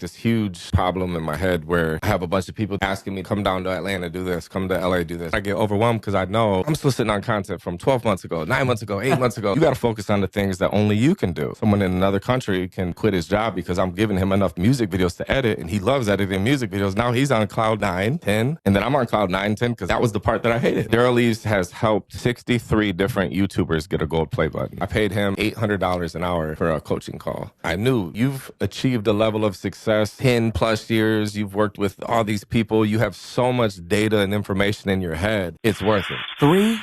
this huge problem in my head where I have a bunch of people asking me, come down to Atlanta, do this, come to LA, do this. I get overwhelmed because I know I'm still sitting on content from 12 months ago, 9 months ago, 8 months ago. You got to focus on the things that only you can do. Someone in another country can quit his job because I'm giving him enough music videos to edit, and he loves editing music videos. Now he's on cloud 9, 10, and then I'm on cloud 9, 10 because that was the part that I hated. Derral Eves has helped 63 different YouTubers get a gold play button. I paid him $800 an hour for a coaching call. I knew you've achieved a level of success, 10 plus years. You've worked with all these people. You have so much data and information in your head. It's worth it. 3,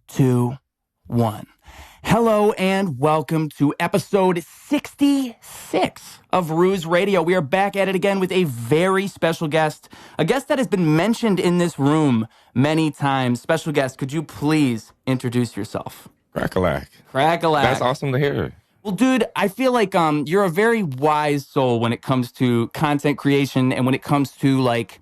2, 1. Hello and welcome to episode 66 of Ruse Radio. We are back at it again with a very special guest, a guest that has been mentioned in this room many times. Special guest, could you please introduce yourself? Cracka Lack. Cracka Lack. That's awesome to hear. Well, dude, I feel like you're a very wise soul when it comes to content creation and when it comes to like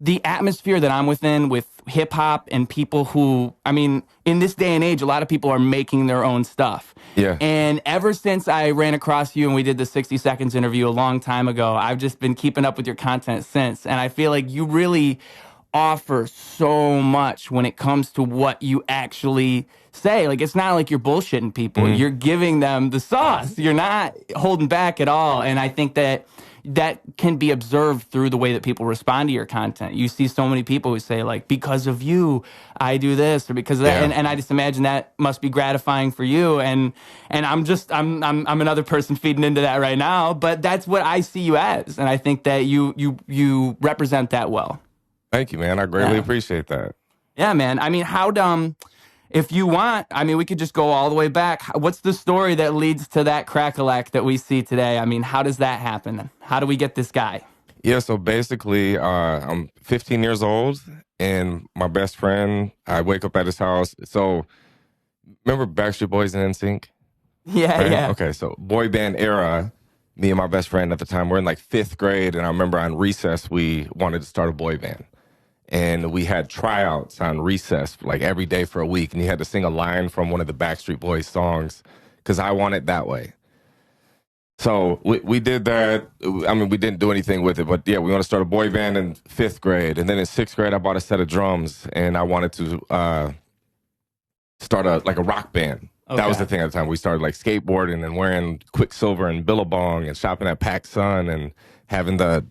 the atmosphere that I'm within with hip hop and people who, I mean, in this day and age, a lot of people are making their own stuff. Yeah. And ever since I ran across you and we did the 60 Seconds interview a long time ago, I've just been keeping up with your content since. And I feel like you really offer so much when it comes to what you actually say. Like, it's not like you're bullshitting people. Mm-hmm. You're giving them the sauce. You're not holding back at all. And I think that can be observed through the way that people respond to your content. You see so many people who say, like, because of you, I do this, or because of that. Yeah. And I just imagine that must be gratifying for you. And I'm another person feeding into that right now, but that's what I see you as. And I think that you represent that well. Thank you, man. I greatly appreciate that. Yeah, man. I mean, if you want, I mean, we could just go all the way back. What's the story that leads to that Cracka Lack that we see today? I mean, how does that happen? How do we get this guy? Yeah, so basically, I'm 15 years old, and my best friend, I wake up at his house. So, remember Backstreet Boys and NSYNC? Yeah, right? Yeah. Okay, so boy band era, me and my best friend at the time, we're in like 5th grade, and I remember on recess, we wanted to start a boy band. And we had tryouts on recess like every day for a week. And you had to sing a line from one of the Backstreet Boys songs because I want it that way. So we did that. I mean, we didn't do anything with it. But yeah, we want to start a boy band in 5th grade. And then in 6th grade, I bought a set of drums. And I wanted to start a rock band. Okay. That was the thing at the time. We started like skateboarding and wearing Quicksilver and Billabong and shopping at PacSun and having the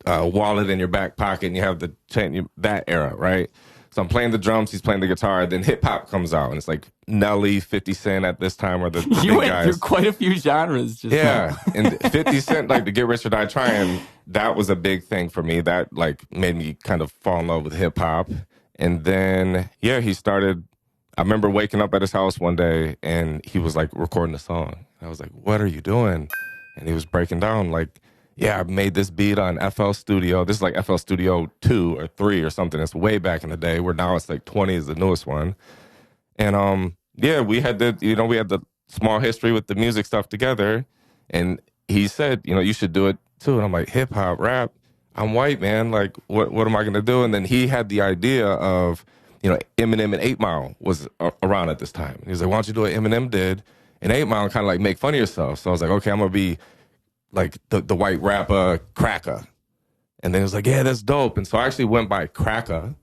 wallet in your back pocket, and you have the chain, that era, right? So I'm playing the drums, he's playing the guitar, then hip hop comes out, and it's like Nelly, 50 Cent at this time are the big guys. You went through quite a few genres just now. And 50 Cent, like the Get Rich or Die Trying, that was a big thing for me. That like made me kind of fall in love with hip hop. And then, yeah, he started, I remember waking up at his house one day, and he was like recording a song. I was like, what are you doing? And he was breaking down like, yeah, I made this beat on FL Studio. This is like FL Studio 2 or 3 or something. It's way back in the day, where now it's like 20 is the newest one. And yeah, we had the small history with the music stuff together. And he said, you should do it too. And I'm like, hip hop, rap. I'm white, man. Like, what am I gonna do? And then he had the idea of, Eminem and 8 Mile was around at this time. He was like, why don't you do what Eminem did? And 8 Mile kind of like make fun of yourself. So I was like, okay, I'm gonna be like the white rapper Cracka. And then it was like, yeah, that's dope. And so I actually went by Cracka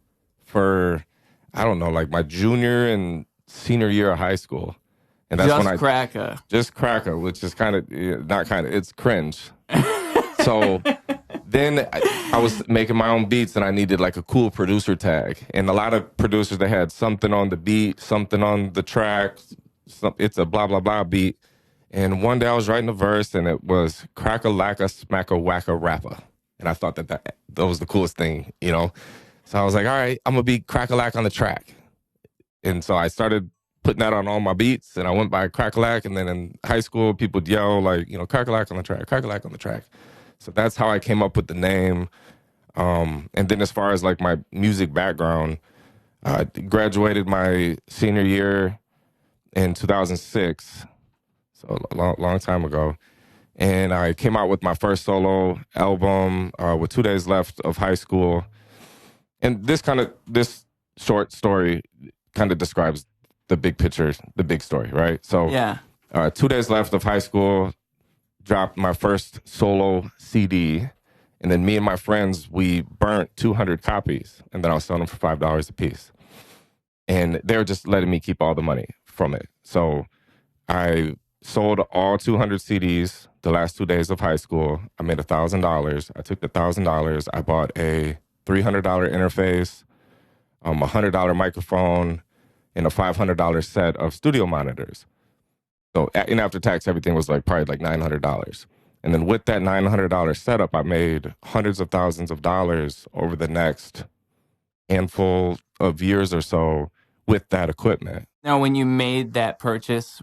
for, I don't know, like my junior and senior year of high school. And that's just Cracka. Just Cracka, which is kind of, it's cringe. So then I was making my own beats, and I needed like a cool producer tag. And a lot of producers, they had something on the beat, something on the track, it's a blah, blah, blah beat. And one day I was writing a verse, and it was Cracka Lacka Smacka Wacka Rapper. And I thought that was the coolest thing, So I was like, all right, I'm going to be Cracka Lack on the track. And so I started putting that on all my beats, and I went by Cracka Lack. And then in high school, people would yell like, Cracka Lack on the track, Cracka Lack on the track. So that's how I came up with the name. And then as far as like my music background, I graduated my senior year in 2006. So a long time ago. And I came out with my first solo album with 2 days left of high school. And this short story kind of describes the big picture, the big story, right? So yeah. 2 days left of high school, dropped my first solo CD. And then me and my friends, we burnt 200 copies. And then I was selling them for $5 a piece. And they were just letting me keep all the money from it. So I sold all 200 CDs the last 2 days of high school. I made $1,000. I took the $1,000. I bought a $300 interface, a $100 microphone, and a $500 set of studio monitors. So in after tax, everything was like probably like $900. And then with that $900 setup, I made hundreds of thousands of dollars over the next handful of years or so with that equipment. Now, when you made that purchase,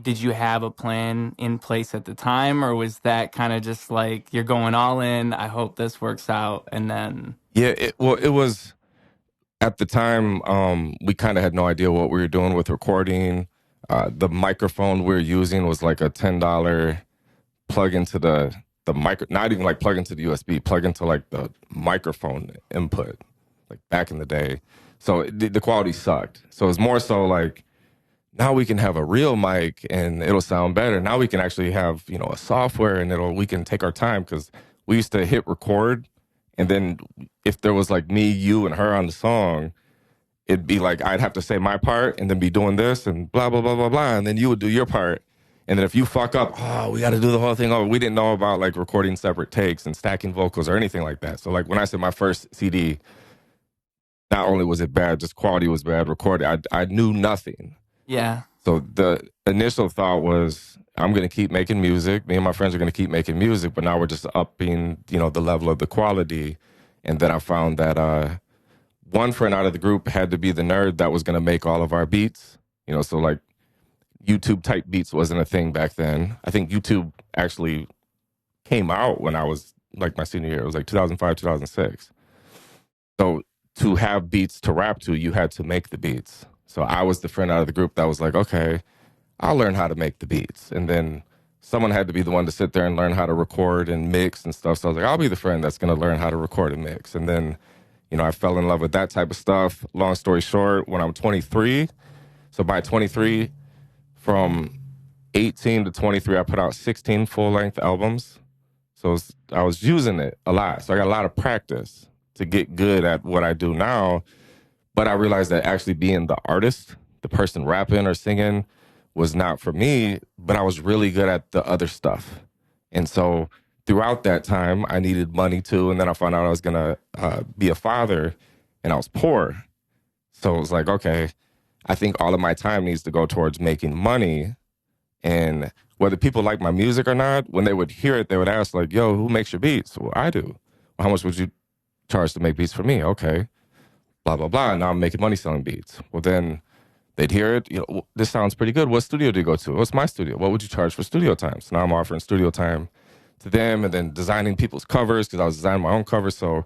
did you have a plan in place at the time, or was that kind of just like, you're going all in, I hope this works out, and then? Yeah, it was, at the time, we kind of had no idea what we were doing with recording. The microphone we were using was like a $10 plug into the micro, not even like plug into the USB, plug into like the microphone input, like back in the day. So the quality sucked. So it's more so like, now we can have a real mic and it'll sound better. Now we can actually have, a software and we can take our time, because we used to hit record. And then if there was like me, you, and her on the song, it'd be like, I'd have to say my part and then be doing this and blah, blah, blah, blah, blah. And then you would do your part. And then if you fuck up, we got to do the whole thing over. We didn't know about like recording separate takes and stacking vocals or anything like that. So like when I said my first CD, not only was it bad, just quality was bad, recorded. I knew nothing. Yeah. So the initial thought was, I'm going to keep making music. Me and my friends are going to keep making music, but now we're just upping, the level of the quality. And then I found that one friend out of the group had to be the nerd that was going to make all of our beats. So like YouTube type beats wasn't a thing back then. I think YouTube actually came out when I was like my senior year. It was like 2005, 2006. So to have beats to rap to, you had to make the beats. So I was the friend out of the group that was like, okay, I'll learn how to make the beats. And then someone had to be the one to sit there and learn how to record and mix and stuff. So I was like, I'll be the friend that's going to learn how to record and mix. And then, I fell in love with that type of stuff. Long story short, when I'm 23, so by 23, from 18 to 23, I put out 16 full-length albums. So I was using it a lot. So I got a lot of practice to get good at what I do now. But I realized that actually being the artist, the person rapping or singing, was not for me, but I was really good at the other stuff. And so throughout that time, I needed money too. And then I found out I was going to be a father, and I was poor. So it was like, okay, I think all of my time needs to go towards making money. And whether people like my music or not, when they would hear it, they would ask like, yo, who makes your beats? Well, I do. Well, how much would you charge to make beats for me? Okay. Blah, blah, blah. And now I'm making money selling beats. Well, then they'd hear it. This sounds pretty good. What studio do you go to? What's my studio? What would you charge for studio time? So now I'm offering studio time to them, and then designing people's covers, because I was designing my own covers. So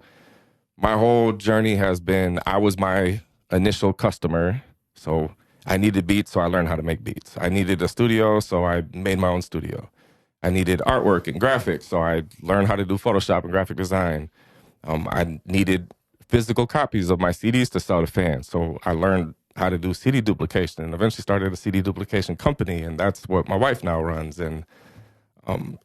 my whole journey has been, I was my initial customer. So I needed beats, so I learned how to make beats. I needed a studio, so I made my own studio. I needed artwork and graphics, so I learned how to do Photoshop and graphic design. I needed physical copies of my CDs to sell to fans. So I learned how to do CD duplication, and eventually started a CD duplication company. And that's what my wife now runs. And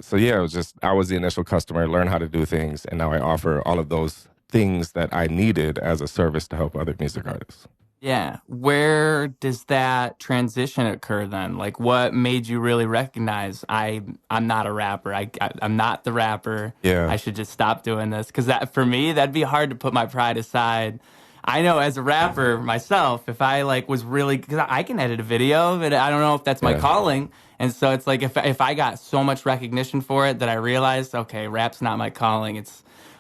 so yeah, it was just, I was the initial customer, learned how to do things. And now I offer all of those things that I needed as a service to help other music artists. Yeah. Where does that transition occur then? Like, what made you really recognize I'm not a rapper. I'm not the rapper. Yeah. I should just stop doing this. Because that, for me, that'd be hard to put my pride aside. I know as a rapper myself, if I was really, because I can edit a video, but I don't know if that's my calling. And so it's like, if I got so much recognition for it that I realized, okay, rap's not my calling.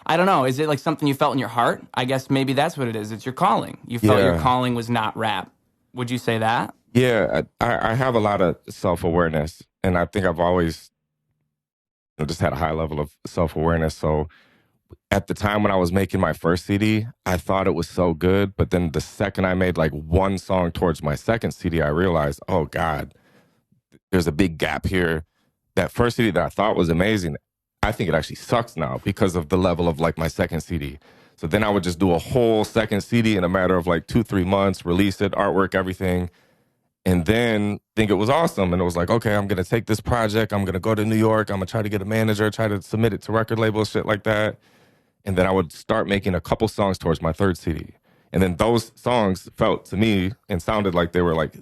I don't know. Is it like something you felt in your heart? I guess maybe that's what it is. It's your calling. You felt your calling was not rap. Would you say that? Yeah, I have a lot of self-awareness, and I think I've always just had a high level of self-awareness. So at the time when I was making my first CD, I thought it was so good. But then the second I made one song towards my second CD, I realized, oh God, there's a big gap here. That first CD that I thought was amazing, I think it actually sucks now because of the level of my second CD. So then I would just do a whole second CD in a matter of 2-3 months, release it, artwork, everything. and then think it was awesome. And it was like, okay, I'm going to take this project. I'm going to go to New York. I'm going to try to get a manager, try to submit it to record labels, shit like that. And then I would start making a couple songs towards my third CD. And then those songs felt to me and sounded like they were like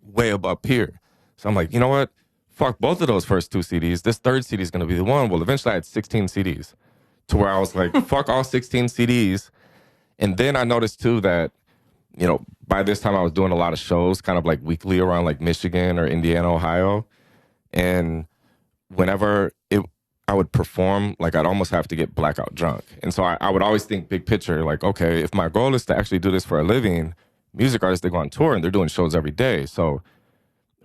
way up here. So I'm like, you know what? Fuck both of those first two CDs. This third CD is going to be the one. Well, eventually I had 16 CDs to where I was like, fuck all 16 CDs. And then I noticed too that, you know, by this time I was doing a lot of shows kind of like weekly around like Michigan or Indiana, Ohio. And whenever I would perform, like I'd almost have to get blackout drunk. And so I would always think big picture, like, okay, if my goal is to actually do this for a living, music artists, they go on tour and they're doing shows every day. So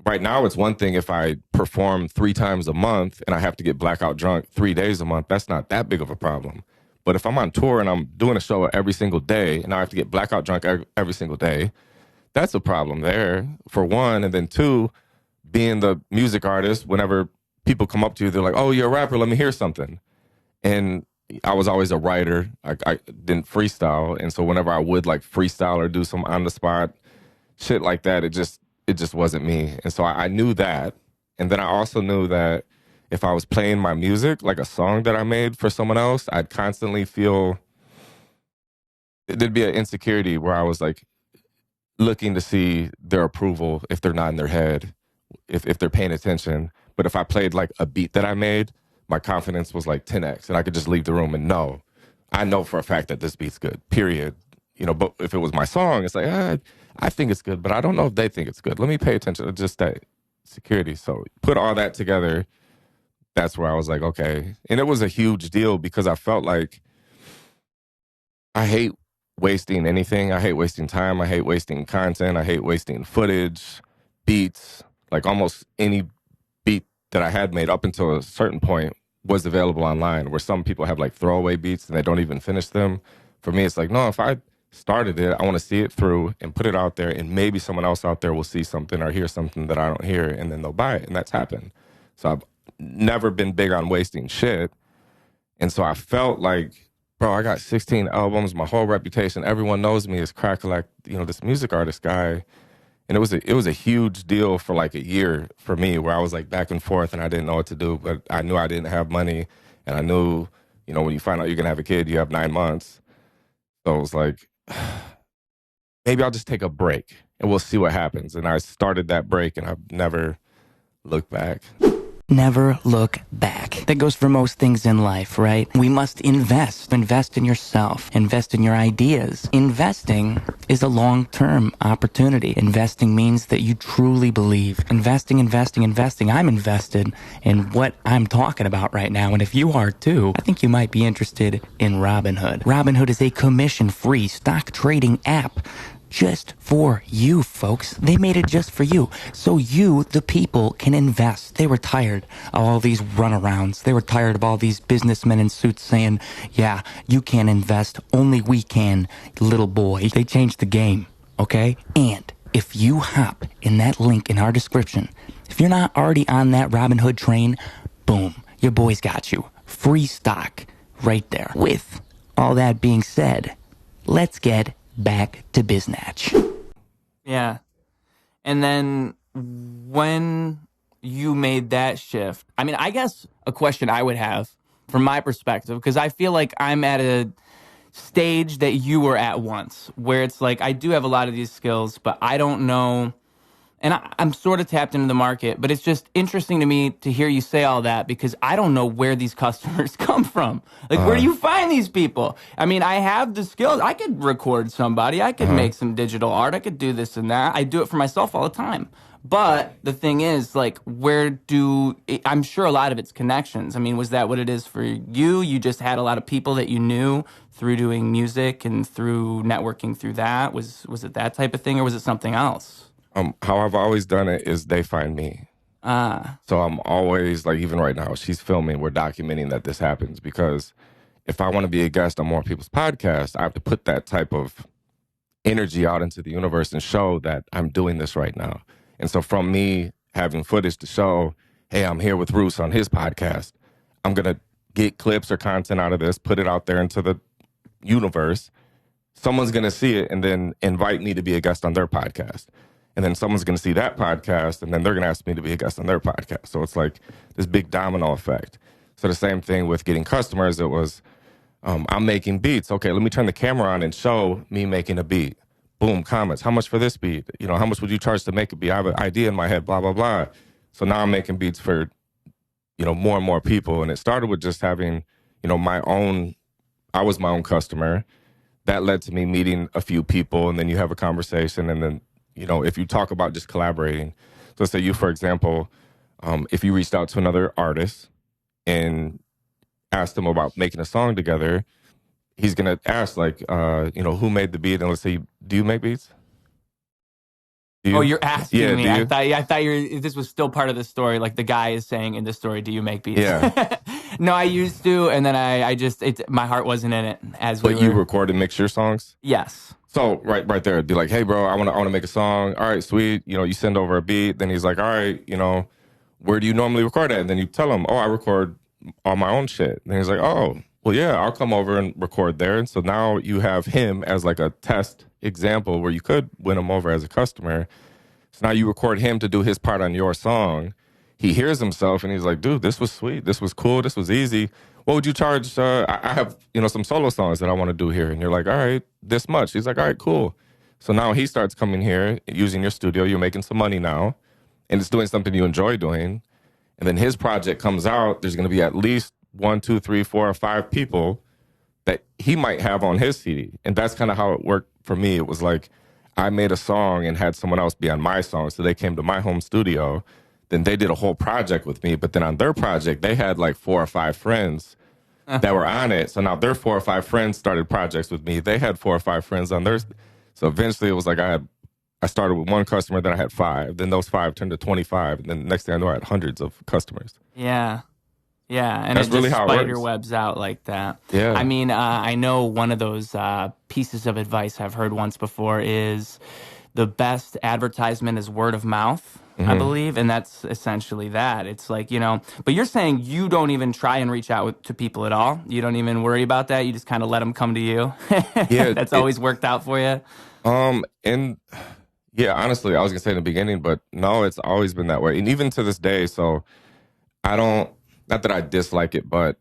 right now it's one thing if I perform 3 times a month and I have to get blackout drunk 3 days a month, that's not that big of a problem. But if I'm on tour and I'm doing a show every single day and I have to get blackout drunk every single day, that's a problem there, for one. And then two, being the music artist, whenever people come up to you, they're like, oh, you're a rapper, let me hear something. And I was always a writer. I didn't freestyle. And so whenever I would like freestyle or do some on the spot shit like that, it just wasn't me. And so I knew that. And then I also knew that if I was playing my music, like a song that I made for someone else, I'd constantly feel, there'd be an insecurity where I was like looking to see their approval if they're not in their head, if they're paying attention. But if I played like a beat that I made, my confidence was like 10x and I could just leave the room and know, I know for a fact that this beat's good, period. You know, but if it was my song, it's like, I think it's good, but I don't know if they think it's good. Let me pay attention to just that security. So put all that together, that's where I was like, okay. And it was a huge deal because I felt like I hate wasting anything. I hate wasting time. I hate wasting content. I hate wasting footage, beats. Like almost any beat that I had made up until a certain point was available online, where some people have like throwaway beats and they don't even finish them. For me, it's like, no, if I started it, I want to see it through and put it out there, and maybe someone else out there will see something or hear something that I don't hear, and then they'll buy it. And that's happened. So I've never been big on wasting shit. And so I felt like, bro, I got 16 albums, my whole reputation, everyone knows me as Cracka Lack, you know, this music artist guy. And it was a huge deal for like a year for me, where I was like back and forth and I didn't know what to do, but I knew I didn't have money. And I knew, you know, when you find out you're going to have a kid, you have 9 months. So it was like, maybe I'll just take a break and we'll see what happens. And I started that break and I've never looked back. Never look back. That goes for most things in life, right? We must invest. Invest in yourself. Invest in your ideas. Investing is a long-term opportunity. Investing means that you truly believe. Investing. I'm invested in what I'm talking about right now. And if you are too, I think you might be interested in Robinhood. Robinhood is a commission-free stock trading app just for you, folks. They made it just for you. So you, the people, can invest. They were tired of all these runarounds. They were tired of all these businessmen in suits saying, yeah, you can't invest. Only we can, little boy. They changed the game, okay? And if you hop in that link in our description, if you're not already on that Robinhood train, boom, your boy's got you. Free stock right there. With all that being said, let's get back to biznatch. Yeah. And then when you made that shift, I mean, I guess a question I would have from my perspective, because I feel like I'm at a stage that you were at once, where it's like, I do have a lot of these skills, but I don't know. And I'm sort of tapped into the market, but it's just interesting to me to hear you say all that, because I don't know where these customers come from. Like, where do you find these people? I mean, I have the skills. I could record somebody. I could make some digital art. I could do this and that. I do it for myself all the time. But the thing is, like, I'm sure a lot of it's connections. I mean, was that what it is for you? You just had a lot of people that you knew through doing music and through networking through that? Was it that type of thing, or was it something else? How I've always done it is they find me. So I'm always, like, even right now, she's filming, we're documenting that this happens, because if I want to be a guest on more people's podcasts, I have to put that type of energy out into the universe and show that I'm doing this right now. And so from me having footage to show, hey, I'm here with Roos on his podcast, I'm going to get clips or content out of this, put it out there into the universe. Someone's going to see it and then invite me to be a guest on their podcast. And then someone's going to see that podcast, and then they're going to ask me to be a guest on their podcast. So it's like this big domino effect. So the same thing with getting customers. It was, I'm making beats. Okay, let me turn the camera on and show me making a beat. Boom, comments. How much for this beat? You know, how much would you charge to make a beat? I have an idea in my head, blah, blah, blah. So now I'm making beats for, you know, more and more people. And it started with just having, you know, I was my own customer. That led to me meeting a few people, and then you have a conversation, and then, you know, if you talk about just collaborating. So say you, for example, if you reached out to another artist and asked them about making a song together, he's going to ask, like, you know, who made the beat? And let's say, do you make beats? Oh, you're asking me. Do I thought this was still part of the story. Like the guy is saying in the story, do you make beats? Yeah. No, I used to. And then my heart wasn't in it But you record and mix your songs? Yes. So right there, it'd be like, hey, bro, I want to make a song. All right, sweet. You know, you send over a beat. Then he's like, all right, you know, where do you normally record at? And then you tell him, oh, I record all my own shit. And he's like, oh, well, yeah, I'll come over and record there. And so now you have him as like a test example where you could win him over as a customer. So now you record him to do his part on your song. He hears himself and he's like, dude, this was sweet. This was cool. This was easy. What would you charge? I have, you know, some solo songs that I want to do here. And you're like, all right, this much. He's like, all right, cool. So now he starts coming here using your studio. You're making some money now. And it's doing something you enjoy doing. And then his project comes out. There's going to be at least 1, 2, 3, 4, or 5 people that he might have on his CD. And that's kind of how it worked for me. It was like I made a song and had someone else be on my song. So they came to my home studio. Then they did a whole project with me. But then on their project, they had like 4 or 5 friends that were on it. So now their 4 or 5 friends started projects with me. They had 4 or 5 friends on theirs. So eventually it was like I started with 1 customer, then I had 5. Then those 5 turned to 25. And then the next thing I know, I had hundreds of customers. Yeah. Yeah. And that's it really just how it spider works. webs out like that. Yeah. I mean, I know one of those pieces of advice I've heard once before is the best advertisement is word of mouth. I believe. And that's essentially that. It's like, you know, but you're saying you don't even try and reach out to people at all. You don't even worry about that. You just kind of let them come to you. Yeah. That's always worked out for you. And yeah, honestly, I was gonna say in the beginning, but no, it's always been that way. And even to this day, so not that I dislike it, but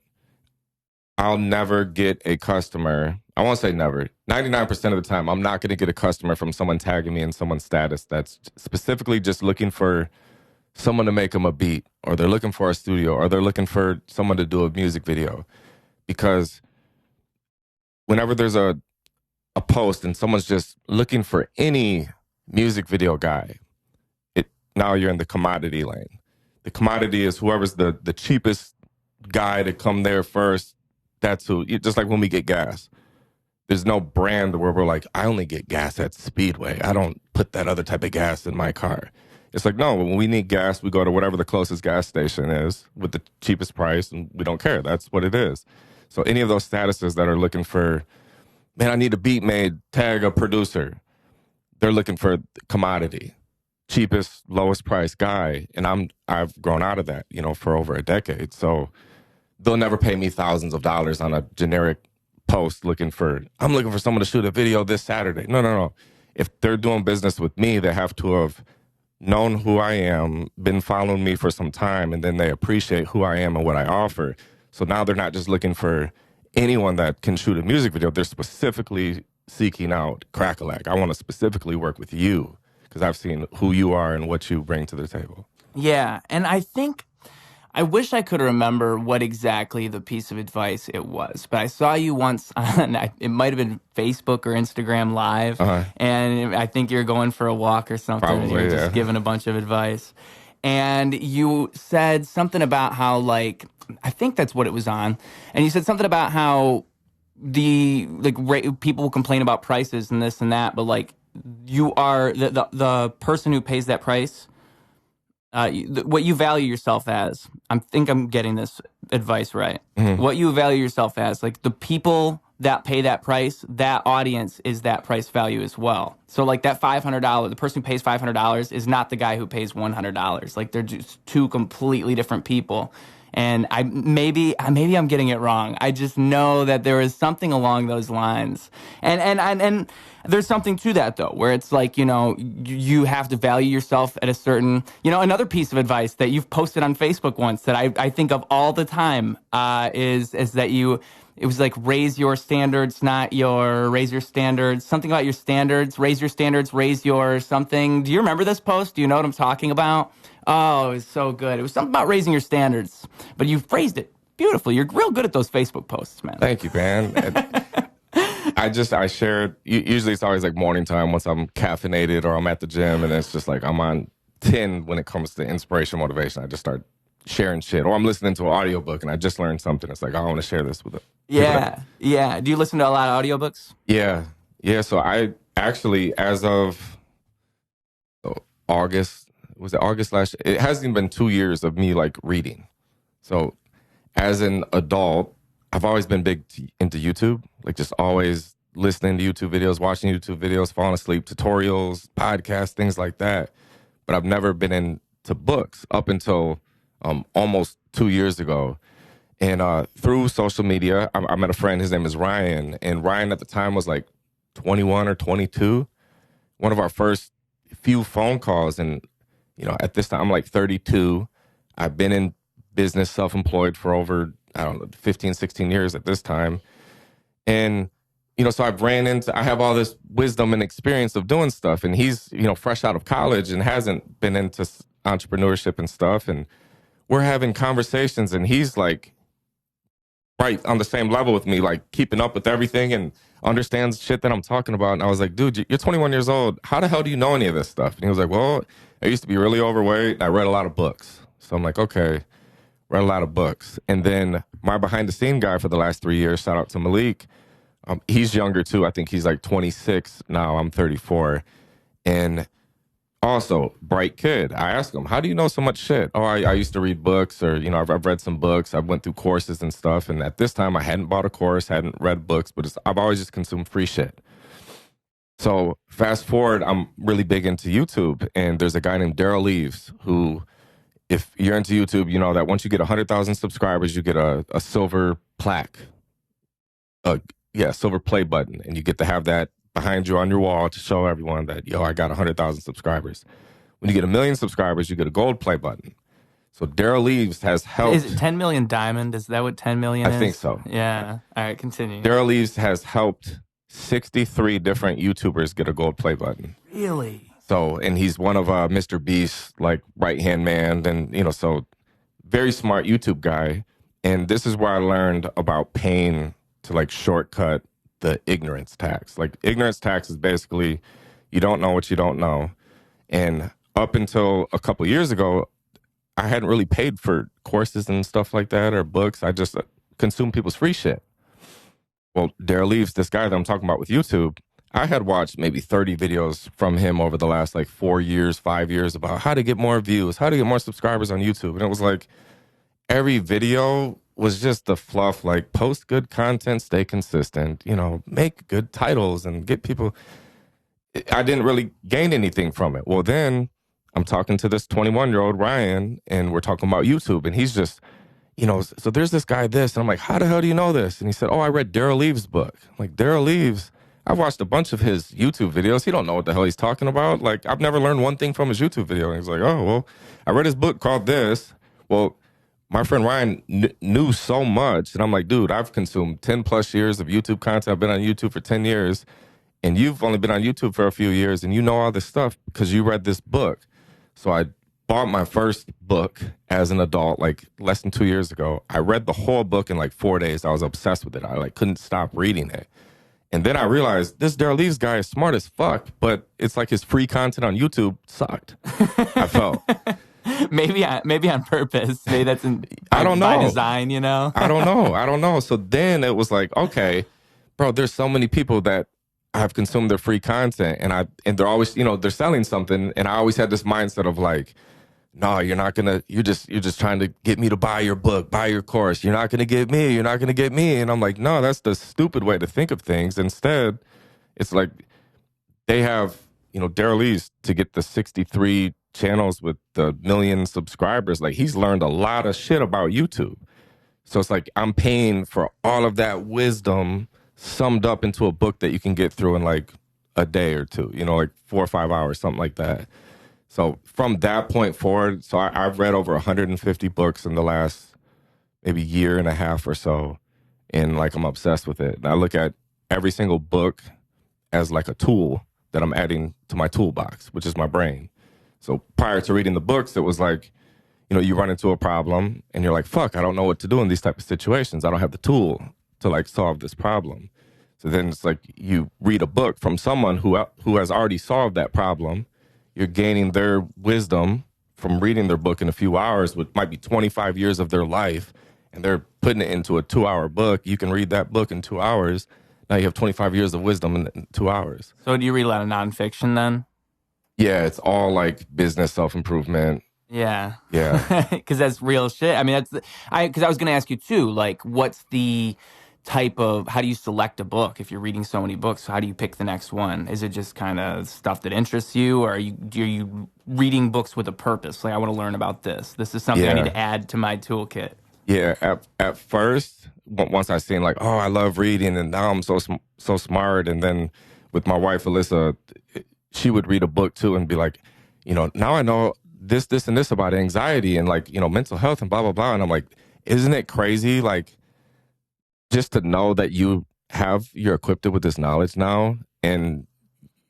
I'll never get a customer. I won't say never. 99% of the time, I'm not going to get a customer from someone tagging me in someone's status that's specifically just looking for someone to make them a beat, or they're looking for a studio, or they're looking for someone to do a music video. Because whenever there's a post and someone's just looking for any music video guy, now you're in the commodity lane. The commodity is whoever's the cheapest guy to come there first. That's who. Just like when we get gas. There's no brand where we're like, I only get gas at Speedway. I don't put that other type of gas in my car. It's like, no, when we need gas, we go to whatever the closest gas station is with the cheapest price, and we don't care. That's what it is. So any of those statuses that are looking for, man, I need a beat made, tag a producer. They're looking for commodity, cheapest, lowest price guy. And I've grown out of that, you know, for over a decade. So they'll never pay me thousands of dollars on a generic post I'm looking for someone to shoot a video this Saturday. No. If they're doing business with me, they have to have known who I am, been following me for some time, and then they appreciate who I am and what I offer. So now they're not just looking for anyone that can shoot a music video. They're specifically seeking out Cracka Lack. I want to specifically work with you because I've seen who you are and what you bring to the table. Yeah. And I wish I could remember what exactly the piece of advice it was, but I saw you once on, it might have been Facebook or Instagram Live, and I think you're going for a walk or something, Probably, and you're just giving a bunch of advice. And you said something about how, like, I think that's what it was on, and you said something about how people complain about prices and this and that, but, like, you are the person who pays that price. What you value yourself as, I think I'm getting this advice right. What you value yourself as, like the people that pay that price, that audience is that price value as well. So like that $500, the person who pays $500 is not the guy who pays $100. Like they're just 2 completely different people. And maybe I'm getting it wrong. I just know that there is something along those lines. And there's something to that though, where it's like, you have to value yourself at a certain, another piece of advice that you've posted on Facebook once that I think of all the time, is that it was like raise your standards, raise your standards, something about your standards, raise your standards, raise your something. Do you remember this post? Do you know what I'm talking about? Oh, it was so good. It was something about raising your standards, but you phrased it beautifully. You're real good at those Facebook posts, man. Thank you, man. I shared, usually it's always like morning time once I'm caffeinated or I'm at the gym, and it's just like I'm on 10 when it comes to inspiration, motivation. I just start sharing shit, or I'm listening to an audiobook and I just learned something. It's like, I want to share this with it. Yeah. Do you listen to a lot of audiobooks? Yeah. So I actually, as of August, was it August last year? It hasn't even been 2 years of me like reading. So as an adult, I've always been big into YouTube, like just always listening to YouTube videos, watching YouTube videos, falling asleep, tutorials, podcasts, things like that. But I've never been into books up until almost 2 years ago. And through social media, I met a friend. His name is Ryan. And Ryan at the time was like 21 or 22. One of our first few phone calls. And, at this time, I'm like 32. I've been in business, self-employed for over, 15, 16 years at this time. And, so I have all this wisdom and experience of doing stuff. And he's, fresh out of college and hasn't been into entrepreneurship and stuff. And we're having conversations and he's like right on the same level with me, like keeping up with everything and understands shit that I'm talking about. And I was like, dude, you're 21 years old. How the hell do you know any of this stuff? And he was like, well, I used to be really overweight. I read a lot of books. So I'm like, okay, read a lot of books. And then my behind the scene guy for the last 3 years, shout out to Malik. He's younger too. I think he's like 26 now. I'm 34. And also, bright kid. I asked him, how do you know so much shit? Oh, I used to read books, or, I've read some books. I went through courses and stuff. And at this time, I hadn't bought a course, hadn't read books, but I've always just consumed free shit. So fast forward, I'm really big into YouTube. And there's a guy named Derral Eves who, if you're into YouTube, you know that once you get 100,000 subscribers, you get a silver plaque. Silver play button. And you get to have that behind you on your wall to show everyone that, I got 100,000 subscribers. When you get 1 million subscribers, you get a gold play button. So Derral Eves has helped. Is it 10 million diamond? Is that what 10 million is? I think so. Yeah. All right, continue. Derral Eves has helped 63 different YouTubers get a gold play button. Really? So, and he's one of Mr. Beast's like right-hand man. And, so very smart YouTube guy. And this is where I learned about paying to like shortcut the ignorance tax. Like ignorance tax is basically you don't know what you don't know. And up until a couple of years ago, I hadn't really paid for courses and stuff like that or books. I just consumed people's free shit. Well, Derral Eves, this guy that I'm talking about with YouTube, I had watched maybe 30 videos from him over the last like 4 years, 5 years about how to get more views, how to get more subscribers on YouTube. And it was like every video was just the fluff, like post good content, stay consistent, make good titles and get people. I didn't really gain anything from it. Well, then I'm talking to this 21-year-old Ryan and we're talking about YouTube and he's just, so there's this guy this. And I'm like, how the hell do you know this? And he said, oh, I read Derral Eves' book. I'm like, Derral Eves, I've watched a bunch of his YouTube videos. He don't know what the hell he's talking about. Like, I've never learned one thing from his YouTube video. And he's like, oh, well, I read his book called this. Well, my friend Ryan knew so much. And I'm like, dude, I've consumed 10 plus years of YouTube content. I've been on YouTube for 10 years. And you've only been on YouTube for a few years. And you know all this stuff because you read this book. So I bought my first book as an adult, like less than 2 years ago. I read the whole book in like 4 days. I was obsessed with it. I like couldn't stop reading it. And then I realized this Derral Eves guy is smart as fuck, but it's like his free content on YouTube sucked. I felt. Maybe on purpose. Maybe that's I don't know. By design, I don't know. So then it was like, okay, bro, there's so many people that have consumed their free content and they're always, they're selling something. And I always had this mindset of like, no, you're just trying to get me to buy your book, buy your course. You're not going to get me. And I'm like, no, that's the stupid way to think of things. Instead, it's like they have, Derral Eves to get the 63 channels with the million subscribers, like he's learned a lot of shit about YouTube. So it's like I'm paying for all of that wisdom summed up into a book that you can get through in like a day or two, you know, like 4 or 5 hours, something like that. So from that point forward, so I've read over 150 books in the last maybe year and a half or so. And like I'm obsessed with it. And I look at every single book as like a tool that I'm adding to my toolbox, which is my brain. So prior to reading the books, it was like, you know, you run into a problem and you're like, fuck, I don't know what to do in these type of situations. I don't have the tool to like solve this problem. So then it's like you read a book from someone who has already solved that problem. You're gaining their wisdom from reading their book in a few hours, which might be 25 years of their life, and they're putting it into a 2-hour book. You can read that book in 2 hours. Now you have 25 years of wisdom in 2 hours. So do you read a lot of nonfiction then? Yeah, it's all like business self-improvement. Yeah. Yeah. Because that's real shit. I mean, because I was going to ask you too, like, what's the type of, how do you select a book if you're reading so many books? How do you pick the next one? Is it just kind of stuff that interests you, or are you reading books with a purpose? Like, I want to learn about this. This is something I need to add to my toolkit. Yeah. At first, once I seen like, oh, I love reading, and now I'm so smart. And then with my wife Alyssa, she would read a book too and be like, you know, now I know this, and this about anxiety and like, you know, mental health and blah, blah, blah. And I'm like, isn't it crazy? Like, just to know that you're equipped with this knowledge now. And,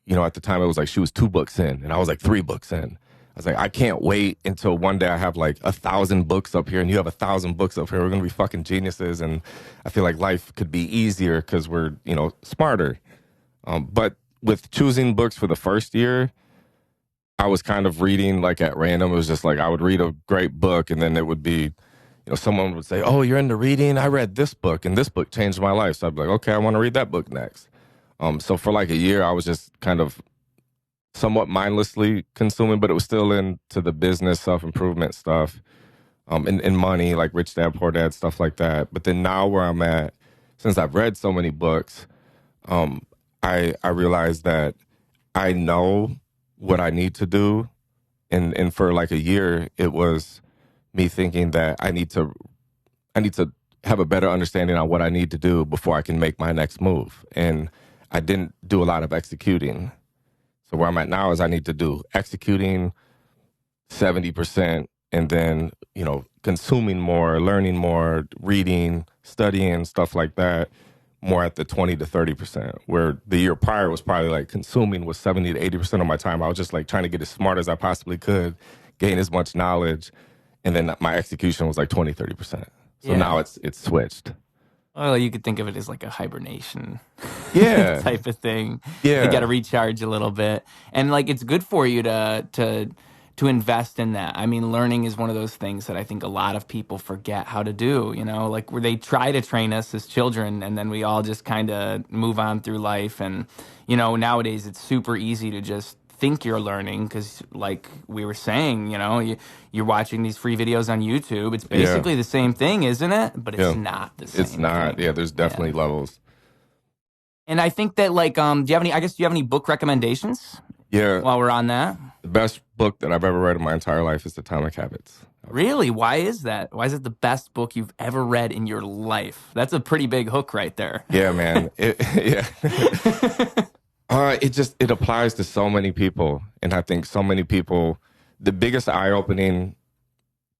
you know, at the time it was like she was 2 books in and I was like 3 books in. I was like, I can't wait until one day I have like 1,000 books up here and you have 1,000 books up here. We're going to be fucking geniuses. And I feel like life could be easier because we're, you know, smarter. But with choosing books for the first year, I was kind of reading like at random. It was just like I would read a great book and then it would be, you know, someone would say, oh, you're into reading? I read this book and this book changed my life. So I'd be like, okay, I want to read that book next. So for like a year, I was just kind of somewhat mindlessly consuming, but it was still into the business, self-improvement stuff, and money, like Rich Dad, Poor Dad, stuff like that. But then now where I'm at, since I've read so many books, I realized that I know what I need to do. And for like a year, it was me thinking that I need to have a better understanding on what I need to do before I can make my next move. And I didn't do a lot of executing. So where I'm at now is I need to do executing 70% and then, you know, consuming more, learning more, reading, studying, stuff like that, more at the 20 to 30%, where the year prior was probably like consuming was 70 to 80% of my time. I was just like trying to get as smart as I possibly could, gain as much knowledge. And then my execution was like 20, 30%. So now it's switched. Well, you could think of it as like a hibernation type of thing. Yeah. You got to recharge a little bit. And like, it's good for you to invest in that. I mean, learning is one of those things that I think a lot of people forget how to do, you know, like where they try to train us as children and then we all just kind of move on through life. And, you know, nowadays it's super easy to just think you're learning because like we were saying, you know, you're watching these free videos on YouTube. It's basically the same thing, isn't it? But it's not the same It's not. thing. Yeah, there's definitely levels. And I think that like, do you have any book recommendations? Yeah. While we're on that. The best book that I've ever read in my entire life is Atomic Habits. Really? Why is that? Why is it the best book you've ever read in your life? That's a pretty big hook right there. Yeah, man. It applies to so many people. And I think so many people, the biggest eye-opening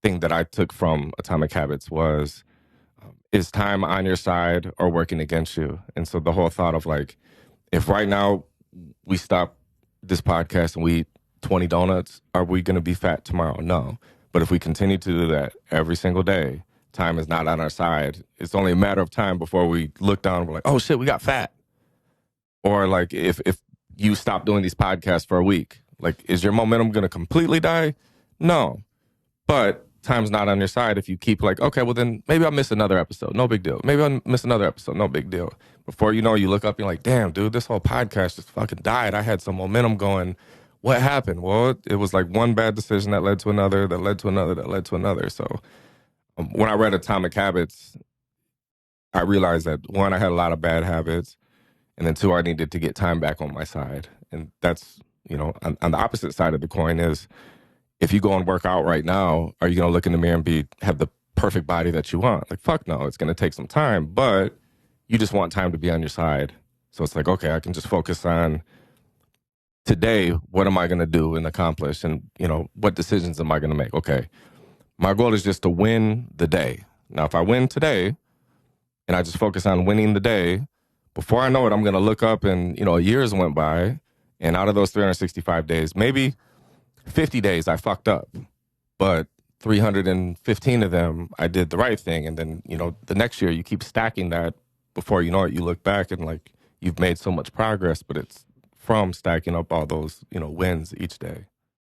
thing that I took from Atomic Habits was, is time on your side or working against you? And so the whole thought of like, if right now we stop this podcast and we eat 20 donuts, are we going to be fat tomorrow? No. But if we continue to do that every single day, time is not on our side. It's only a matter of time before we look down and we're like, oh shit, we got fat. Or like if you stop doing these podcasts for a week, like, is your momentum going to completely die? No. But time's not on your side if you keep like, okay, well then maybe I'll miss another episode. No big deal. Maybe I'll miss another episode. No big deal. Before you know, you look up and you're like, damn, dude, this whole podcast just fucking died. I had some momentum going. What happened? Well, it was like one bad decision that led to another, that led to another, that led to another. So when I read Atomic Habits, I realized that one, I had a lot of bad habits. And then two, I needed to get time back on my side. And that's, you know, on the opposite side of the coin is if you go and work out right now, are you going to look in the mirror and have the perfect body that you want? Like, fuck no, it's going to take some time, but you just want time to be on your side. So it's like, okay, I can just focus on today. What am I going to do and accomplish? And, what decisions am I going to make? Okay, my goal is just to win the day. Now, if I win today and I just focus on winning the day, before I know it, I'm going to look up and, years went by, and out of those 365 days, maybe 50 days I fucked up, but 315 of them I did the right thing. And then, the next year you keep stacking that. Before you know it, you look back and like you've made so much progress, but it's from stacking up all those, wins each day.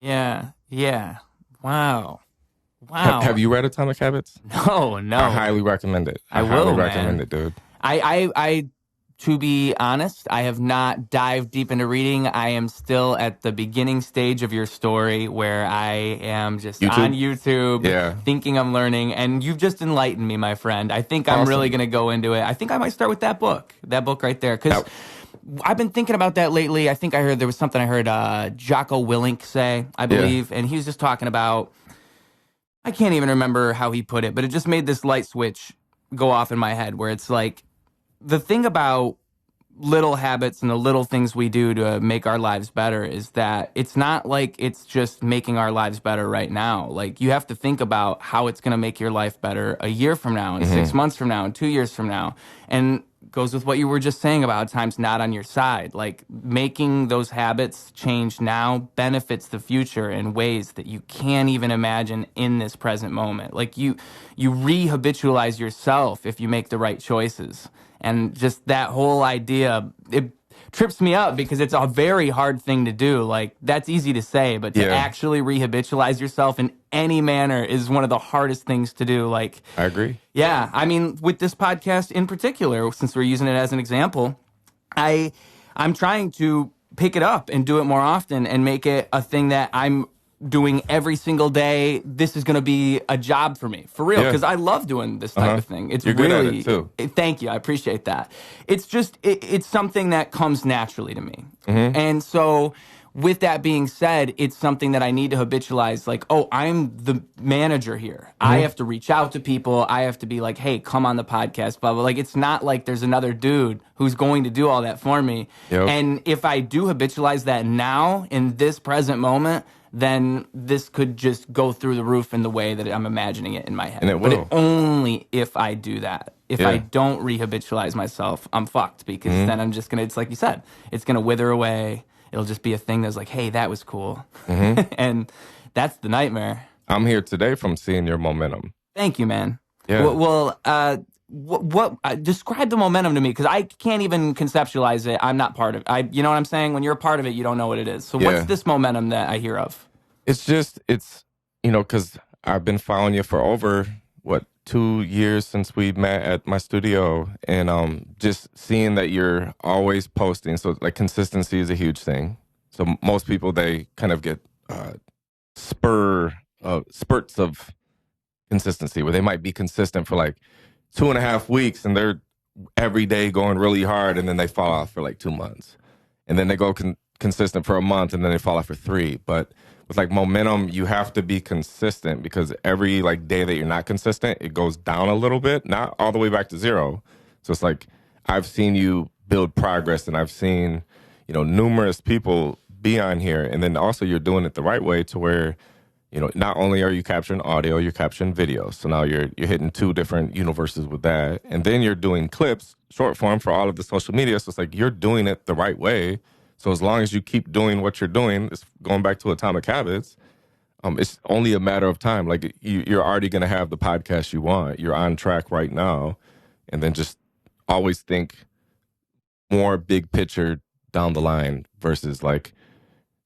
Yeah. Yeah. Wow. Have you read Atomic Habits? No. I highly recommend it. I highly recommend it, dude. I to be honest, I have not dived deep into reading. I am still at the beginning stage of your story where I am just on YouTube thinking I'm learning. And you've just enlightened me, my friend. I think I'm really going to go into it. I think I might start with that book right there. Because I've been thinking about that lately. I think there was something I heard Jocko Willink say, I believe. And he was just talking about, I can't even remember how he put it, but it just made this light switch go off in my head where it's like, the thing about little habits and the little things we do to make our lives better is that it's not like it's just making our lives better right now. Like, you have to think about how it's going to make your life better a year from now and 6 months from now and 2 years from now. And goes with what you were just saying about time's not on your side. Like, making those habits change now benefits the future in ways that you can't even imagine in this present moment. Like, you re-habitualize yourself if you make the right choices. And just that whole idea, it trips me up because it's a very hard thing to do. Like, that's easy to say, but to actually re-habitualize yourself in any manner is one of the hardest things to do. Like, I agree. Yeah. I mean, with this podcast in particular, since we're using it as an example, I'm trying to pick it up and do it more often and make it a thing that I'm doing every single day. This is going to be a job for me, for real, because I love doing this type of thing. It's You're really good at it too. Thank you, I appreciate that. It's just it's something that comes naturally to me, and so with that being said, it's something that I need to habitualize. Like, oh, I'm the manager here. I have to reach out to people. I have to be like, hey, come on the podcast, blah blah. Like, it's not like there's another dude who's going to do all that for me. And if I do habitualize that now in this present moment, then this could just go through the roof in the way that I'm imagining it in my head. And it will. But only if I do that. If I don't re-habitualize myself, I'm fucked, because then I'm just going to, it's like you said, it's going to wither away. It'll just be a thing that's like, hey, that was cool. And that's the nightmare. I'm here today from seeing your momentum. Thank you, man. Yeah. Well, describe the momentum to me, because I can't even conceptualize it. I'm not part of it. You know what I'm saying? When you're a part of it, you don't know what it is. So what's this momentum that I hear of? It's because I've been following you for over, 2 years since we met at my studio, and just seeing that you're always posting. So like, consistency is a huge thing. So most people, they kind of get spurts of consistency where they might be consistent for like 2.5 weeks and they're every day going really hard, and then they fall off for like 2 months, and then they go consistent for a month, and then they fall off for 3. But with like momentum, you have to be consistent, because every like day that you're not consistent, it goes down a little bit, not all the way back to zero. So it's like, I've seen you build progress, and I've seen, numerous people be on here, and then also you're doing it the right way to where, not only are you capturing audio, you're capturing video. So now you're hitting 2 different universes with that, and then you're doing clips, short form, for all of the social media. So it's like, you're doing it the right way. So as long as you keep doing what you're doing, it's going back to Atomic Habits, it's only a matter of time. Like, you're already going to have the podcast you want. You're on track right now. And then just always think more big picture down the line versus like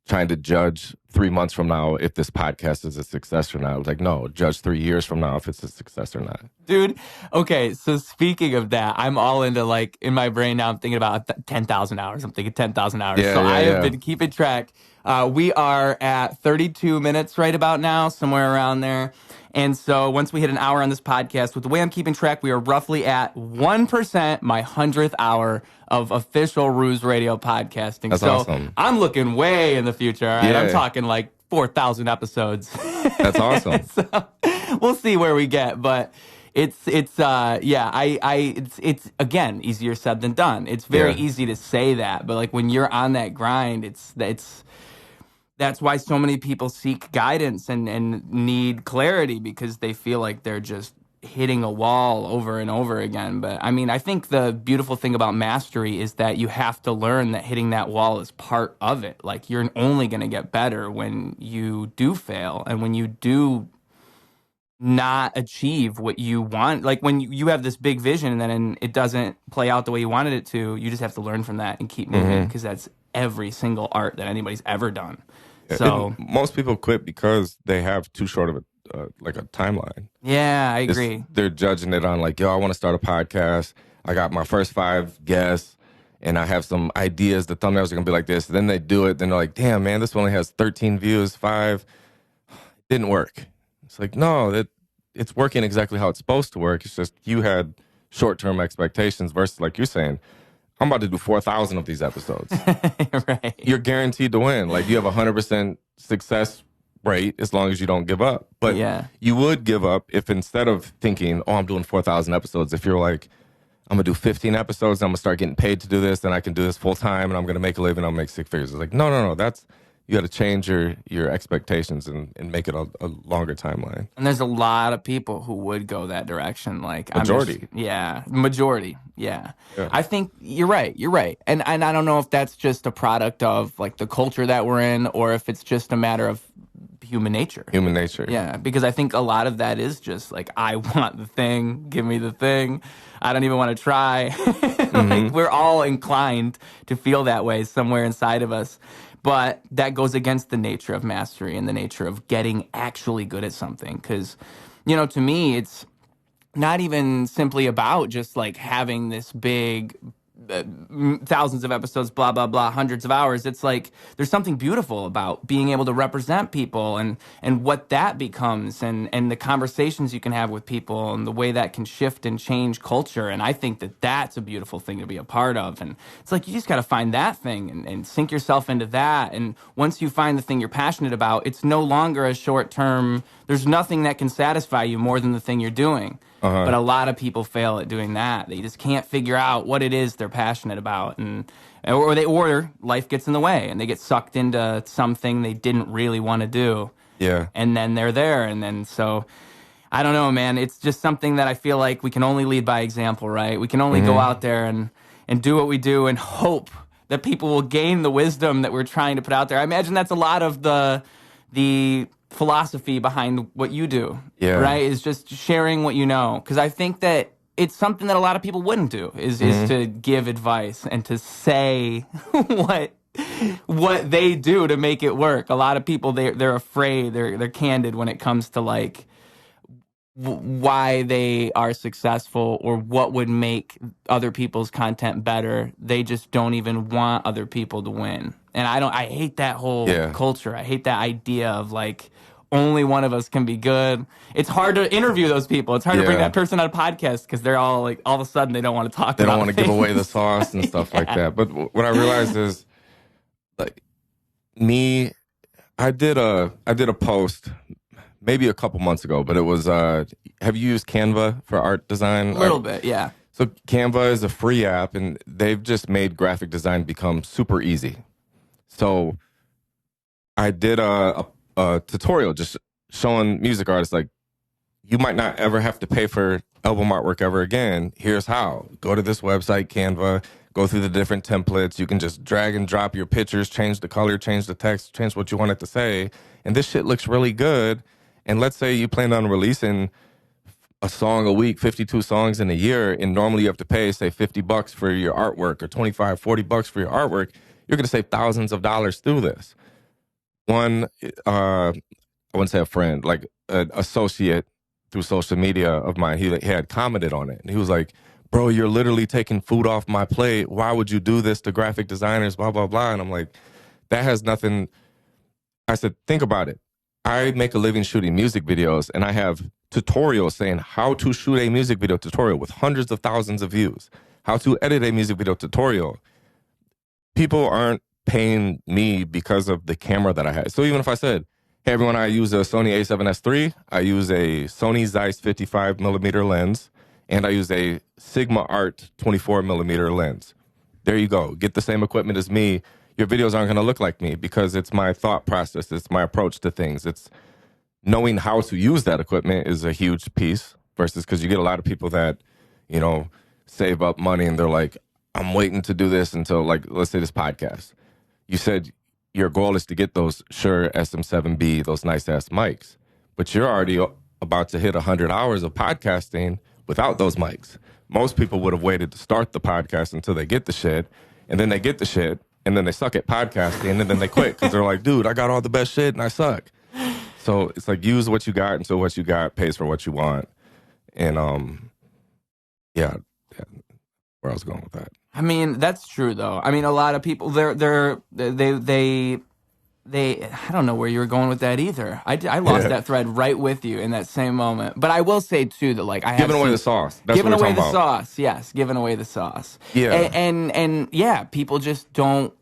trying to judge 3 months from now if this podcast is a success or not. It's like, no, judge 3 years from now if it's a success or not. Dude, okay, so speaking of that, I'm all into, like, in my brain now, I'm thinking about 10,000 hours. I'm thinking 10,000 hours. I have been keeping track. We are at 32 minutes right about now, somewhere around there. And so once we hit an hour on this podcast, with the way I'm keeping track, we are roughly at 1%, my 100th hour of official Ruse Radio podcasting. That's awesome. I'm looking way in the future. All right? I'm talking like 4,000 episodes. That's awesome. So we'll see where we get, but it's again easier said than done. It's very easy to say that, but like when you're on that grind, that's why so many people seek guidance and need clarity, because they feel like they're just hitting a wall over and over again. But I mean, I think the beautiful thing about mastery is that you have to learn that hitting that wall is part of it. Like, you're only going to get better when you do fail and when you do not achieve what you want. Like when you have this big vision and then it doesn't play out the way you wanted it to, you just have to learn from that and keep moving, because that's every single art that anybody's ever done. So and most people quit because they have too short of a timeline. Yeah, I agree. They're judging it on like, yo, I want to start a podcast. I got my first 5 guests and I have some ideas. The thumbnails are going to be like this. Then they do it. Then they're like, damn, man, this one only has 13 views, 5. It didn't work. It's like, no, it's working exactly how it's supposed to work. It's just you had short-term expectations versus, like you're saying, I'm about to do 4,000 of these episodes. Right. You're guaranteed to win. Like, you have 100% success rate as long as you don't give up. But you would give up if instead of thinking, oh, I'm doing 4,000 episodes, if you're like, I'm going to do 15 episodes, I'm going to start getting paid to do this, then I can do this full time, and I'm going to make a living, I'll make 6 figures. It's like, no. You got to change your expectations and make it a longer timeline. And there's a lot of people who would go that direction. Like majority. Majority. Yeah. I think you're right. And I don't know if that's just a product of like the culture that we're in, or if it's just a matter of human nature. Yeah, because I think a lot of that is just like, I want the thing, give me the thing. I don't even want to try. Like, we're all inclined to feel that way somewhere inside of us. But that goes against the nature of mastery and the nature of getting actually good at something. Because, to me, it's not even simply about just like having this big thousands of episodes, blah, blah, blah, hundreds of hours. It's like there's something beautiful about being able to represent people and what that becomes and the conversations you can have with people and the way that can shift and change culture. And I think that that's a beautiful thing to be a part of. And it's like you just got to find that thing and sink yourself into that. And once you find the thing you're passionate about, it's no longer a short term. There's nothing that can satisfy you more than the thing you're doing. But a lot of people fail at doing that. They just can't figure out what it is they're passionate about, or life gets in the way and they get sucked into something they didn't really want to do. Yeah. And then they're there, and then so I don't know, man. It's just something that I feel like we can only lead by example, right? We can only go out there and do what we do and hope that people will gain the wisdom that we're trying to put out there. I imagine that's a lot of the philosophy behind what you do, right? Is just sharing what you know. Because I think that it's something that a lot of people wouldn't do, is to give advice and to say what they do to make it work. A lot of people, they're afraid, they're candid when it comes to like why they are successful or what would make other people's content better. They just don't even want other people to win. And I hate that whole culture. I hate that idea of like, only one of us can be good. It's hard to interview those people. It's hard to bring that person on a podcast because they're all like, all of a sudden they don't want to talk about They don't want to things. give away the sauce and stuff like that. But what I realized is, like, I did a post maybe a couple months ago, but it was, have you used Canva for art design? A little bit, yeah. So Canva is a free app, and they've just made graphic design become super easy. So I did a tutorial just showing music artists, like, you might not ever have to pay for album artwork ever again. Here's how. Go to this website, Canva, go through the different templates. You can just drag and drop your pictures, change the color, change the text, change what you want it to say. And this shit looks really good. And let's say you plan on releasing a song a week, 52 songs in a year, and normally you have to pay, say, $50 for your artwork or $25, $40 for your artwork. You're going to save thousands of dollars through this. One, I wouldn't say a friend, like an associate through social media of mine, he had commented on it. And he was like, bro, you're literally taking food off my plate. Why would you do this to graphic designers, blah, blah, blah. And I'm like, that has nothing. I said, think about it. I make a living shooting music videos, and I have tutorials saying how to shoot a music video tutorial with hundreds of thousands of views, how to edit a music video tutorial. People aren't paying me because of the camera that I had. So even if I said, Hey everyone, I use a Sony a7S III. I use a Sony Zeiss 55mm lens, and I use a Sigma Art 24mm lens. There you go. Get the same equipment as me. Your videos aren't going to look like me because it's my thought process. It's my approach to things. It's knowing how to use that equipment is a huge piece versus because you get a lot of people that, save up money and they're like, I'm waiting to do this until, like, let's say this podcast. You said your goal is to get those Shure SM7B, those nice ass mics, but you're already about to hit 100 hours of podcasting without those mics. Most people would have waited to start the podcast until they get the shit, and then they get the shit, and then they suck at podcasting, and then they quit because they're like, dude, I got all the best shit and I suck. So it's like, use what you got until what you got pays for what you want. And yeah, where I was going with that. I mean, that's true though. I mean, a lot of people they I don't know where you were going with that either. I lost that thread right with you in that same moment. But I will say too that, like, I have giving away the sauce. That's giving what we're away the talking about. sauce. Yes, giving away the sauce. Yeah. And yeah, people just don't.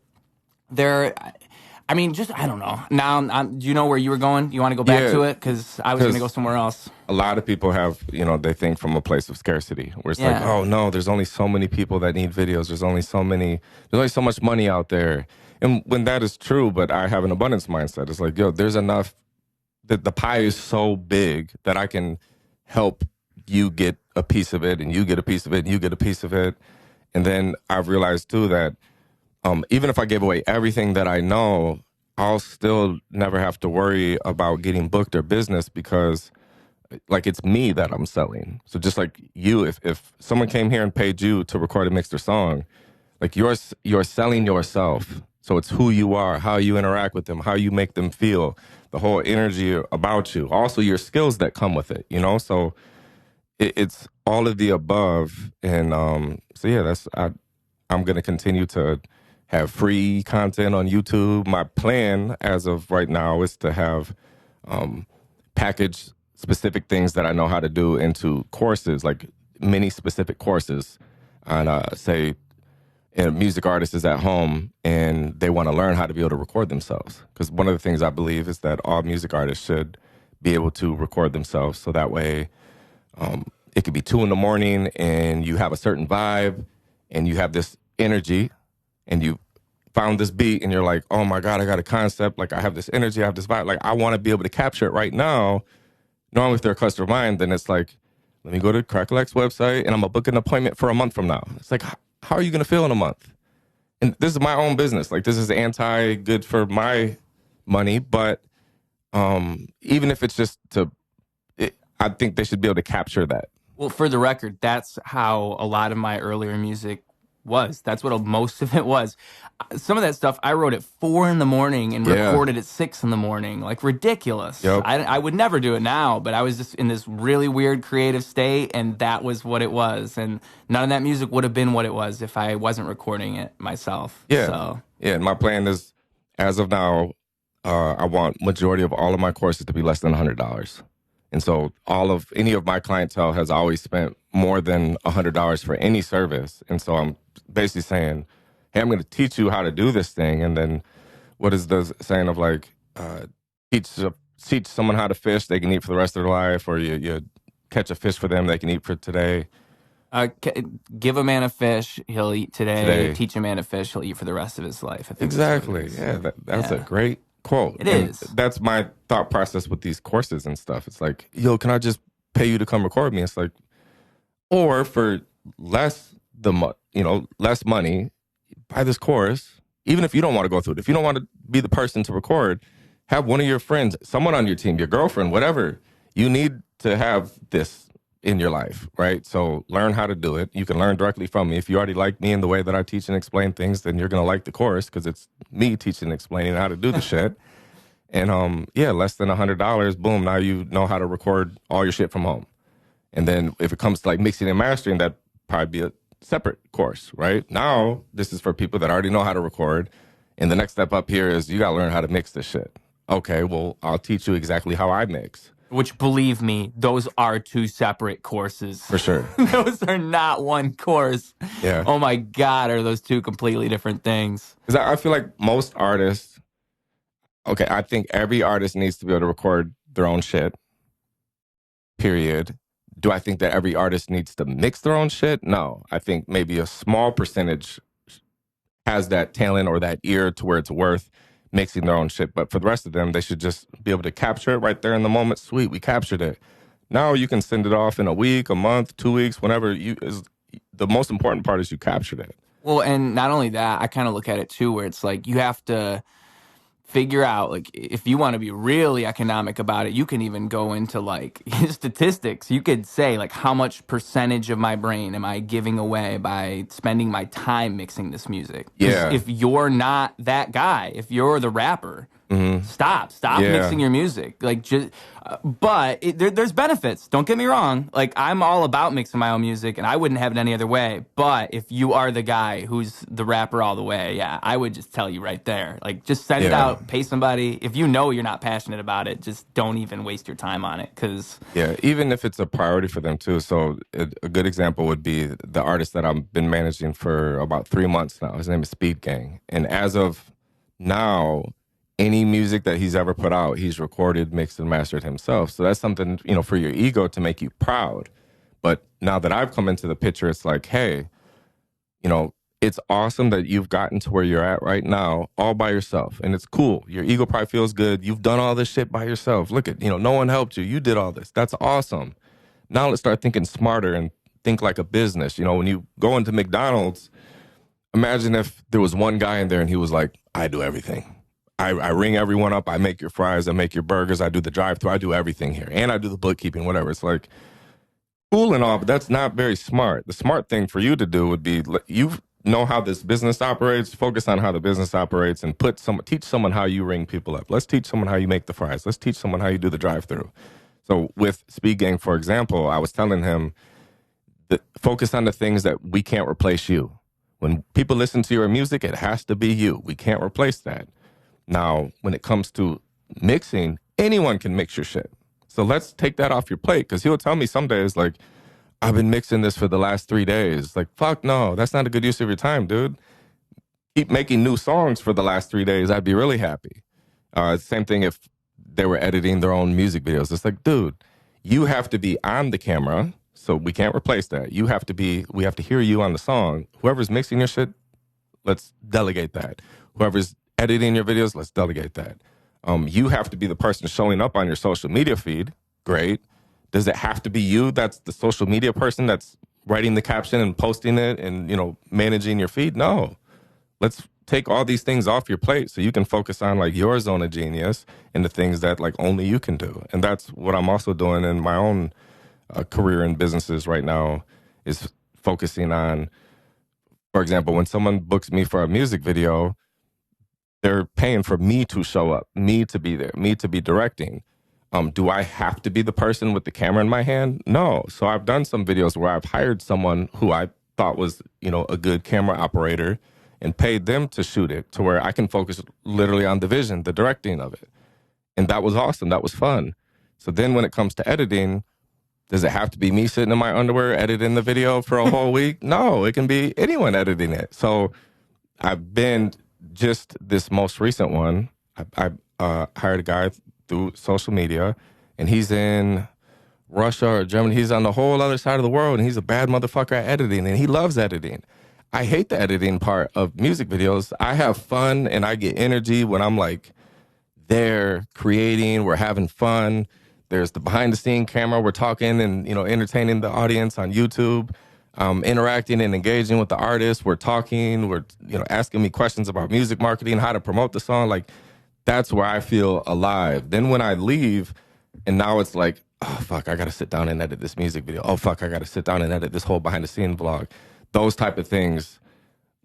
I mean, just, I don't know. Now, do you know where you were going? You want to go back to it? Because I was going to go somewhere else. A lot of people have, they think from a place of scarcity, where it's like, oh no, there's only so many people that need videos. There's only so much money out there. And when that is true, but I have an abundance mindset. It's like, yo, there's enough, that the pie is so big that I can help you get a piece of it, and you get a piece of it, and you get a piece of it. And then I've realized too that even if I gave away everything that I know, I'll still never have to worry about getting booked or business because, like, it's me that I'm selling. So just like you, if someone came here and paid you to record and mix their song, like, you're selling yourself. So it's who you are, how you interact with them, how you make them feel, the whole energy about you. Also your skills that come with it, So it's all of the above. And so yeah, I'm going to continue to have free content on YouTube. My plan as of right now is to have package specific things that I know how to do into courses, like mini specific courses on, say, a music artist is at home and they want to learn how to be able to record themselves. Because one of the things I believe is that all music artists should be able to record themselves. So that way it could be 2 a.m. and you have a certain vibe and you have this energy and you found this beat and you're like, oh my God, I got a concept. Like, I have this energy, I have this vibe. Like, I want to be able to capture it right now. Normally, if they're a customer of mine, then it's like, let me go to Cracka Lack's website and I'm going to book an appointment for a month from now. It's like, how are you going to feel in a month? And this is my own business. Like, this is anti-good for my money. But even if it's just I think they should be able to capture that. Well, for the record, that's how a lot of my earlier music was. That's what most of it was. Some of that stuff I wrote at 4 a.m. and recorded at 6 a.m. Like, ridiculous. Yep. I would never do it now, but I was just in this really weird creative state, and that was what it was. And none of that music would have been what it was if I wasn't recording it myself. Yeah. So. Yeah. And my plan is, as of now, I want majority of all of my courses to be less than $100. And so any of my clientele has always spent more than $100 for any service. And so I'm basically saying, hey, I'm going to teach you how to do this thing. And then what is the saying of, like, teach someone how to fish, they can eat for the rest of their life, or you catch a fish for them, they can eat for today. Give a man a fish, he'll eat today. Teach a man a fish, he'll eat for the rest of his life. I think exactly. Yeah, that's a great quote. It is. That's my thought process with these courses and stuff. It's like, yo, can I just pay you to come record me? It's like, or for less money, buy this course. Even if you don't want to go through it, if you don't want to be the person to record, have one of your friends, someone on your team, your girlfriend, whatever. You need to have this in your life, right? So learn how to do it. You can learn directly from me. If you already like me and the way that I teach and explain things, then you're going to like the course because it's me teaching and explaining how to do the shit. And less than $100, boom, now you know how to record all your shit from home. And then if it comes to, like, mixing and mastering, that'd probably be a separate course, right? Now, this is for people that already know how to record. And the next step up here is you got to learn how to mix this shit. Okay, well, I'll teach you exactly how I mix. Which, believe me, those are 2 separate courses. For sure. Those are not one course. Yeah. Oh my God, are those 2 completely different things? Because I feel like most artists, Okay, I think every artist needs to be able to record their own shit, period. Do I think that every artist needs to mix their own shit? No. I think maybe a small percentage has that talent or that ear to where it's worth mixing their own shit. But for the rest of them, they should just be able to capture it right there in the moment. Sweet, we captured it. Now you can send it off in a week, a month, 2 weeks, whenever you is. The most important part is you captured it. Well, and not only that, I kind of look at it too, where it's like you have to figure out, like, if you want to be really economic about it, you can even go into like statistics. You could say like, how much percentage of my brain am I giving away by spending my time mixing this music? Yeah. If you're not that guy, if you're the rapper, stop mixing your music. Like, just, but there's benefits. Don't get me wrong. Like, I'm all about mixing my own music, and I wouldn't have it any other way. But if you are the guy who's the rapper all the way, yeah, I would just tell you right there. Like, just send it out, pay somebody. If you know you're not passionate about it, just don't even waste your time on it. Cause even if it's a priority for them too. So a good example would be the artist that I've been managing for about 3 months now. His name is Speed Gang, and as of now, any music that he's ever put out, he's recorded, mixed, and mastered himself. So that's something, for your ego to make you proud. But now that I've come into the picture, it's like, hey, it's awesome that you've gotten to where you're at right now all by yourself. And it's cool. Your ego probably feels good. You've done all this shit by yourself. Look at, no one helped you. You did all this. That's awesome. Now let's start thinking smarter and think like a business. When you go into McDonald's, imagine if there was one guy in there and he was like, I do everything. I ring everyone up. I make your fries. I make your burgers. I do the drive-thru. I do everything here. And I do the bookkeeping, whatever. It's like cool and all, but that's not very smart. The smart thing for you to do would be, you know how this business operates, focus on how the business operates, and teach someone how you ring people up. Let's teach someone how you make the fries. Let's teach someone how you do the drive-thru. So with Speed Gang, for example, I was telling him that focus on the things that we can't replace you. When people listen to your music, it has to be you. We can't replace that. Now, when it comes to mixing, anyone can mix your shit. So let's take that off your plate, because he'll tell me some days, like, I've been mixing this for the last 3 days. Like, fuck no, that's not a good use of your time, dude. Keep making new songs for the last 3 days. I'd be really happy. Same thing if they were editing their own music videos. It's like, dude, you have to be on the camera, so we can't replace that. We have to hear you on the song. Whoever's mixing your shit, let's delegate that. Whoever's editing your videos, let's delegate that. You have to be the person showing up on your social media feed. Great. Does it have to be you that's the social media person that's writing the caption and posting it and, managing your feed? No. Let's take all these things off your plate so you can focus on like your zone of genius and the things that like only you can do. And that's what I'm also doing in my own career and businesses right now, is focusing on, for example, when someone books me for a music video, they're paying for me to show up, me to be there, me to be directing. Do I have to be the person with the camera in my hand? No. So I've done some videos where I've hired someone who I thought was, a good camera operator, and paid them to shoot it to where I can focus literally on the vision, the directing of it. And that was awesome. That was fun. So then when it comes to editing, does it have to be me sitting in my underwear editing the video for a whole week? No, it can be anyone editing it. So I've been, just this most recent one, I hired a guy through social media, and he's in Russia or Germany. He's on the whole other side of the world, and he's a bad motherfucker at editing, and he loves editing. I hate the editing part of music videos. I have fun, and I get energy when I'm like there creating, we're having fun. There's the behind-the-scene camera. We're talking and, entertaining the audience on YouTube. Interacting and engaging with the artist. We're talking, we're, asking me questions about music marketing, how to promote the song. Like, that's where I feel alive. Then when I leave, and now it's like, oh, fuck, I got to sit down and edit this music video. Oh, fuck, I got to sit down and edit this whole behind the scene vlog. Those type of things,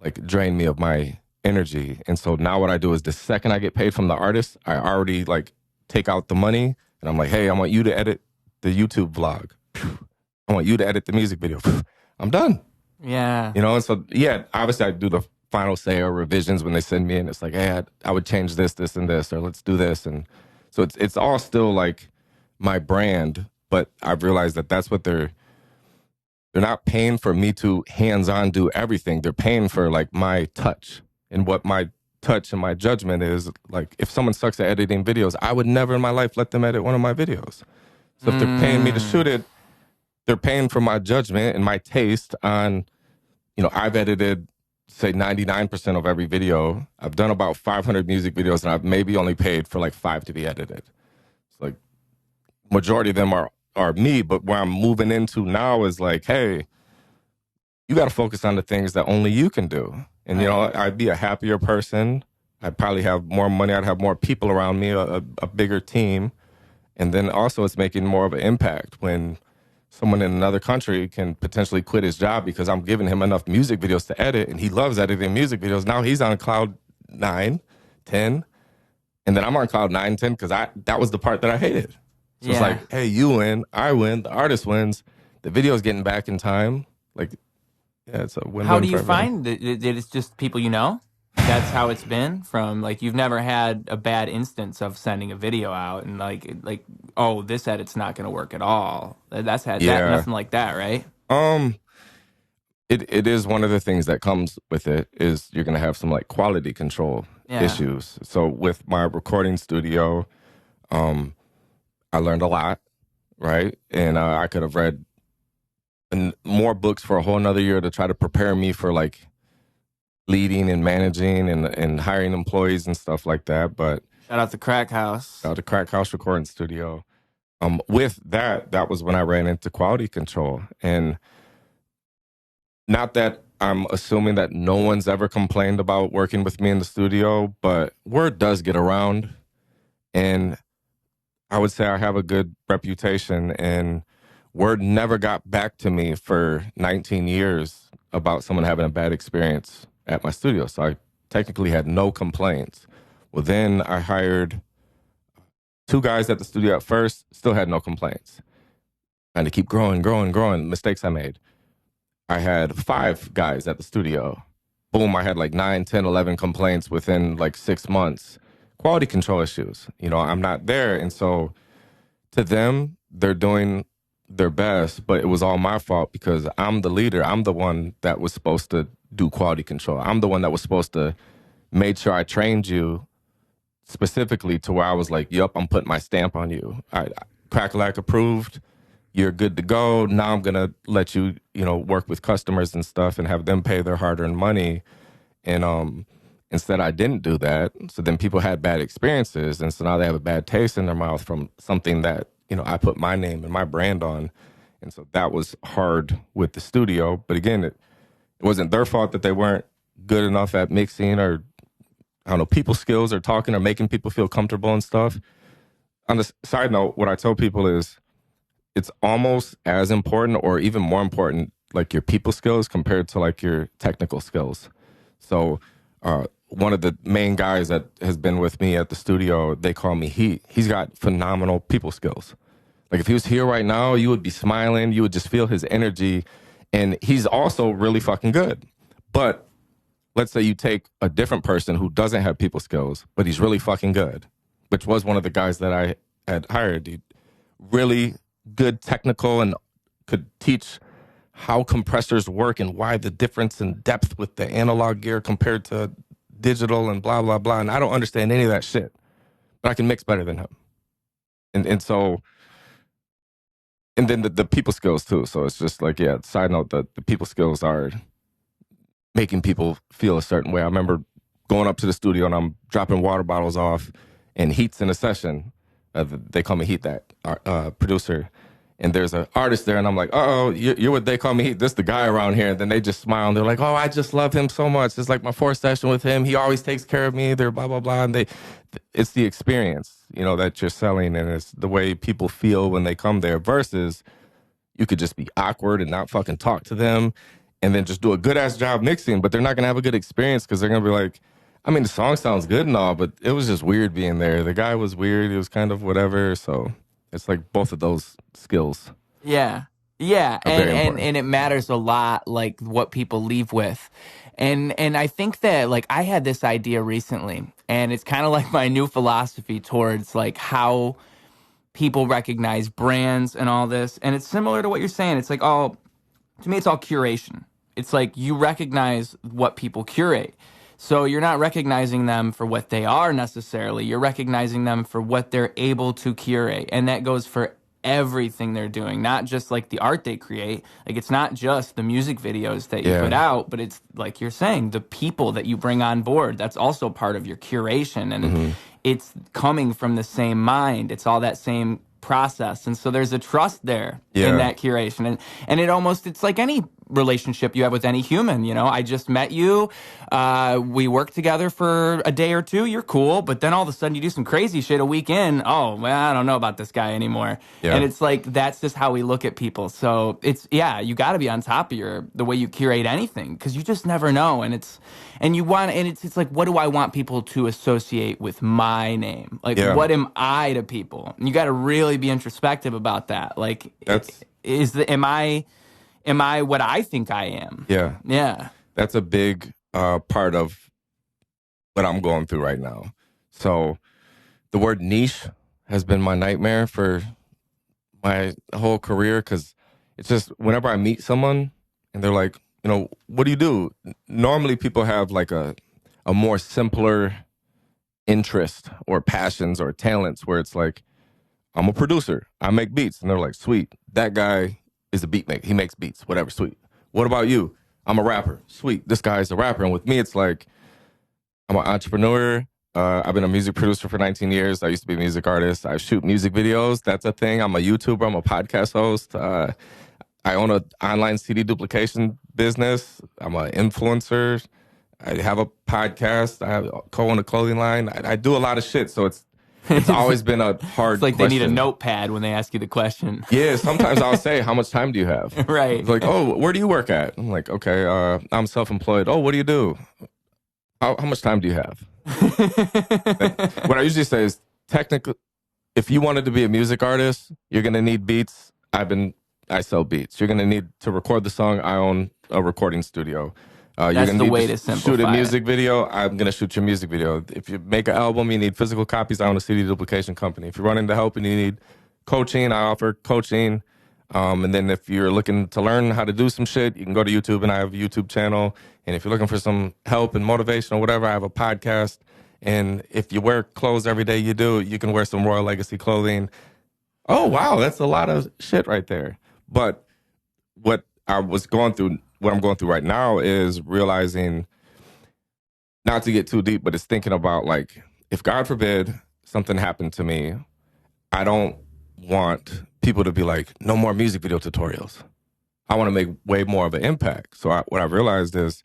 like, drain me of my energy. And so now what I do is the second I get paid from the artist, I already, like, take out the money, and I'm like, hey, I want you to edit the YouTube vlog. I want you to edit the music video. I'm done. Yeah. And so, yeah, obviously I do the final say or revisions when they send me in. It's like, hey, I would change this, this, and this, or let's do this. And so it's all still like my brand, but I've realized that that's what they're not paying for me to hands-on do everything. They're paying for like my touch and what my touch and my judgment is like, if someone sucks at editing videos, I would never in my life let them edit one of my videos. So if they're paying me to shoot it, they're paying for my judgment and my taste on, I've edited, say, 99% of every video. I've done about 500 music videos, and I've maybe only paid for like 5 to be edited. It's like, majority of them are me, but where I'm moving into now is like, hey, you got to focus on the things that only you can do. And, I'd be a happier person. I'd probably have more money. I'd have more people around me, a bigger team. And then also it's making more of an impact when someone in another country can potentially quit his job because I'm giving him enough music videos to edit, and he loves editing music videos. Now he's on cloud 9, 10, and then I'm on cloud 9, 10 because that was the part that I hated. So it's like, hey, you win, I win, the artist wins, the video's getting back in time. Like, yeah, it's a win-win. How do you for everyone. find that it's just people you know? That's how it's been from, like, you've never had a bad instance of sending a video out and like, oh, this edit's not going to work at all. That's had nothing like that, right? It is one of the things that comes with it is you're going to have some like quality control issues. So with my recording studio, I learned a lot, right? And I could have read more books for a whole nother year to try to prepare me for like leading and managing and hiring employees and stuff like that. But shout out to Crack House. Shout out to Crack House Recording Studio. With that was when I ran into quality control. And not that I'm assuming that no one's ever complained about working with me in the studio, but word does get around. And I would say I have a good reputation, and word never got back to me for 19 years about someone having a bad experience at my studio. So I technically had no complaints. Well, then I hired 2 guys at the studio at first, still had no complaints. And to keep growing, mistakes I made. I had 5 guys at the studio. Boom, I had like 9, 10, 11 complaints within like 6 months. Quality control issues. I'm not there. And so to them, they're doing their best, but it was all my fault because I'm the leader. I'm the one that was supposed to do quality control. I'm the one that was supposed to make sure I trained you specifically to where I was like, yup, I'm putting my stamp on you. Cracka Lack approved. You're good to go. Now I'm going to let you, work with customers and stuff and have them pay their hard-earned money. And instead, I didn't do that. So then people had bad experiences. And so now they have a bad taste in their mouth from something that, I put my name and my brand on. And so that was hard with the studio. But again, it wasn't their fault that they weren't good enough at mixing or, I don't know, people skills or talking or making people feel comfortable and stuff. On the side note, what I tell people is it's almost as important or even more important, like your people skills compared to like your technical skills. So one of the main guys that has been with me at the studio, they call me Heat. He's got phenomenal people skills. Like if he was here right now, you would be smiling. You would just feel his energy. And he's also really fucking good. But let's say you take a different person who doesn't have people skills, but he's really fucking good, which was one of the guys that I had hired. He really good technical and could teach how compressors work and why the difference in depth with the analog gear compared to digital and blah, blah, blah. And I don't understand any of that shit, but I can mix better than him. And so, and then the people skills too. So it's just like, yeah, side note, the people skills are making people feel a certain way. I remember going up to the studio and I'm dropping water bottles off and Heat's in a session. They call me Heat, that producer. And there's an artist there, and I'm like, oh, you're what they call me Heat. This is the guy around here. And then they just smile, and they're like, oh, I just love him so much. It's like my 4th session with him. He always takes care of me. They're blah, blah, blah. And it's the experience, that you're selling, and it's the way people feel when they come there versus you could just be awkward and not fucking talk to them and then just do a good-ass job mixing, but they're not going to have a good experience because they're going to be like, I mean, the song sounds good and all, but it was just weird being there. The guy was weird. He was kind of whatever. So it's like both of those skills. Yeah. And it matters a lot, like what people leave with. And I think that, like, I had this idea recently, and it's kind of like my new philosophy towards like how people recognize brands and all this. And it's similar to what you're saying. It's like to me, it's all curation. It's like you recognize what people curate. So you're not recognizing them for what they are necessarily. You're recognizing them for what they're able to curate. And that goes for everything they're doing, not just like the art they create. Like it's not just the music videos that you put out, but it's like you're saying, the people that you bring on board. That's also part of your curation. And it's coming from the same mind. It's all that same process. And so there's a trust there in that curation. And it's like any relationship you have with any human. You know, I just met you, we worked together for a day or two, you're cool, but then all of a sudden you do some crazy shit a week in, oh well, I don't know about this guy anymore. And it's like that's just how we look at people. So it's you got to be on top of the way you curate anything, because you just never know. And it's like, what do I want people to associate with my name? Like what am I to people? And you got to really be introspective about that. Like am I what I think I am? Yeah. That's a big part of what I'm going through right now. So the word niche has been my nightmare for my whole career, because it's just whenever I meet someone and they're like, you know, what do you do? Normally people have like a more simpler interest or passions or talents where it's like, I'm a producer, I make beats. And they're like, sweet, that guy is a beat maker. He makes beats, whatever, sweet. What about you? I'm a rapper. Sweet, this guy's a rapper. And with me, it's like, I'm an entrepreneur. I've been a music producer for 19 years. I used to be a music artist. I shoot music videos. That's a thing. I'm a YouTuber. I'm a podcast host. I own an online CD duplication business. I'm an influencer. I have a podcast. I co-own a clothing line. I do a lot of shit. So it's always been a hard It's like question. They need a notepad when they ask you the question. Yeah, sometimes I'll say, how much time do you have? Right. It's like, oh, where do you work at? I'm like, okay, I'm self-employed. Oh, what do you do? How much time do you have? What I usually say is, technically, if you wanted to be a music artist, you're going to need beats. I sell beats. You're going to need to record the song. I own a recording studio. That's you're gonna the need way to simplify shoot a music video. I'm going to shoot your music video. If you make an album, you need physical copies. I own a CD duplication company. If you're running to help and you need coaching, I offer coaching. And then if you're looking to learn how to do some shit, you can go to YouTube, and I have a YouTube channel. And if you're looking for some help and motivation or whatever, I have a podcast. And if you wear clothes every day you do, you can wear some Royal Legacy clothing. Oh, wow, that's a lot of shit right there. But what I'm going through right now is realizing, not to get too deep, but it's thinking about, like, if God forbid something happened to me, I don't want people to be like, no more music video tutorials. I want to make way more of an impact. So what I realized is,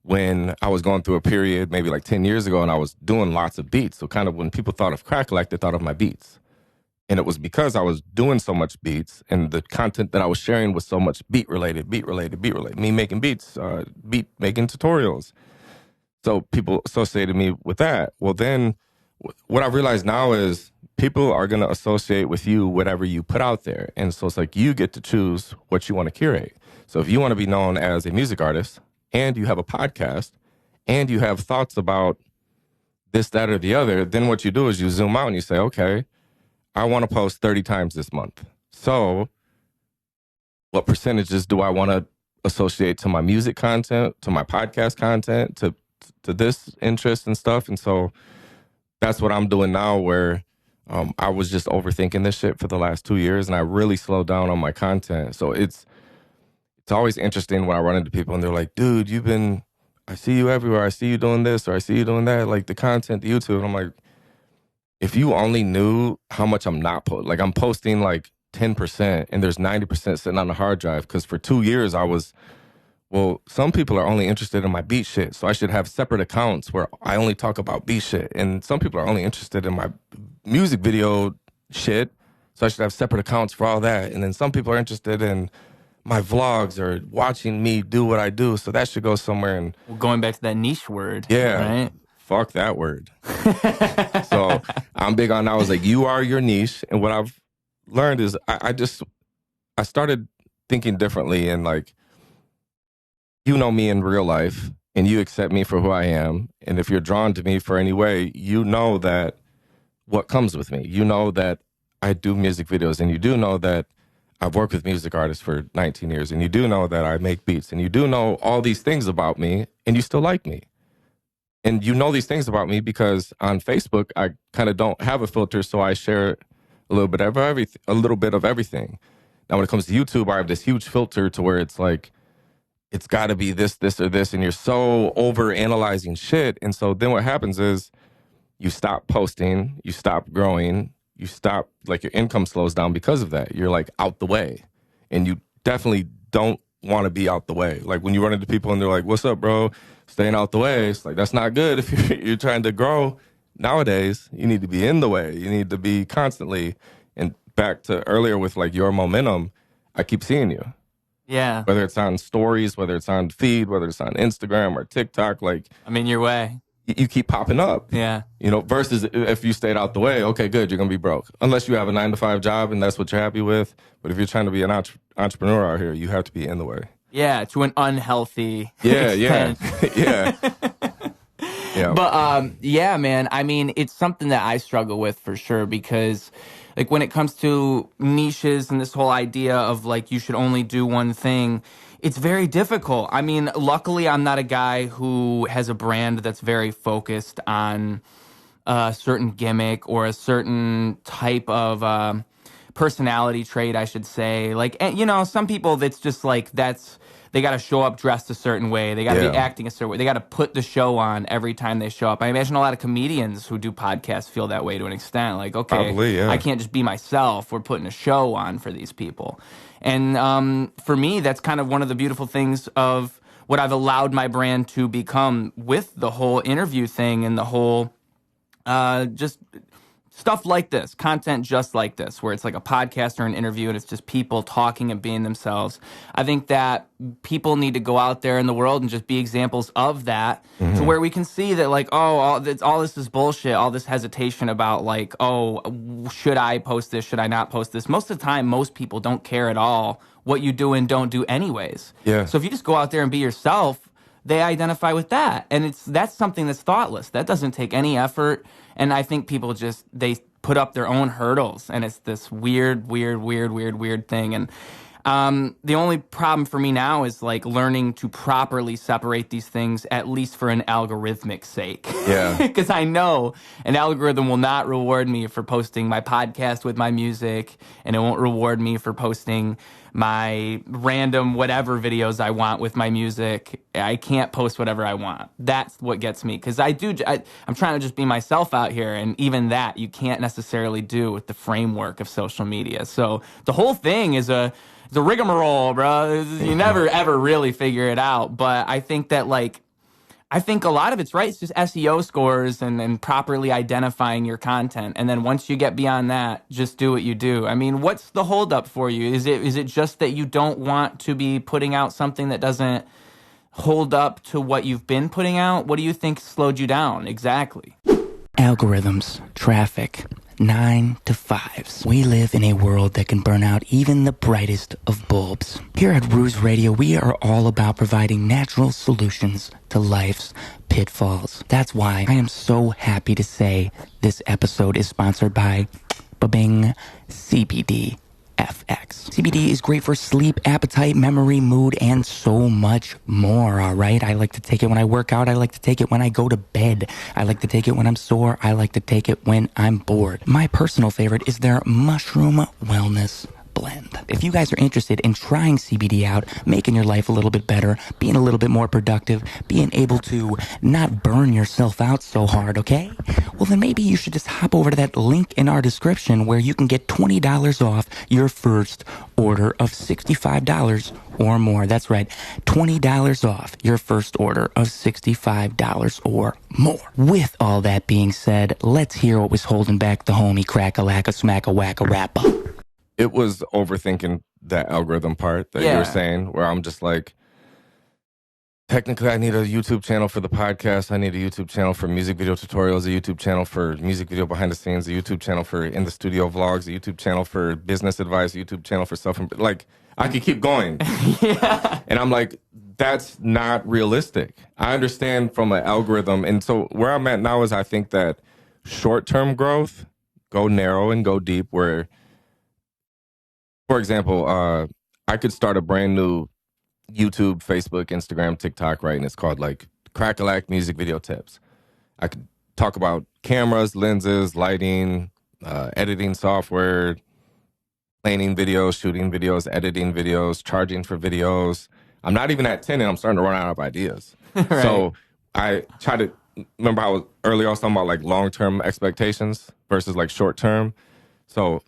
when I was going through a period maybe like 10 years ago and I was doing lots of beats, so kind of when people thought of Cracka Lack, they thought of my beats. And it was because I was doing so much beats, and the content that I was sharing was so much beat related. Me making beats, beat making tutorials. So people associated me with that. Well, then what I've realized now is people are going to associate with you whatever you put out there. And so it's like you get to choose what you want to curate. So if you want to be known as a music artist, and you have a podcast, and you have thoughts about this, that, or the other, then what you do is you zoom out and you say, okay, I want to post 30 times this month. So what percentages do I want to associate to my music content, to my podcast content, to this interest and stuff? And so that's what I'm doing now, where I was just overthinking this shit for the last 2 years, and I really slowed down on my content. So it's always interesting when I run into people and they're like, dude, I see you everywhere. I see you doing this, or I see you doing that, like the content, the YouTube. And I'm like, if you only knew how much I'm not posting, like I'm posting like 10% and there's 90% sitting on the hard drive. Because for 2 years some people are only interested in my beat shit. So I should have separate accounts where I only talk about beat shit. And some people are only interested in my music video shit. So I should have separate accounts for all that. And then some people are interested in my vlogs or watching me do what I do. So that should go somewhere. And going back to that niche word. Yeah. Right? Fuck that word. So I'm big on, I was like, you are your niche. And what I've learned is I started thinking differently, and like, you know me in real life and you accept me for who I am. And if you're drawn to me for any way, you know that what comes with me. You know that I do music videos, and you do know that I've worked with music artists for 19 years, and you do know that I make beats, and you do know all these things about me, and you still like me. And you know these things about me because on Facebook, I kind of don't have a filter, so I share a little bit of everything, a little bit of everything. Now, when it comes to YouTube, I have this huge filter to where it's like, it's got to be this, this, or this, and you're so over analyzing shit. And so then what happens is you stop posting, you stop growing, you stop, like your income slows down because of that. You're like out the way, and you definitely don't want to be out the way. Like when you run into people and they're like, "What's up, bro? Staying out the way." It's like, that's not good if you're trying to grow. Nowadays, you need to be in the way. You need to be constantly. And back to earlier with like your momentum, I keep seeing you. Yeah. Whether it's on stories, whether it's on feed, whether it's on Instagram or TikTok, like I'm in your way. you keep popping up. Yeah. You know, versus if you stayed out the way, okay, good, you're going to be broke. Unless you have a 9-to-5 job and that's what you're happy with. But if you're trying to be an entrepreneur out here, you have to be in the way. Yeah, to an unhealthy Yeah, extent. yeah. Yeah. But yeah, man, I mean, it's something that I struggle with for sure because like when it comes to niches and this whole idea of like you should only do one thing, it's very difficult. I mean, luckily I'm not a guy who has a brand that's very focused on a certain gimmick or a certain type of personality trait, I should say. Like, and, you know, some people that's just like they got to show up dressed a certain way. They got to be acting a certain way. They got to put the show on every time they show up. I imagine a lot of comedians who do podcasts feel that way to an extent. Like, okay, Probably, yeah. I can't just be myself. We're putting a show on for these people. And for me, that's kind of one of the beautiful things of what I've allowed my brand to become with the whole interview thing and the whole just stuff like this, content just like this, where it's like a podcast or an interview and it's just people talking and being themselves. I think that people need to go out there in the world and just be examples of that to where we can see that like, oh, all this is bullshit, all this hesitation about like, oh, should I post this, should I not post this? Most of the time, most people don't care at all what you do and don't do anyways. Yeah. So if you just go out there and be yourself, they identify with that. And that's something that's thoughtless. That doesn't take any effort. And I think people they put up their own hurdles. And it's this weird thing. And the only problem for me now is like learning to properly separate these things, at least for an algorithmic sake. Yeah. Because I know an algorithm will not reward me for posting my podcast with my music, and it won't reward me for posting my random whatever videos I want with my music. I can't post whatever I want. That's what gets me, because I'm trying to just be myself out here, and even that you can't necessarily do with the framework of social media. So the whole thing is a rigmarole, bro. You never ever really figure it out. But I think that I think a lot of it's right. It's just SEO scores and properly identifying your content. And then once you get beyond that, just do what you do. I mean, what's the holdup for you? Is it just that you don't want to be putting out something that doesn't hold up to what you've been putting out? What do you think slowed you down exactly? Algorithms, traffic, 9 to 5s. We live in a world that can burn out even the brightest of bulbs. Here at Ruse Radio, we are all about providing natural solutions to life's pitfalls. That's why I am so happy to say this episode is sponsored by Babing CBDfx. CBD is great for sleep, appetite, memory, mood, and so much more, all right? I like to take it when I work out. I like to take it when I go to bed. I like to take it when I'm sore. I like to take it when I'm bored. My personal favorite is their Mushroom Wellness Blend. If you guys are interested in trying CBD out, making your life a little bit better, being a little bit more productive, being able to not burn yourself out so hard, okay? Well, then maybe you should just hop over to that link in our description where you can get $20 off your first order of $65 or more. That's right, $20 off your first order of $65 or more. With all that being said, let's hear what was holding back the homie Cracka Lack, smack a whack a rapper. It was overthinking that algorithm part that you were saying, where I'm just like, technically I need a YouTube channel for the podcast. I need a YouTube channel for music video tutorials, a YouTube channel for music video behind the scenes, a YouTube channel for in the studio vlogs, a YouTube channel for business advice, a YouTube channel for like I could keep going. Yeah. And I'm like, that's not realistic. I understand from an algorithm. And so where I'm at now is I think that short-term growth, go narrow and go deep, where, for example, I could start a brand new YouTube, Facebook, Instagram, TikTok, right? And it's called like Cracka Lack Music Video Tips. I could talk about cameras, lenses, lighting, editing software, planning videos, shooting videos, editing videos, charging for videos. I'm not even at 10 and I'm starting to run out of ideas. Right. So I try to remember how earlier I was talking about like long-term expectations versus like short-term. So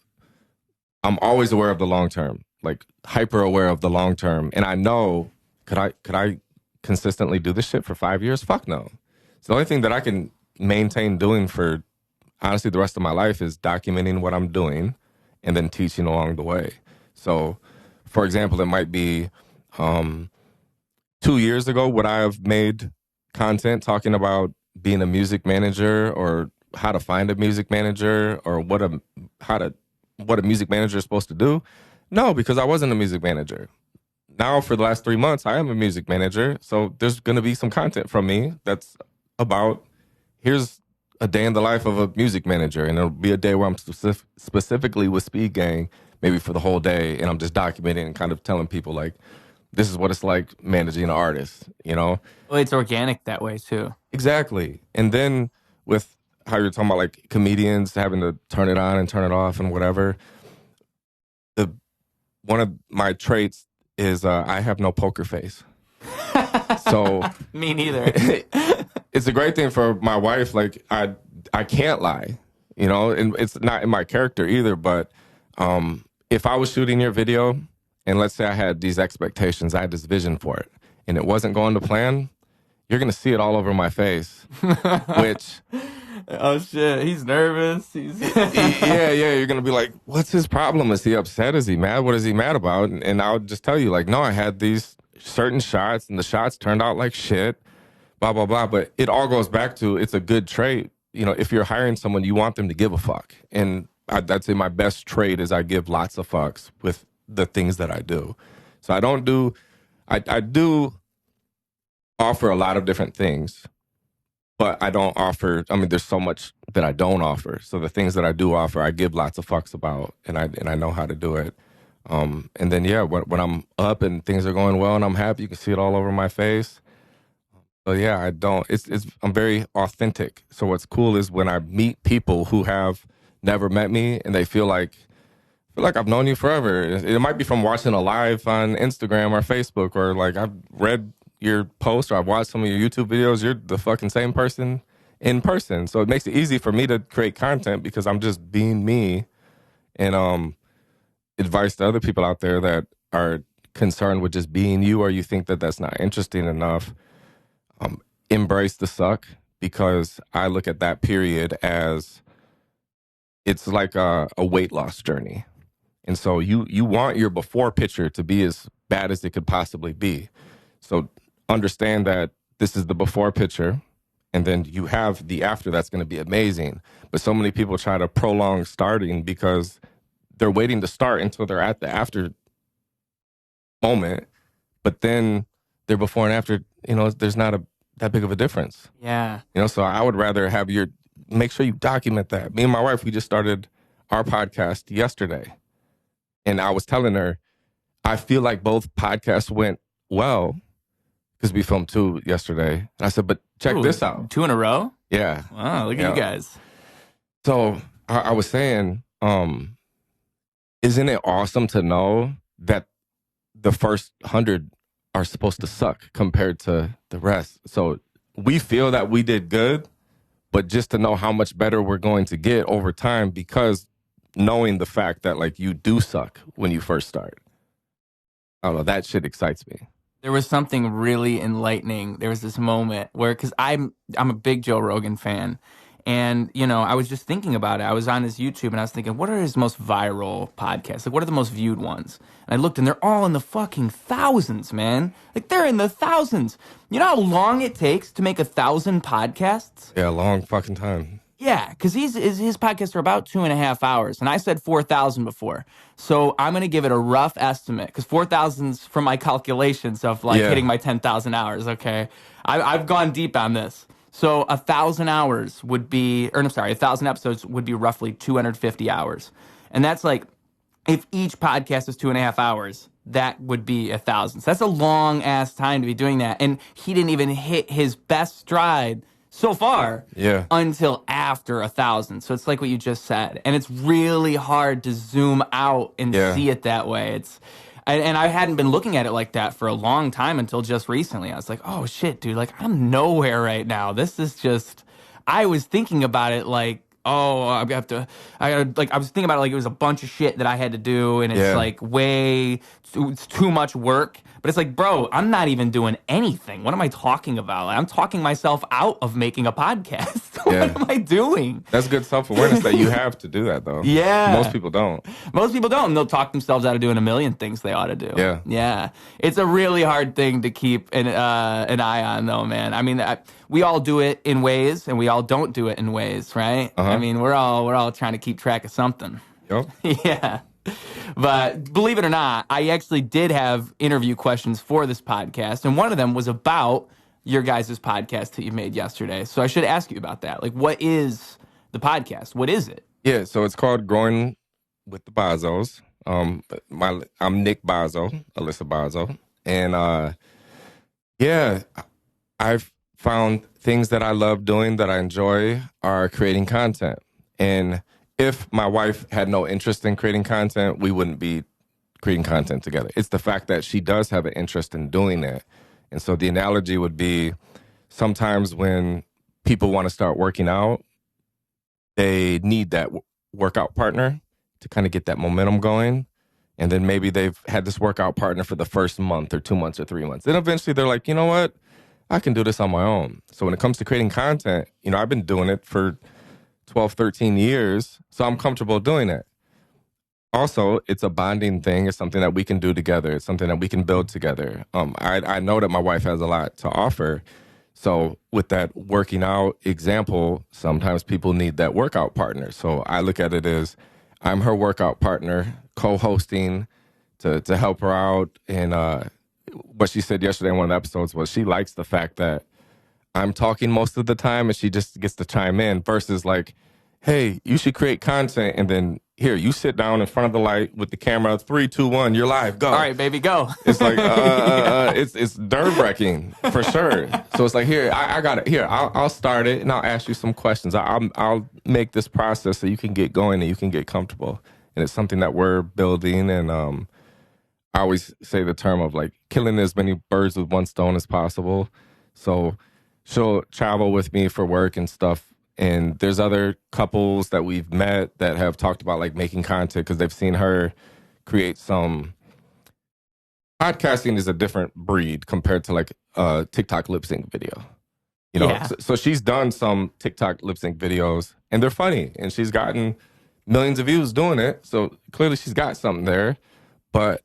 I'm always aware of the long-term, like hyper aware of the long-term. And I know, could I consistently do this shit for 5 years? Fuck no. So the only thing that I can maintain doing for honestly the rest of my life is documenting what I'm doing and then teaching along the way. So, for example, it might be 2 years ago would I have made content talking about being a music manager or how to find a music manager or what a music manager is supposed to do? No, because I wasn't a music manager. Now for the last 3 months, I am a music manager. So there's going to be some content from me that's about here's a day in the life of a music manager. And it'll be a day where I'm specifically with Speed Gang, maybe for the whole day. And I'm just documenting and kind of telling people like, this is what it's like managing an artist, you know? Well, it's organic that way too. Exactly. And then with how you're talking about like comedians having to turn it on and turn it off and whatever, one of my traits is I have no poker face. So me neither. It's a great thing for my wife. Like I can't lie, you know, and it's not in my character either. But if I was shooting your video and let's say I had these expectations, I had this vision for it and it wasn't going to plan, you're going to see it all over my face, which... Oh shit, he's nervous. Yeah, you're gonna be like, what's his problem? Is he upset? Is he mad? What is he mad about? And I'll just tell you, like, no, I had these certain shots and the shots turned out like shit, blah, blah, blah. But it all goes back to it's a good trait. You know, if you're hiring someone, you want them to give a fuck. And I'd say my best trait is I give lots of fucks with the things that I do. So I do offer a lot of different things. But I don't offer, I mean, there's so much that I don't offer. So the things that I do offer, I give lots of fucks about, and I know how to do it. And then, yeah, when I'm up and things are going well and I'm happy, you can see it all over my face. So yeah, I'm very authentic. So what's cool is when I meet people who have never met me and they feel like I've known you forever. It might be from watching a live on Instagram or Facebook, or like I've read your post or I've watched some of your YouTube videos. You're the fucking same person in person. So it makes it easy for me to create content because I'm just being me. And advice to other people out there that are concerned with just being you, or you think that that's not interesting enough, embrace the suck, because I look at that period as it's like a weight loss journey. And so you want your before picture to be as bad as it could possibly be. So understand that this is the before picture, and then you have the after that's going to be amazing. But so many people try to prolong starting because they're waiting to start until they're at the after moment. But then their before and after, you know, there's not that big of a difference. Yeah. You know, so I would rather have make sure you document that. Me and my wife, we just started our podcast yesterday. And I was telling her, I feel like both podcasts went well, because we filmed 2 yesterday. And I said, but check this out. 2 in a row? Yeah. Wow, look at you guys. So I was saying, isn't it awesome to know that the first 100 are supposed to suck compared to the rest? So we feel that we did good, but just to know how much better we're going to get over time, because knowing the fact that like you do suck when you first start. I don't know, that shit excites me. There was something really enlightening. There was this moment where, because I'm a big Joe Rogan fan, and you know, I was just thinking about it. I was on his YouTube and I was thinking, what are his most viral podcasts? Like, what are the most viewed ones? And I looked, and they're all in the fucking thousands, man. Like, they're in the thousands. You know how long it takes to make 1,000 podcasts? Yeah, long fucking time. Yeah, because his podcasts are about 2.5 hours, and I said 4,000 before. So I'm going to give it a rough estimate, because 4,000's from my calculations of like hitting my 10,000 hours, okay? I've gone deep on this. So 1,000 hours would be, or I'm sorry, 1,000 episodes would be roughly 250 hours. And that's like, if each podcast is 2.5 hours, that would be 1,000. So that's a long ass time to be doing that. And he didn't even hit his best stride so far Yeah. until after 1,000. So it's like what you just said. And it's really hard to zoom out and see it that way. And I hadn't been looking at it like that for a long time until just recently. I was like, oh shit, dude, like I'm nowhere right now. This is just, I was thinking about it like, oh, I was thinking about it like it was a bunch of shit that I had to do, and it's like it's too much work. But it's like, bro, I'm not even doing anything. What am I talking about? Like, I'm talking myself out of making a podcast. What am I doing? That's good self-awareness that you have to do that, though. Yeah. Most people don't. Most people don't. And they'll talk themselves out of doing a million things they ought to do. Yeah. Yeah. It's a really hard thing to keep an eye on, though, man. I mean, we all do it in ways, and we all don't do it in ways, right? I mean, we're all trying to keep track of something. Yep. Yeah. But believe it or not, I actually did have interview questions for this podcast, and one of them was about your guys' podcast that you made yesterday. So I should ask you about that. Like, what is the podcast? What is it? Yeah, so it's called Growing With The Bozzos. I'm Nick Bozzo, Alyssa Bozzo. And I've found things that I love doing, that I enjoy, are creating content. And if my wife had no interest in creating content, we wouldn't be creating content together. It's the fact that she does have an interest in doing it. And so the analogy would be, sometimes when people want to start working out, they need that workout partner to kind of get that momentum going. And then maybe they've had this workout partner for the first month or 2 months or 3 months. Then eventually they're like, you know what? I can do this on my own. So when it comes to creating content, I've been doing it for 12, 13 years, so I'm comfortable doing it. Also, it's a bonding thing. It's something that we can do together. It's something that we can build together. I know that my wife has a lot to offer. So with that working out example, sometimes people need that workout partner. So I look at it as I'm her workout partner, co-hosting to help her out. And what she said yesterday in one of the episodes was she likes the fact that I'm talking most of the time and she just gets to chime in, versus like, hey, you should create content, and then here, you sit down in front of the light with the camera, 3, 2, 1, you're live, go. All right, baby, go. It's like, it's nerve-wracking for sure. So it's like, here, I got it. Here, I'll start it and I'll ask you some questions. I'll make this process so you can get going and you can get comfortable. And it's something that we're building. And I always say the term of like killing as many birds with one stone as possible. So she'll travel with me for work and stuff. And there's other couples that we've met that have talked about like making content because they've seen her create some. Podcasting is a different breed compared to like a TikTok lip sync video. So she's done some TikTok lip sync videos and they're funny and she's gotten millions of views doing it. So clearly she's got something there. But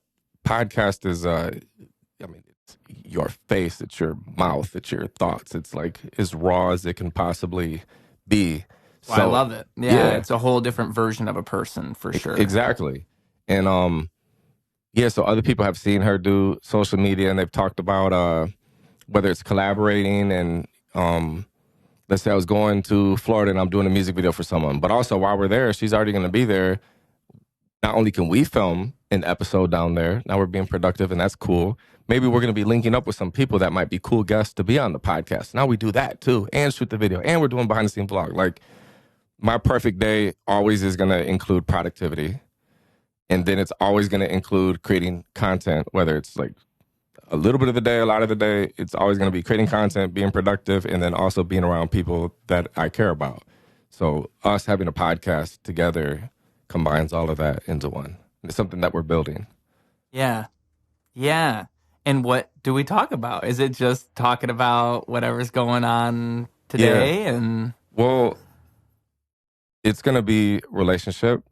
podcast is, it's your face, it's your mouth, it's your thoughts. It's like as raw as it can possibly be. Well, I love it. Yeah, it's a whole different version of a person for sure. Exactly. And so other people have seen her do social media and they've talked about whether it's collaborating and let's say I was going to Florida and I'm doing a music video for someone, but also while we're there, she's already going to be there. Not only can we film an episode down there, now we're being productive and that's cool. Maybe we're going to be linking up with some people that might be cool guests to be on the podcast. Now we do that too and shoot the video and we're doing behind the scenes vlog. Like my perfect day always is going to include productivity. And then it's always going to include creating content, whether it's like a little bit of the day, a lot of the day. It's always going to be creating content, being productive, and then also being around people that I care about. So us having a podcast together combines all of that into one. It's something that we're building. Yeah. Yeah. And what do we talk about? Is it just talking about whatever's going on today? Yeah. And well, it's going to be relationship,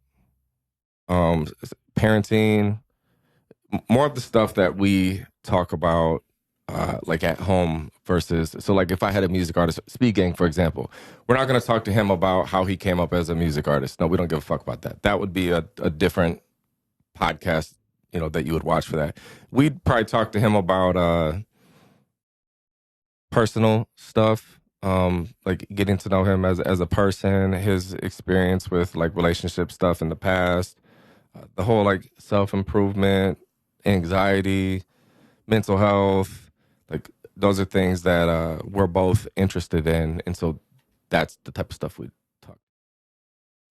parenting, more of the stuff that we talk about like at home versus, so like if I had a music artist, Speed Gang, for example, we're not going to talk to him about how he came up as a music artist. No, we don't give a fuck about that. That would be a different podcast, that you would watch for that. We'd probably talk to him about personal stuff, like getting to know him as a person, his experience with like relationship stuff in the past, the whole like self-improvement, anxiety, mental health, like those are things that we're both interested in, and so that's the type of stuff we talk.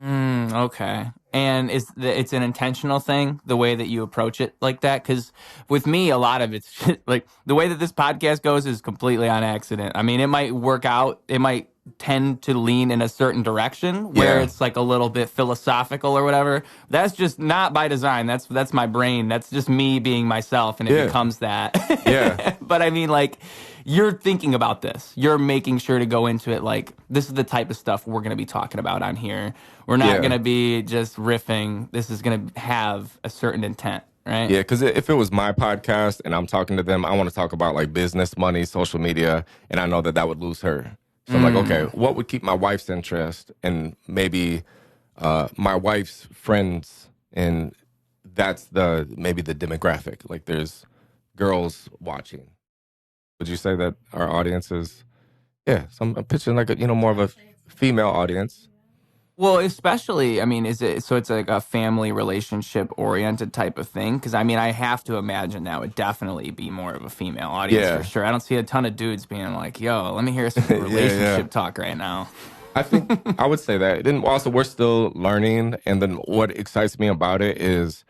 Okay. And it's an intentional thing, the way that you approach it like that? Because with me, a lot of it's like the way that this podcast goes is completely on accident. I mean, it might work out. It might tend to lean in a certain direction where it's like a little bit philosophical or whatever. That's just not by design. That's my brain. That's just me being myself, and it becomes that. Yeah. But I mean, like, you're thinking about this. You're making sure to go into it like, this is the type of stuff we're going to be talking about on here. We're not going to be just riffing. This is going to have a certain intent, right? Yeah, because if it was my podcast and I'm talking to them, I want to talk about like business, money, social media, and I know that would lose her. So I'm like, okay, what would keep my wife's interest and maybe my wife's friends, and that's maybe the demographic. Like there's girls watching. Would you say that our audience is, so I'm pitching like more of a female audience. Well, especially, I mean, it's like a family relationship oriented type of thing? Because I mean, I have to imagine that would definitely be more of a female audience for sure. I don't see a ton of dudes being like, yo, let me hear some relationship talk right now. I think I would say that. Then also, we're still learning. And then what excites me about it is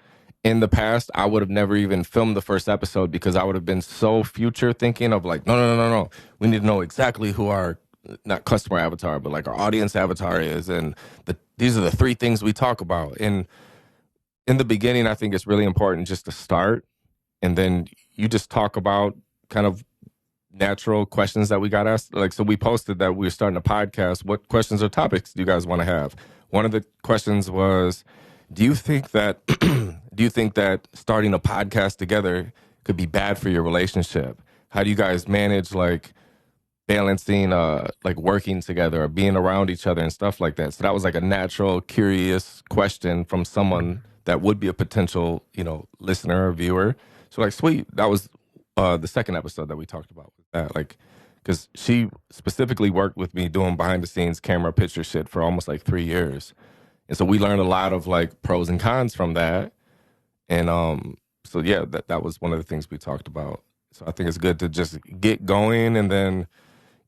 in the past, I would have never even filmed the first episode because I would have been so future thinking of like, no. We need to know exactly who our not customer avatar, but like our audience avatar is. And these are the 3 things we talk about. And in the beginning, I think it's really important just to start. And then you just talk about kind of natural questions that we got asked. Like, so we posted that we were starting a podcast. What questions or topics do you guys want to have? One of the questions was, do you think that starting a podcast together could be bad for your relationship? How do you guys manage like balancing like working together or being around each other and stuff like that? So that was like a natural, curious question from someone that would be a potential, listener or viewer. So like, sweet. That was the second episode that we talked about with that. Like, because she specifically worked with me doing behind the scenes camera picture shit for almost like 3 years. And so we learned a lot of like pros and cons from that. And so yeah, that was one of the things we talked about. So I think it's good to just get going, and then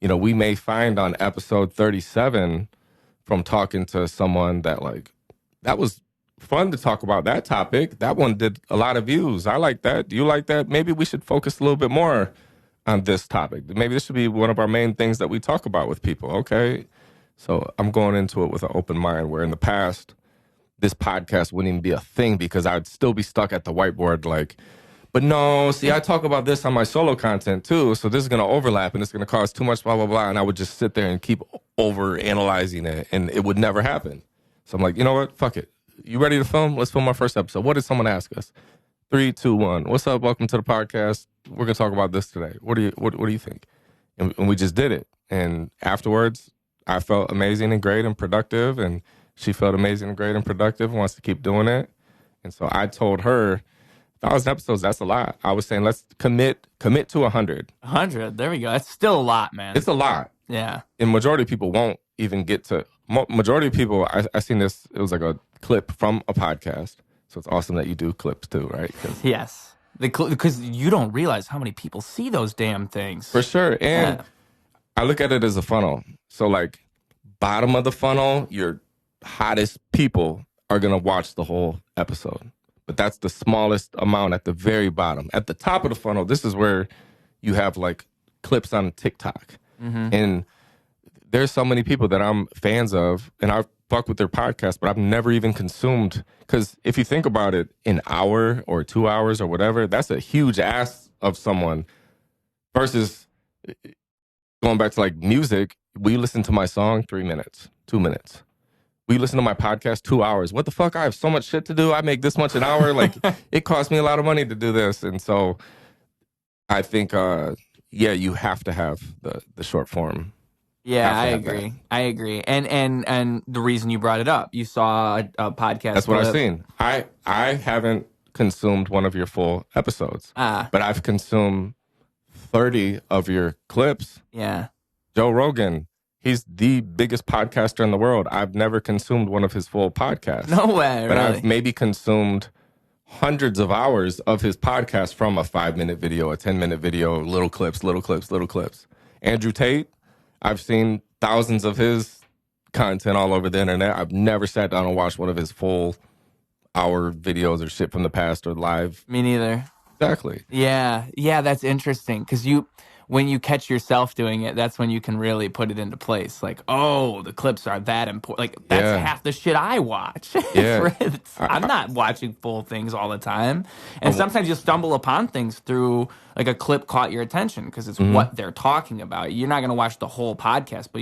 we may find on episode 37 from talking to someone that like, that was fun to talk about that topic. That one did a lot of views. I like that. Do you like that? Maybe we should focus a little bit more on this topic. Maybe this should be one of our main things that we talk about with people. Okay. So I'm going into it with an open mind, where in the past, this podcast wouldn't even be a thing because I'd still be stuck at the whiteboard like, but no, see, I talk about this on my solo content too, so this is going to overlap and it's going to cause too much blah, blah, blah, and I would just sit there and keep over-analyzing it, and it would never happen. So I'm like, you know what? Fuck it. You ready to film? Let's film our first episode. What did someone ask us? 3, 2, 1. What's up? Welcome to the podcast. We're going to talk about this today. What do you think? And we just did it. And afterwards, I felt amazing and great and productive, and she felt amazing and great and productive and wants to keep doing it. And so I told her, 1,000 episodes, that's a lot. I was saying, let's commit to 100. 100, there we go. That's still a lot, man. It's a lot. Yeah. And majority of people won't even get to, majority of people, I seen this, it was like a clip from a podcast. So it's awesome that you do clips too, right? Yes. Because you don't realize how many people see those damn things. For sure. And I look at it as a funnel. So like, bottom of the funnel, your hottest people are going to watch the whole episode. But that's the smallest amount at the very bottom. At the top of the funnel, this is where you have like clips on TikTok. Mm-hmm. And there's so many people that I'm fans of, and I fuck with their podcast, but I've never even consumed. Because if you think about it, an hour or 2 hours or whatever, that's a huge ask of someone. Versus going back to like music, we listen to my song 3 minutes, 2 minutes. We listen to my podcast 2 hours. What the fuck? I have so much shit to do. I make this much an hour. Like, it costs me a lot of money to do this. And so I think, you have to have the short form. Yeah, I agree. I agree. And the reason you brought it up, you saw a podcast. That's what I've seen. I haven't consumed one of your full episodes, but I've consumed 30 of your clips. Yeah. Joe Rogan. He's the biggest podcaster in the world. I've never consumed one of his full podcasts. No way, but really? I've maybe consumed hundreds of hours of his podcast from a 5-minute video, a 10-minute video, little clips, little clips, little clips. Andrew Tate, I've seen thousands of his content all over the internet. I've never sat down and watched one of his full hour videos or shit from the past or live. Me neither. Exactly. Yeah, that's interesting because when you catch yourself doing it, that's when you can really put it into place. Like, oh, the clips are that important. Like, that's half the shit I watch. Yeah. I'm not watching full things all the time. And sometimes you stumble upon things through, like, a clip caught your attention because it's what they're talking about. You're not going to watch the whole podcast, but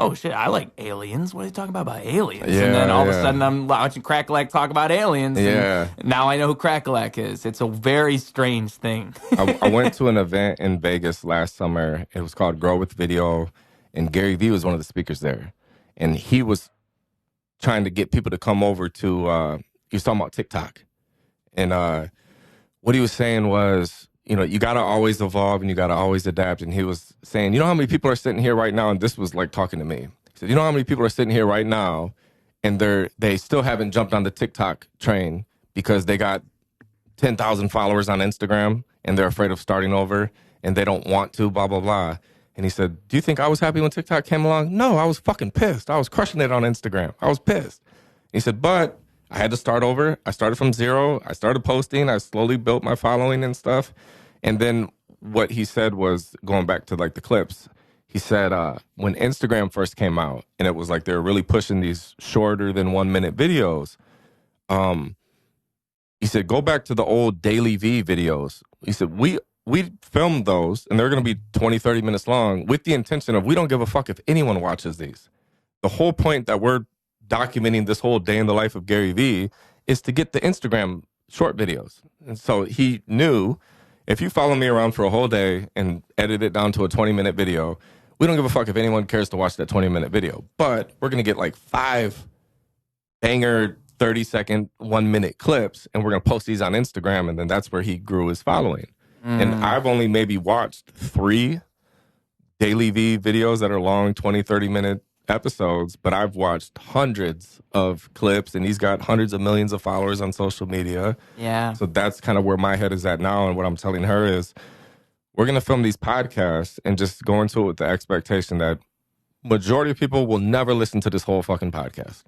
oh shit, I like aliens. What are you talking about aliens? Yeah, and then all of a sudden I'm watching Cracka Lack talk about aliens. Yeah. And now I know who Cracka Lack is. It's a very strange thing. I went to an event in Vegas last summer. It was called Grow With Video, and Gary Vee was one of the speakers there. And he was trying to get people to come over to, he was talking about TikTok. And what he was saying was, you got to always evolve and you got to always adapt. And he was saying, you know how many people are sitting here right now? And this was like talking to me. He said, you know how many people are sitting here right now and they still haven't jumped on the TikTok train because they got 10,000 followers on Instagram and they're afraid of starting over and they don't want to, blah, blah, blah. And he said, do you think I was happy when TikTok came along? No, I was fucking pissed. I was crushing it on Instagram. I was pissed. He said, but I had to start over. I started from zero. I started posting. I slowly built my following and stuff. And then what he said was, going back to like the clips, he said when Instagram first came out and it was like they were really pushing these shorter than 1 minute videos, he said, go back to the old Daily V videos. He said, we filmed those and they're going to be 20, 30 minutes long with the intention of we don't give a fuck if anyone watches these. The whole point that we're documenting this whole day in the life of Gary Vee is to get the Instagram short videos. And so he knew, if you follow me around for a whole day and edit it down to a 20-minute video, we don't give a fuck if anyone cares to watch that 20-minute video. But we're going to get like 5 banger 30-second, 1-minute clips, and we're going to post these on Instagram, and then that's where he grew his following. And I've only maybe watched 3 Daily V videos that are long, 20, 30-minute episodes, but I've watched hundreds of clips, and he's got hundreds of millions of followers on social media. Yeah. So that's kind of where my head is at now, and what I'm telling her is we're going to film these podcasts and just go into it with the expectation that majority of people will never listen to this whole fucking podcast.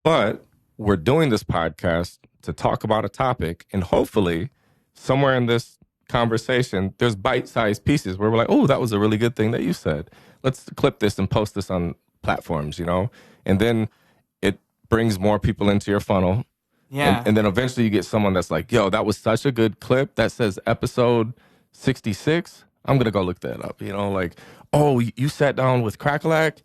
But we're doing this podcast to talk about a topic, and hopefully somewhere in this conversation, there's bite-sized pieces where we're like, oh, that was a really good thing that you said. Let's clip this and post this on platforms, and then it brings more people into your funnel. Yeah. And then eventually you get someone that's like, yo, that was such a good clip that says episode 66. I'm going to go look that up. Like, oh, you sat down with Cracka Lack.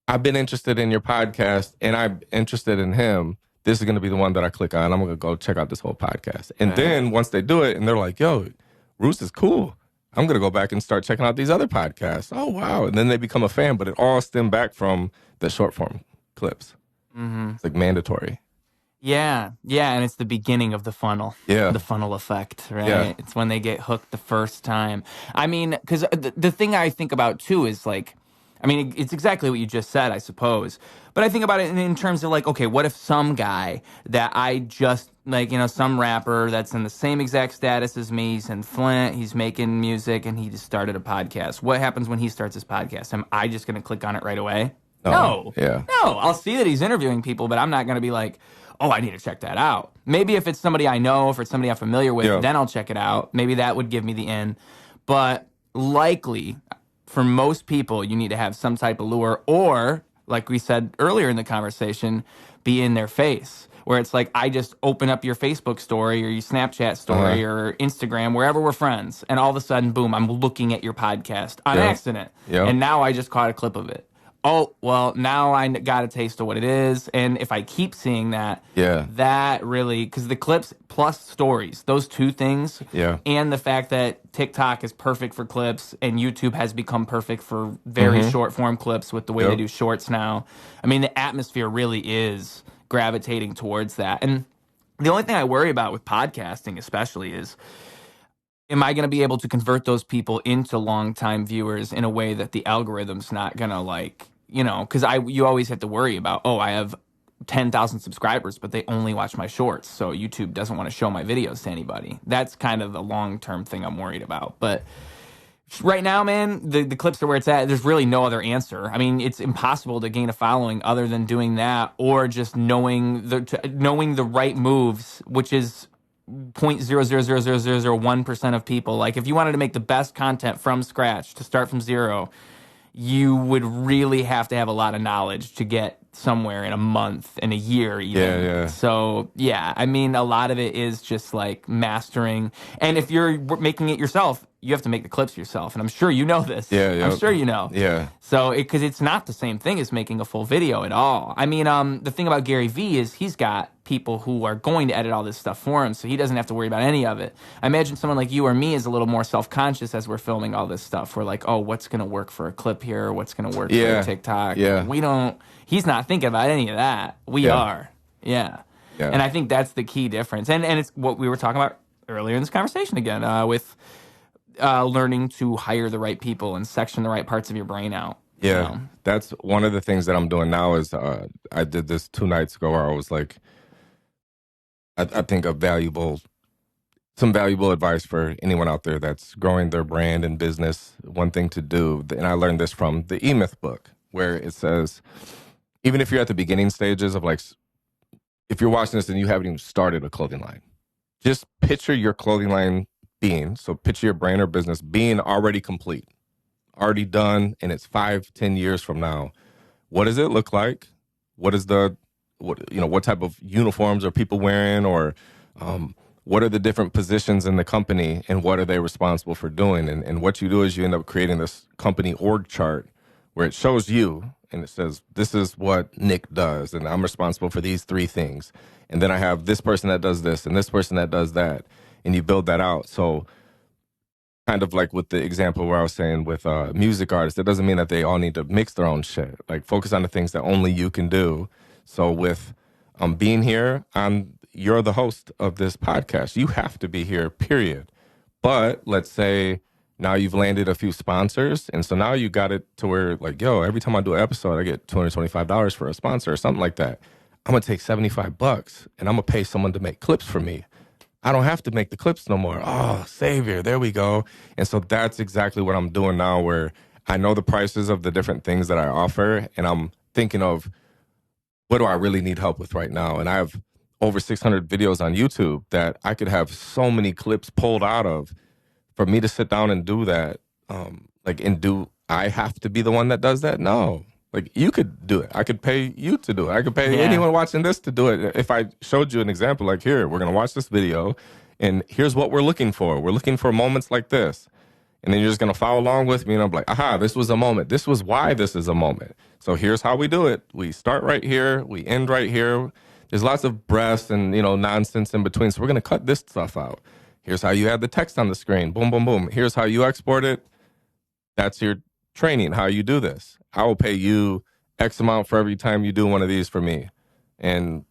I've been interested in your podcast and I'm interested in him. This is going to be the one that I click on. I'm going to go check out this whole podcast. And then once they do it and they're like, yo, Roos is cool, I'm going to go back and start checking out these other podcasts. Oh, wow. And then they become a fan, but it all stemmed back from the short form clips. It's like mandatory. Yeah. And it's the beginning of the funnel. Yeah. The funnel effect, right? Yeah. It's when they get hooked the first time. I mean, because the thing I think about too is like, I mean, it's exactly what you just said, I suppose. But I think about it in terms of like, okay, what if some guy that I just, like, some rapper that's in the same exact status as me, he's in Flint, he's making music, and he just started a podcast. What happens when he starts his podcast? Am I just going to click on it right away? No. Yeah. No, I'll see that he's interviewing people, but I'm not going to be like, oh, I need to check that out. Maybe if it's somebody I know, if it's somebody I'm familiar with, then I'll check it out. Maybe that would give me the in. But likely, for most people, you need to have some type of lure, or, like we said earlier in the conversation, be in their face. Where it's like, I just open up your Facebook story or your Snapchat story or Instagram, wherever we're friends, and all of a sudden, boom, I'm looking at your podcast on accident. And now I just caught a clip of it. Oh, well, now I got a taste of what it is. And if I keep seeing that, that really, because the clips plus stories, those two things, and the fact that TikTok is perfect for clips and YouTube has become perfect for very short form clips with the way they do shorts now. I mean, the atmosphere really is gravitating towards that. And the only thing I worry about with podcasting especially is, am I going to be able to convert those people into long-time viewers in a way that the algorithm's not going to, like, because you always have to worry about, I have 10,000 subscribers, but they only watch my shorts. So YouTube doesn't want to show my videos to anybody. That's kind of the long-term thing I'm worried about. But right now, man, the clips are where it's at. There's really no other answer. I mean, it's impossible to gain a following other than doing that, or just knowing the right moves, which is 0.0000001% of people. Like, if you wanted to make the best content from scratch, to start from zero, you would really have to have a lot of knowledge to get somewhere in a month, in a year even. Yeah. So, yeah, I mean, a lot of it is just like mastering. And if you're making it yourself, you have to make the clips yourself. And I'm sure you know this. Yeah. I'm sure you know. Yeah. So, because it's not the same thing as making a full video at all. I mean, the thing about Gary Vee is he's got people who are going to edit all this stuff for him, so he doesn't have to worry about any of it. I imagine someone like you or me is a little more self-conscious as we're filming all this stuff. We're like, oh, what's going to work for a clip here? What's going to work for a TikTok? Yeah. We don't, he's not thinking about any of that. We are. Yeah. And I think that's the key difference. And it's what we were talking about earlier in this conversation again, with learning to hire the right people and section the right parts of your brain out. Yeah, that's one of the things that I'm doing now is I did this 2 nights ago where I was like, I think some valuable advice for anyone out there that's growing their brand and business. One thing to do, and I learned this from the E-Myth book, where it says, even if you're at the beginning stages of, like, if you're watching this and you haven't even started a clothing line, just picture your clothing line being, so picture your brand or business being already complete, already done, and it's 5-10 years from now. What does it look like? What type of uniforms are people wearing, or what are the different positions in the company, and what are they responsible for doing? And what you do is you end up creating this company org chart where it shows you, and it says, this is what Nick does, and I'm responsible for these 3 things. And then I have this person that does this, and this person that does that, and you build that out. So kind of like with the example where I was saying with music artists, it doesn't mean that they all need to mix their own shit. Like, focus on the things that only you can do. So with being here, you're the host of this podcast. You have to be here, period. But let's say now you've landed a few sponsors, and so now you got it to where, like, yo, every time I do an episode, I get $225 for a sponsor or something like that. I'm gonna take $75 and I'm gonna pay someone to make clips for me. I don't have to make the clips no more. Oh, savior, there we go. And so that's exactly what I'm doing now, where I know the prices of the different things that I offer, and I'm thinking of, what do I really need help with right now? And I have over 600 videos on YouTube that I could have so many clips pulled out of. For me to sit down and do that, I have to be the one that does that? No. Like, you could do it. I could pay you to do it. I could pay anyone watching this to do it. If I showed you an example, like, here, we're going to watch this video, and here's what we're looking for. We're looking for moments like this. And then you're just going to follow along with me, and I'm like, aha, this was a moment. This was why this is a moment. So here's how we do it. We start right here. We end right here. There's lots of breaths and, nonsense in between. So we're going to cut this stuff out. Here's how you add the text on the screen. Boom, boom, boom. Here's how you export it. That's your training, how you do this. I will pay you X amount for every time you do one of these for me. And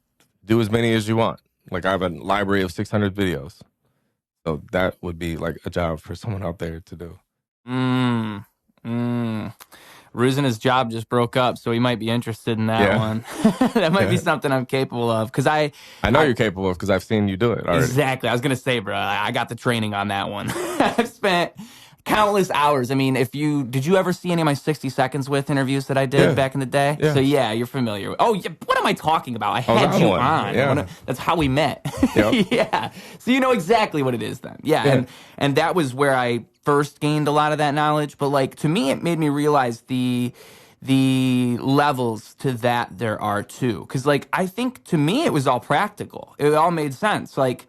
do as many as you want. Like, I have a library of 600 videos. So that would be like a job for someone out there to do. Ruse and his job just broke up, so he might be interested in that one. That might be something I'm capable of, because I know you're capable of, because I've seen you do it already. Exactly. I was going to say, bro, I got the training on that one. I've spent countless hours. I mean, did you ever see any of my 60 Seconds With interviews that I did back in the day? Yeah. So yeah, you're familiar. Oh, yeah, what am I talking about? I had you on. Yeah. That's how we met. Yep. Yeah. So you know exactly what it is then. Yeah. And that was where I first gained a lot of that knowledge. But, like, to me, it made me realize the levels to that there are too. Because, like, I think to me it was all practical. It all made sense. Like,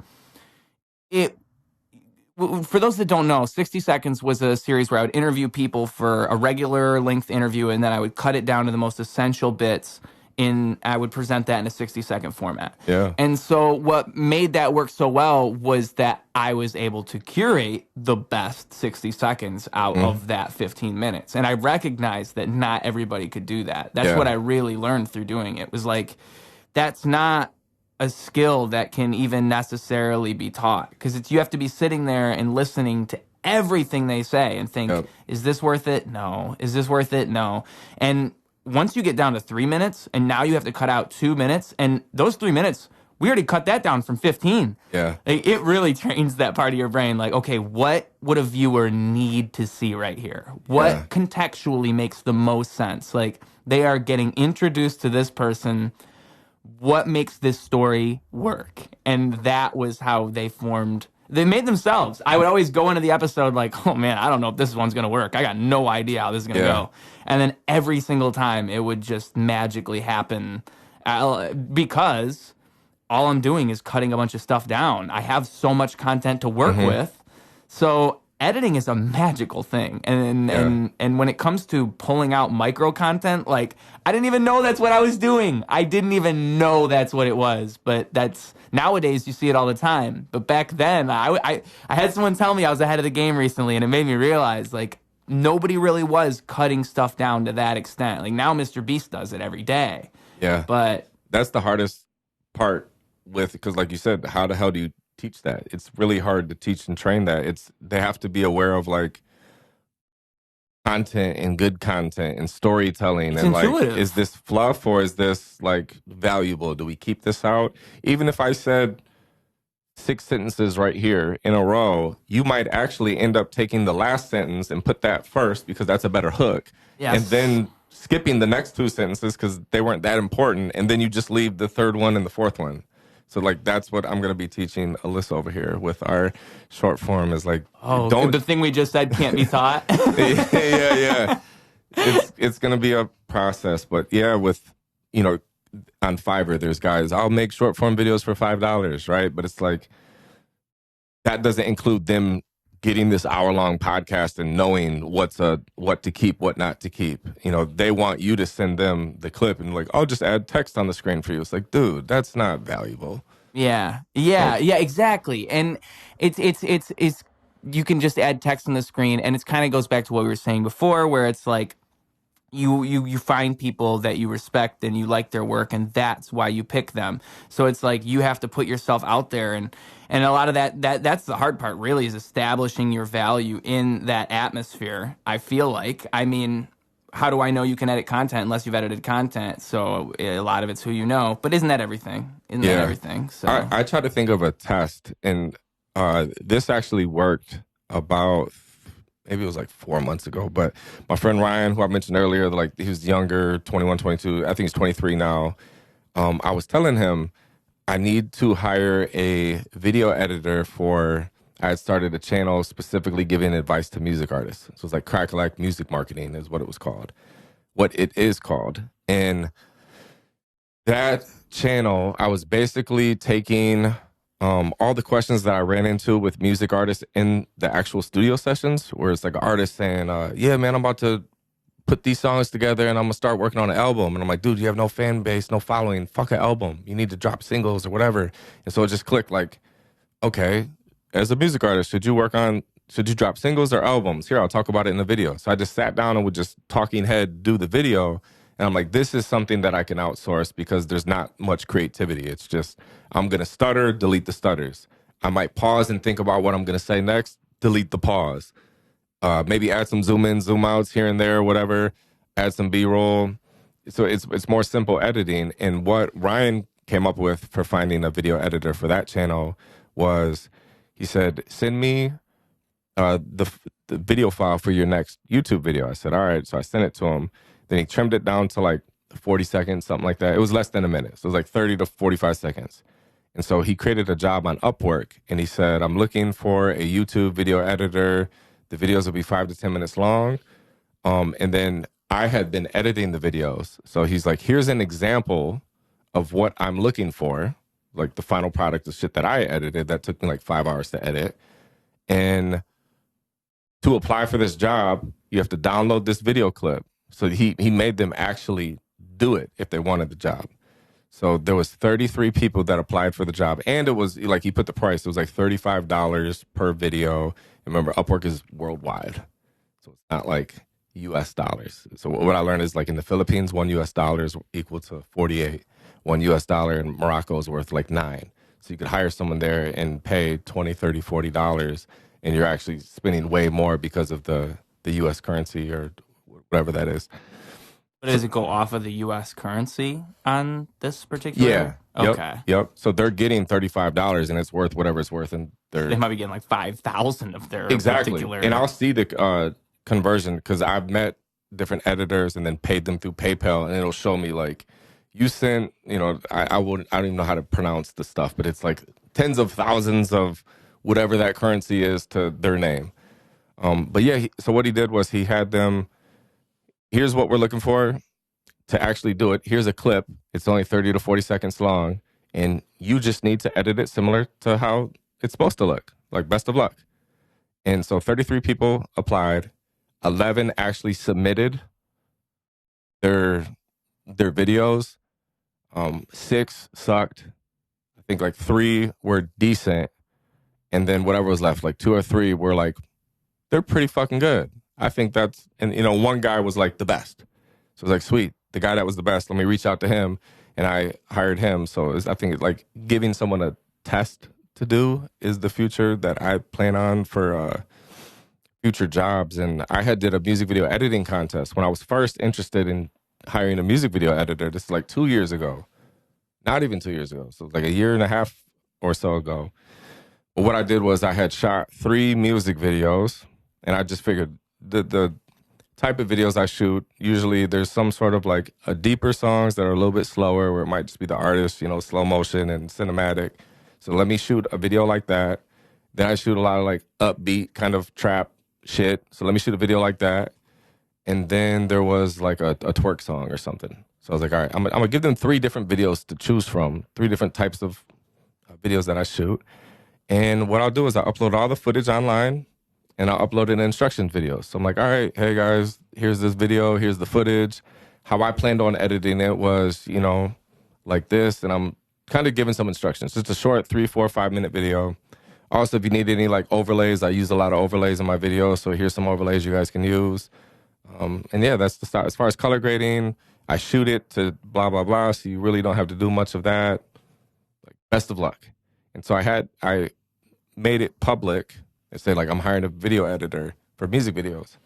for those that don't know, 60 Seconds was a series where I would interview people for a regular length interview, and then I would cut it down to the most essential bits. I would present that in a 60-second format. Yeah. And so what made that work so well was that I was able to curate the best 60 seconds out of that 15 minutes. And I recognized that not everybody could do that. That's what I really learned through doing it. Was like, that's not a skill that can even necessarily be taught, because you have to be sitting there and listening to everything they say and think, is this worth it? No. Is this worth it? No. And once you get down to 3 minutes and now you have to cut out 2 minutes, and those 3 minutes, we already cut that down from 15. Yeah. Like, it really trains that part of your brain. Like, okay, what would a viewer need to see right here? What contextually makes the most sense? Like, they are getting introduced to this person. What makes this story work? And that was how they formed. They made themselves. I would always go into the episode like, oh man, I don't know if this one's going to work. I got no idea how this is going to go. And then every single time it would just magically happen because all I'm doing is cutting a bunch of stuff down. I have so much content to work with. So editing is a magical thing. And when it comes to pulling out micro content, like, I didn't even know that's what I was doing. I didn't even know that's what it was. But that's nowadays you see it all the time. But back then, I had someone tell me I was ahead of the game recently, and it made me realize, like, nobody really was cutting stuff down to that extent. Like, now Mr. Beast does it every day. Yeah. But that's the hardest part with, because like you said, how the hell do you teach that? It's really hard to teach and train that. They have to be aware of like content and good content and storytelling, it's and intuitive. Like, is this fluff or is this like valuable? Do we keep this out? Even if I said 6 sentences right here in a row, you might actually end up taking the last sentence and put that first because that's a better hook. Yes. And then skipping the next 2 sentences because they weren't that important, and then you just leave the third one and the fourth one. So like that's what I'm gonna be teaching Alyssa over here with our short form is like, don't, the thing we just said can't be taught. yeah. It's gonna be a process, but yeah, with on Fiverr, there's guys, I'll make short form videos for $5, right? But it's like that doesn't include them getting this hour-long podcast and knowing what to keep, what not to keep. They want you to send them the clip and like, I'll just add text on the screen for you. It's like, dude, that's not valuable. Yeah, exactly. And it's you can just add text on the screen, and it kind of goes back to what we were saying before, where it's like you find people that you respect and you like their work, and that's why you pick them. So it's like you have to put yourself out there, and a lot of that's the hard part really, is establishing your value in that atmosphere. I feel like, I mean, how do I know you can edit content unless you've edited content? So a lot of it's who you know, but isn't that everything? Isn't that everything? So I try to think of a test, and this actually worked about, maybe it was like 4 months ago, but my friend Ryan, who I mentioned earlier, like he was younger, 21, 22, I think he's 23 now. I was telling him I need to hire a video editor I had started a channel specifically giving advice to music artists. So it's like Cracka Lack Music Marketing is what it is called. And that channel, I was basically taking all the questions that I ran into with music artists in the actual studio sessions, where it's like an artist saying, yeah, man, I'm about to put these songs together and I'm gonna start working on an album. And I'm like, dude, you have no fan base, no following, fuck an album. You need to drop singles or whatever. And so it just clicked like, okay, as a music artist, should you drop singles or albums? Here, I'll talk about it in the video. So I just sat down and would just talking head do the video. And I'm like, this is something that I can outsource because there's not much creativity. It's just, I'm going to stutter, delete the stutters. I might pause and think about what I'm going to say next, delete the pause. Maybe add some zoom in, zoom outs here and there, whatever, add some B-roll. So it's more simple editing. And what Ryan came up with for finding a video editor for that channel was, he said, send me the video file for your next YouTube video. I said, all right. So I sent it to him. Then he trimmed it down to like 40 seconds, something like that. It was less than a minute. So it was like 30 to 45 seconds. And so he created a job on Upwork. And he said, I'm looking for a YouTube video editor. The videos will be 5 to 10 minutes long. And then I had been editing the videos. So he's like, here's an example of what I'm looking for. Like the final product of shit that I edited that took me like 5 hours to edit. And to apply for this job, you have to download this video clip. So he made them actually do it if they wanted the job. So there was 33 people that applied for the job. And it was like, he put the price, it was like $35 per video. And remember, Upwork is worldwide. So it's not like US dollars. So what I learned is like in the Philippines, $1 is equal to 48. $1 in Morocco is worth like 9. So you could hire someone there and pay $20, $30, $40, and you're actually spending way more because of the US currency or whatever that is. But does it go off of the U.S. currency on this particular? Yeah. Okay. Yep. So they're getting $35 and it's worth whatever it's worth. And They might be getting like 5,000 of their exactly. particular. And I'll see the conversion because I've met different editors and then paid them through PayPal, and it'll show me like you sent, I don't even know how to pronounce the stuff, but it's like tens of thousands of whatever that currency is to their name. But yeah, so what he did was he had them, here's what we're looking for to actually do it. Here's a clip. It's only 30 to 40 seconds long, and you just need to edit it similar to how it's supposed to look. Like, best of luck. And so 33 people applied. 11 actually submitted their videos. 6 sucked. I think like 3 were decent. And then whatever was left, like 2 or 3 were like, they're pretty fucking good. I think that's, and one guy was like the best. So it was like, sweet, the guy that was the best, let me reach out to him. And I hired him. So I think it's like giving someone a test to do is the future that I plan on for future jobs. And I did a music video editing contest when I was first interested in hiring a music video editor. This is like 2 years ago, not even 2 years ago. So like a year and a half or so ago. But what I did was I had shot 3 music videos, and I just figured the type of videos I shoot, usually there's some sort of like a deeper songs that are a little bit slower where it might just be the artist, slow motion and cinematic. So let me shoot a video like that. Then I shoot a lot of like upbeat kind of trap shit. So let me shoot a video like that. And then there was like a twerk song or something. So I was like, all right, I'm gonna give them 3 different videos to choose from, 3 different types of videos that I shoot. And what I'll do is I'll upload all the footage online, and I'll upload it in instruction videos. So I'm like, all right, hey guys, here's this video, here's the footage. How I planned on editing it was, like this. And I'm kind of giving some instructions. Just a short 3, 4, 5-minute video. Also, if you need any like overlays, I use a lot of overlays in my videos. So here's some overlays you guys can use. And yeah, that's the start. As far as color grading, I shoot it to blah, blah, blah. So you really don't have to do much of that. Like, best of luck. And so I made it public. I said, like, I'm hiring a video editor for music videos.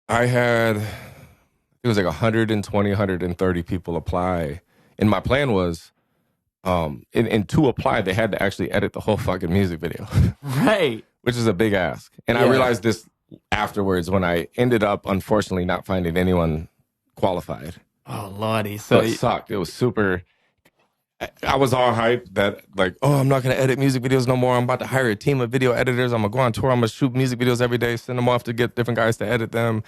It was like 120, 130 people apply. And my plan was, and to apply, they had to actually edit the whole fucking music video. Right. Which is a big ask. And Yeah. I realized this afterwards when I ended up, unfortunately, not finding anyone qualified. Oh, Lordy. So it sucked. It was super... I was all hyped that like, oh, I'm not going to edit music videos no more. I'm about to hire a team of video editors. I'm going to go on tour. I'm going to shoot music videos every day, send them off to get different guys to edit them.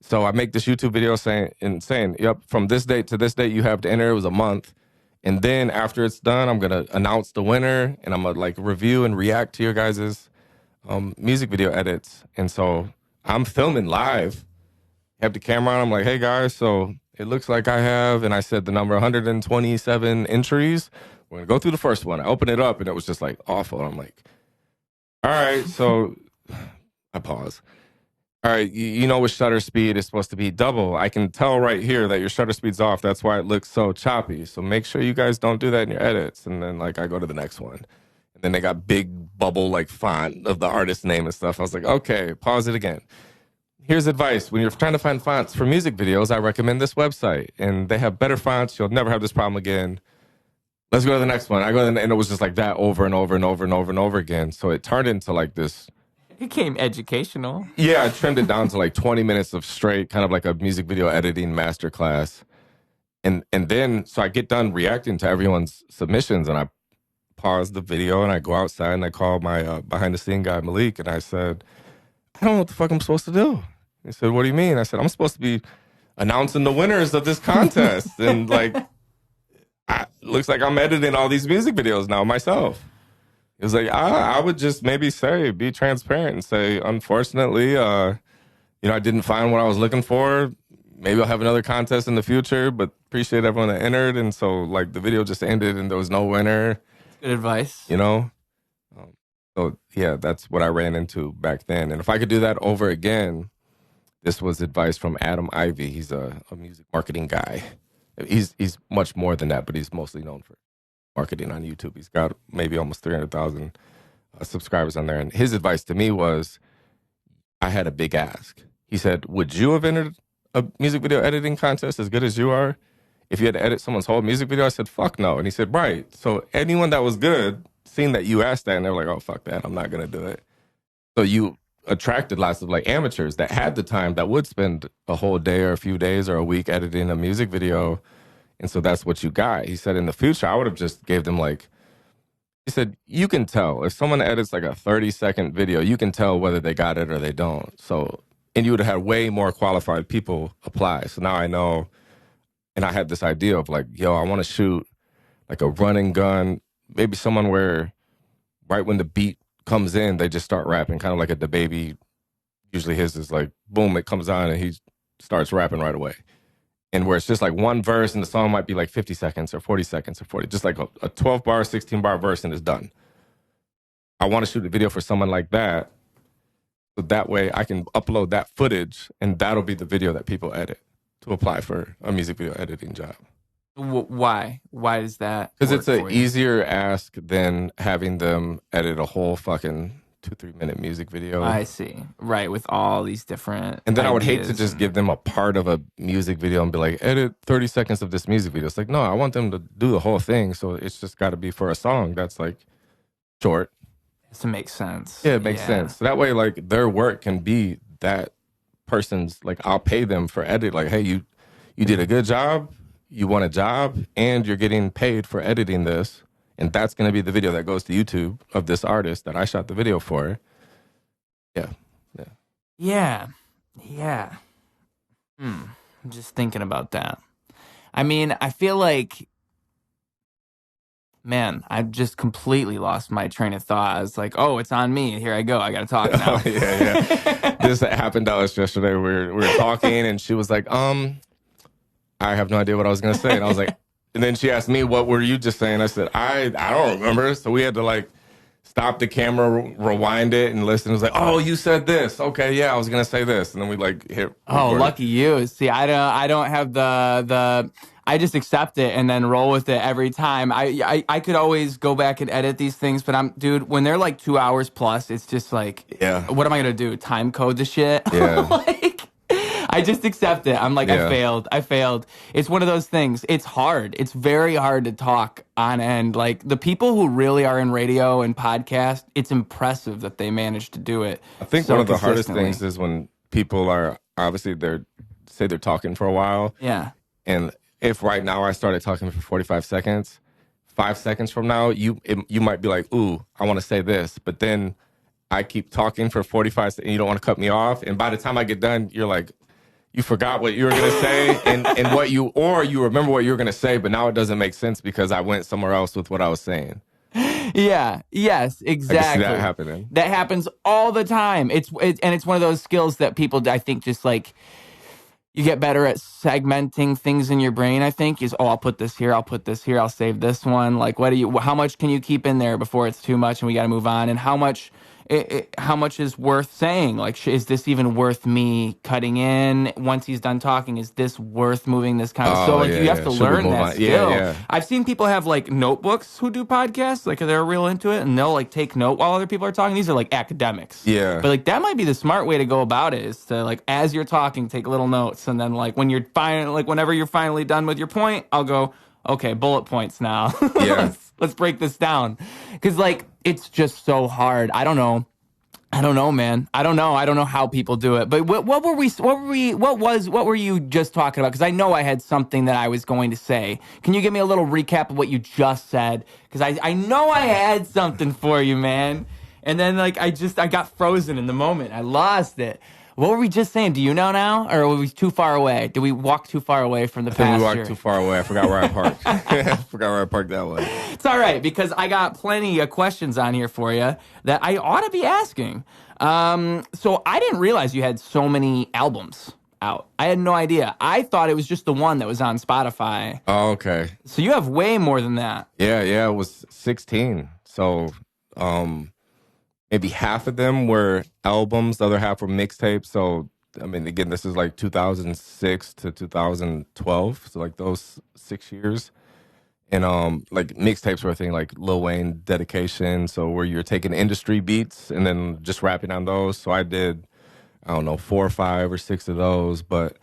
So I make this YouTube video saying, yep, from this date to this date, you have to enter. It was a month. And then after it's done, I'm going to announce the winner, and I'm going to like review and react to your guys' music video edits. And so I'm filming live. Have the camera on. I'm like, hey guys, so it looks like I have, and I said the number 127 entries. We're going to go through the first one. I opened it up, and it was just like awful. I'm like, all right, so I pause. All right, you know with shutter speed is supposed to be double. I can tell right here that your shutter speed's off. That's why it looks so choppy. So make sure you guys don't do that in your edits. And then like I go to the next one. And then they got big bubble like font of the artist name and stuff. I was like, okay, pause it again. Here's advice. When you're trying to find fonts for music videos, I recommend this website. And they have better fonts. You'll never have this problem again. Let's go to the next one. I go, and it was just like that over and over and over and over and over again. So it turned into like this. It became educational. Yeah, I trimmed it down to like 20 minutes of straight, kind of like a music video editing masterclass. And then, so I get done reacting to everyone's submissions, and I pause the video, and I go outside, and I call my behind-the-scene guy, Malik, and I said, I don't know what the fuck I'm supposed to do. He said, what do you mean? I said, I'm supposed to be announcing the winners of this contest. And like, looks like I'm editing all these music videos now myself. He was like, I would just maybe be transparent and say, unfortunately, I didn't find what I was looking for. Maybe I'll have another contest in the future, but appreciate everyone that entered. And so like the video just ended and there was no winner. Good advice. So yeah, that's what I ran into back then. And if I could do that over again, this was advice from Adam Ivy. He's a music marketing guy. He's much more than that, but he's mostly known for marketing on YouTube. He's got maybe almost 300,000 subscribers on there. And his advice to me was, I had a big ask. He said, would you have entered a music video editing contest as good as you are if you had to edit someone's whole music video? I said, fuck no. And he said, right. So anyone that was good, seeing that you asked that, and they were like, oh, fuck that, I'm not going to do it. So you attracted lots of like amateurs that had the time that would spend a whole day or a few days or a week editing a music video. And so that's what you got. He said in the future, I would have just gave them like, he said, you can tell if someone edits like a 30-second video, you can tell whether they got it or they don't. So, and you would have had way more qualified people apply. So now I know, and I had this idea of like, yo, I want to shoot like a run and gun, maybe someone where right when the beat comes in, they just start rapping, kind of like a DaBaby. Usually his is like, boom, it comes on and he starts rapping right away. And where it's just like one verse and the song might be like 50 seconds or 40 seconds or 40, just like a 12-bar, 16-bar verse and it's done. I want to shoot a video for someone like that. So that way I can upload that footage and that'll be the video that people edit to apply for a music video editing job. Why? Why is that? Because it's an easier ask than having them edit a whole fucking 2-3 minute music video. I see. Right, with all these different And then I would hate to just give them a part of a music video and be like, edit 30 seconds of this music video. It's like, no, I want them to do the whole thing. So it's just got to be for a song that's like short. To make sense. Yeah, it makes sense. So that way, like, their work can be that person's, like, I'll pay them for edit. Like, hey, you did a good job, you won a job, and you're getting paid for editing this. And that's going to be the video that goes to YouTube of this artist that I shot the video for. Yeah. I'm just thinking about that. I mean, I feel like, man, I've just completely lost my train of thought. I was like, oh, it's on me. Here I go. I got to talk now. Oh, yeah. This happened to us yesterday. We were talking, and she was like, I have no idea what I was going to say. And I was like, and then she asked me, what were you just saying? I said, I don't remember. So we had to like stop the camera, rewind it, and listen. It was like, oh, you said this. Okay, yeah, I was going to say this. And then we like hit record. Oh, lucky you. See, I don't have the I just accept it and then roll with it every time. I could always go back and edit these things, but dude, when they're like 2 hours plus, it's just like, what am I going to do? Time code the shit? Yeah. Like, I just accept it. I'm like, I failed. It's one of those things. It's hard. It's very hard to talk on end. Like the people who really are in radio and podcast, it's impressive that they manage to do it. I think one of the hardest things is when people are obviously they're talking for a while. Yeah. And if right now I started talking for 45 seconds, 5 seconds from now, you might be like, ooh, I want to say this. But then I keep talking for 45 seconds and you don't want to cut me off. And by the time I get done, you're like, you forgot what you were going to say and you remember what you were going to say, but now it doesn't make sense because I went somewhere else with what I was saying. Yeah. Yes, exactly. I can see that happening. That happens all the time. It's one of those skills that people, I think, just like, you get better at segmenting things in your brain, I think, is, I'll put this here, I'll save this one. Like, how much can you keep in there before it's too much and we got to move on? And how much is worth saying? Like, is this even worth me cutting in once he's done talking? Is this worth moving this kind of? So like you have to learn that skill. Yeah. I've seen people have like notebooks who do podcasts, like they're real into it, and they'll like take note while other people are talking. These are like academics. Yeah. But like that might be the smart way to go about it, is to like as you're talking, take little notes, and then like when you're whenever you're finally done with your point, I'll go, okay, bullet points now. Yeah. Let's break this down. Because, like, it's just so hard. I don't know, man. I don't know how people do it. But what were you just talking about? Because I know I had something that I was going to say. Can you give me a little recap of what you just said? Because I know I had something for you, man. And then, like, I got frozen in the moment. I lost it. What were we just saying? Do you know now? Or were we too far away? Did we walk too far away from the pasture? I think we walked too far away. I forgot where I parked. I forgot where I parked that way. It's all right, because I got plenty of questions on here for you that I ought to be asking. So I didn't realize you had so many albums out. I had no idea. I thought it was just the one that was on Spotify. Oh, okay. So you have way more than that. Yeah, it was 16. So, maybe half of them were albums, the other half were mixtapes. So, I mean, again, this is like 2006 to 2012. So, like those 6 years. And, like mixtapes were a thing, like Lil Wayne Dedication. So, where you're taking industry beats and then just rapping on those. So, I did, I don't know, 4 or 5 or 6 of those. But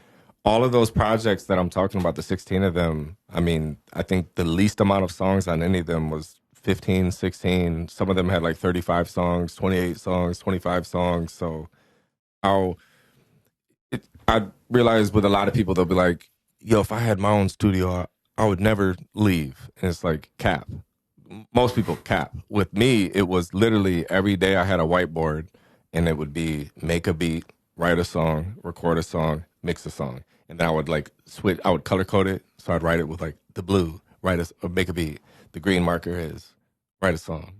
all of those projects that I'm talking about, the 16 of them, I mean, I think the least amount of songs on any of them was 15, 16. Some of them had like 35 songs, 28 songs, 25 songs. So how I realized with a lot of people, they'll be like, yo, if I had my own studio, I would never leave. And it's like, cap. Most people cap. With me, it was literally every day I had a whiteboard and it would be make a beat, write a song, record a song, mix a song. And then I would like switch, I would color code it. So I'd write it with like the blue, or make a beat. The green marker is write a song.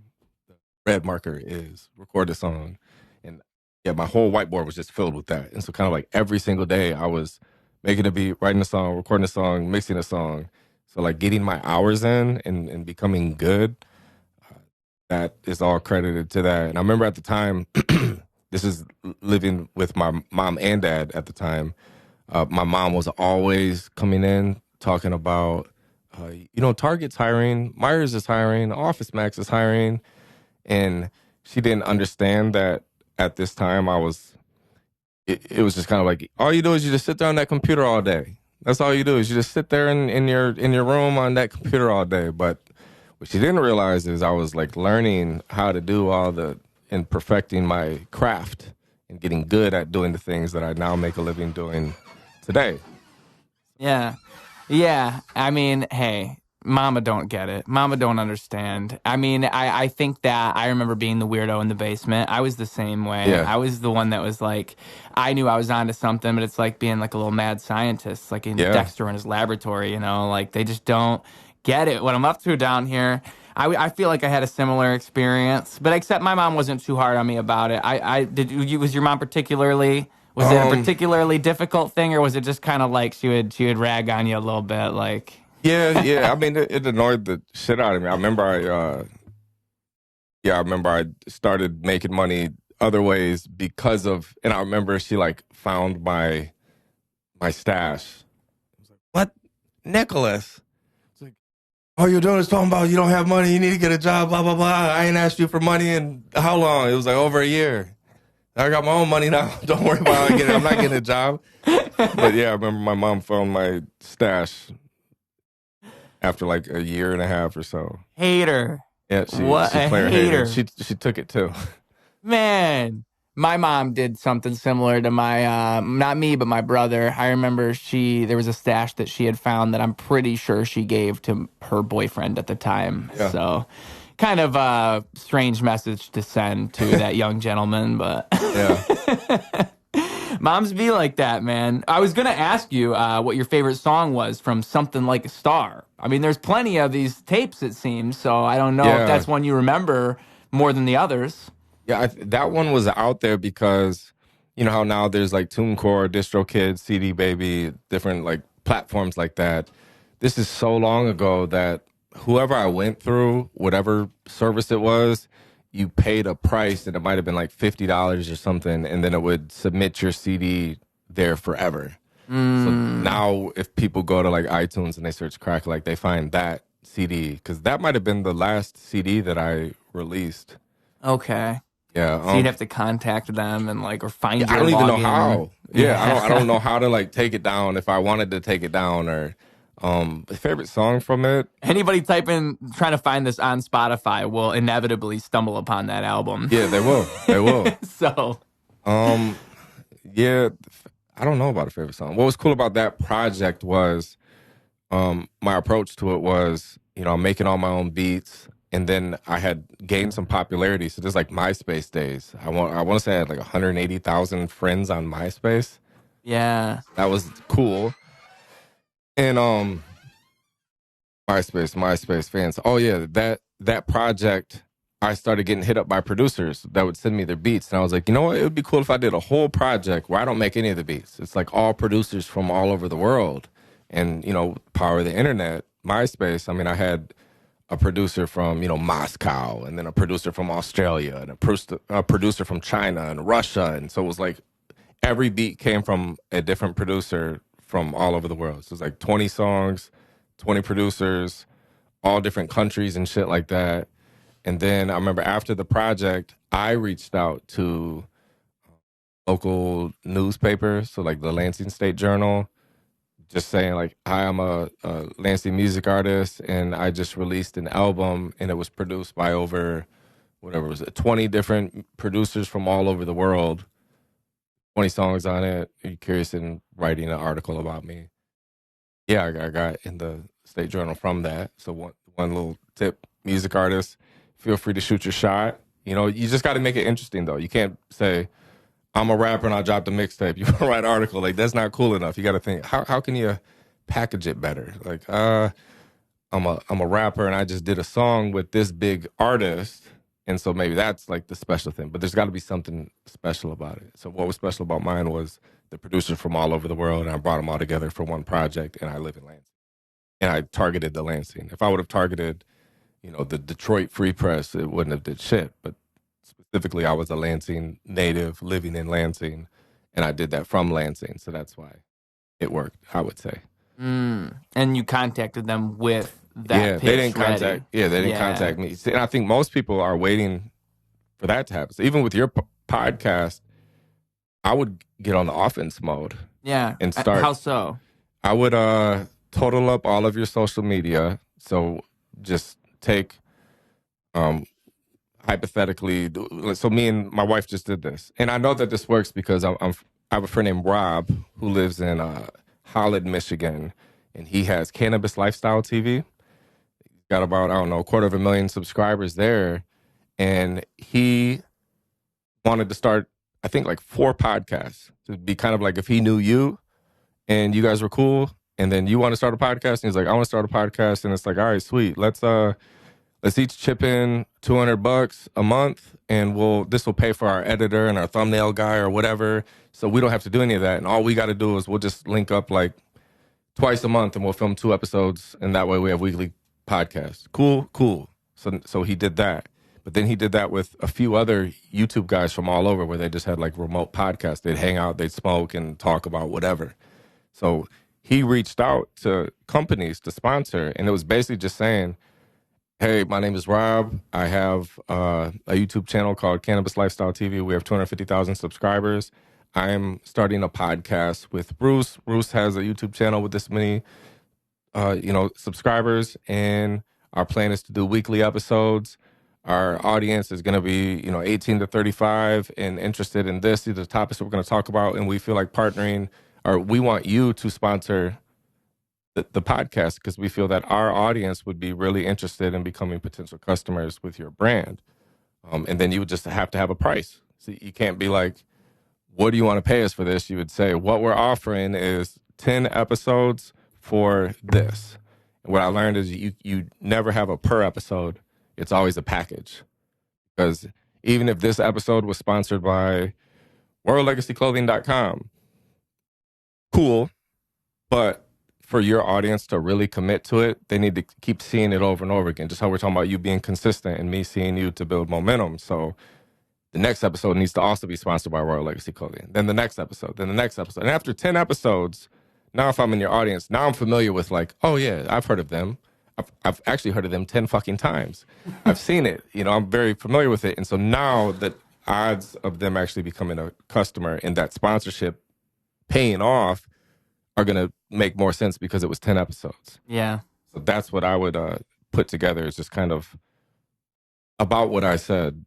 The red marker is record a song. And yeah, my whole whiteboard was just filled with that. And so kind of like every single day I was making a beat, writing a song, recording a song, mixing a song. So like getting my hours in and becoming good, that is all credited to that. And I remember at the time, this is living with my mom and dad at the time. My mom was always coming in talking about, Target's hiring, Myers is hiring, Office Max is hiring. And she didn't understand that at this time it was just kind of like, all you do is you just sit there on that computer all day. That's all you do is you just sit there in your room on that computer all day. But what she didn't realize is I was like learning how to do and perfecting my craft and getting good at doing the things that I now make a living doing today. Yeah. Yeah. I mean, hey, mama don't get it. Mama don't understand. I mean, I think that I remember being the weirdo in the basement. I was the same way. Yeah. I was the one that was like, I knew I was onto something, but it's like being like a little mad scientist, like in Dexter in his laboratory, like they just don't get it. What I'm up to down here. I feel like I had a similar experience, but except my mom wasn't too hard on me about it. Was your mom particularly? Was it a particularly difficult thing, or was it just kind of like she would rag on you a little bit, like? Yeah. I mean, it annoyed the shit out of me. I remember I started making money other ways because of, and I remember she like found my stash. I was like, what, Nicholas? It's like, all you're doing is talking about you don't have money, you need to get a job, blah blah blah. I ain't asked you for money in how long? It was like over a year. I got my own money now. Don't worry about it. I'm not getting a job. But yeah, I remember my mom found my stash after like a year and a half or so. Hater. Yeah, she a hater. She took it too. Man, my mom did something similar to my, not me, but my brother. I remember there was a stash that she had found that I'm pretty sure she gave to her boyfriend at the time. Yeah. So kind of a strange message to send to that young gentleman, but yeah. Moms be like that, man. I was going to ask you what your favorite song was from Something Like a Star. I mean, there's plenty of these tapes, it seems, so I don't know if that's one you remember more than the others. Yeah, that one was out there because, you know how now there's like TuneCore, DistroKid, CD Baby, different like platforms like that. This is so long ago that whoever I went through, whatever service it was, you paid a price and it might have been like $50 or something, and then it would submit your CD there forever. So now if people go to like iTunes and they search Cracka Lack, they find that CD, because that might have been the last CD that I released. Okay. Yeah. So you'd have to contact them and like, or find your I don't even know login. how. Yeah. I don't know how to like take it down if I wanted to take it down, or favorite song from it. Anybody trying to find this on Spotify will inevitably stumble upon that album. Yeah, they will. They will. So, yeah, I don't know about a favorite song. What was cool about that project was, my approach to it was, I'm making all my own beats, and then I had gained some popularity. So just like MySpace days, I want to say I had like 180,000 friends on MySpace. Yeah, that was cool. And MySpace fans. Oh yeah, that project, I started getting hit up by producers that would send me their beats, and I was like, you know what? It would be cool if I did a whole project where I don't make any of the beats. It's like all producers from all over the world, and power of the internet, MySpace. I mean, I had a producer from Moscow, and then a producer from Australia, and a producer from China and Russia, and so it was like every beat came from a different producer from all over the world. So it's like 20 songs, 20 producers, all different countries and shit like that. And then I remember after the project, I reached out to local newspapers, so like the Lansing State Journal, just saying like, hi, I'm a Lansing music artist, and I just released an album, and it was produced by over, whatever was it, 20 different producers from all over the world, 20 songs on it. Are you curious in writing an article about me? Yeah, I got in the State Journal from that. So one little tip, music artists, feel free to shoot your shot. You know, you just got to make it interesting, though. You can't say, I'm a rapper and I dropped a mixtape. You want to write an article. Like, that's not cool enough. You got to think, how can you package it better? Like, I'm a rapper and I just did a song with this big artist. And so maybe that's like the special thing. But there's got to be something special about it. So what was special about mine was the producers from all over the world, and I brought them all together for one project, and I live in Lansing. And I targeted the Lansing. If I would have targeted, you know, the Detroit Free Press, it wouldn't have did shit. But specifically, I was a Lansing native living in Lansing, and I did that from Lansing. So that's why it worked, I would say. And you contacted them with that pitch they didn't ready. contact. Yeah, they didn't contact me. See, and I think most people are waiting for that to happen. So even with your podcast, I would get on the offense mode. Yeah, and start. How so? I would total up all of your social media. So just take, hypothetically. So me and my wife just did this, and I know that this works because I have a friend named Rob who lives in Holland, Michigan, and he has Cannabis Lifestyle TV. He's got about, I don't know, 250,000 subscribers there. And he wanted to start, I think, like 4 podcasts. To be kind of like if he knew you and you guys were cool, and then you want to start a podcast, and he's like, I want to start a podcast. And it's like, all right, sweet. Let's each chip in $200 a month, and this will pay for our editor and our thumbnail guy or whatever. So we don't have to do any of that. And all we got to do is we'll just link up like twice a month, and we'll film 2 episodes, and that way we have weekly podcasts. Cool. So he did that. But then he did that with a few other YouTube guys from all over, where they just had like remote podcasts. They'd hang out, they'd smoke and talk about whatever. So he reached out to companies to sponsor, and it was basically just saying, hey, my name is Rob. I have a YouTube channel called Cannabis Lifestyle TV. We have 250,000 subscribers. I'm starting a podcast with Bruce. Bruce has a YouTube channel with this many, subscribers, and our plan is to do weekly episodes. Our audience is going to be, 18 to 35 and interested in this. These are the topics that we're going to talk about, and we feel like partnering, or we want you to sponsor the podcast because we feel that our audience would be really interested in becoming potential customers with your brand. And then you would just have to have a price. So you can't be like, what do you want to pay us for this? You would say, what we're offering is 10 episodes for this. And what I learned is you never have a per episode. It's always a package. Because even if this episode was sponsored by worldlegacyclothing.com, cool, but for your audience to really commit to it, they need to keep seeing it over and over again. Just how we're talking about you being consistent and me seeing you to build momentum. So the next episode needs to also be sponsored by Royal Legacy Clothing. Then the next episode, then the next episode. And after 10 episodes, now if I'm in your audience, now I'm familiar with like, oh yeah, I've heard of them. I've actually heard of them 10 fucking times. I've seen it. I'm very familiar with it. And so now the odds of them actually becoming a customer and that sponsorship paying off are going to make more sense because it was 10 episodes. Yeah. So that's what I would put together, is just kind of about what I said.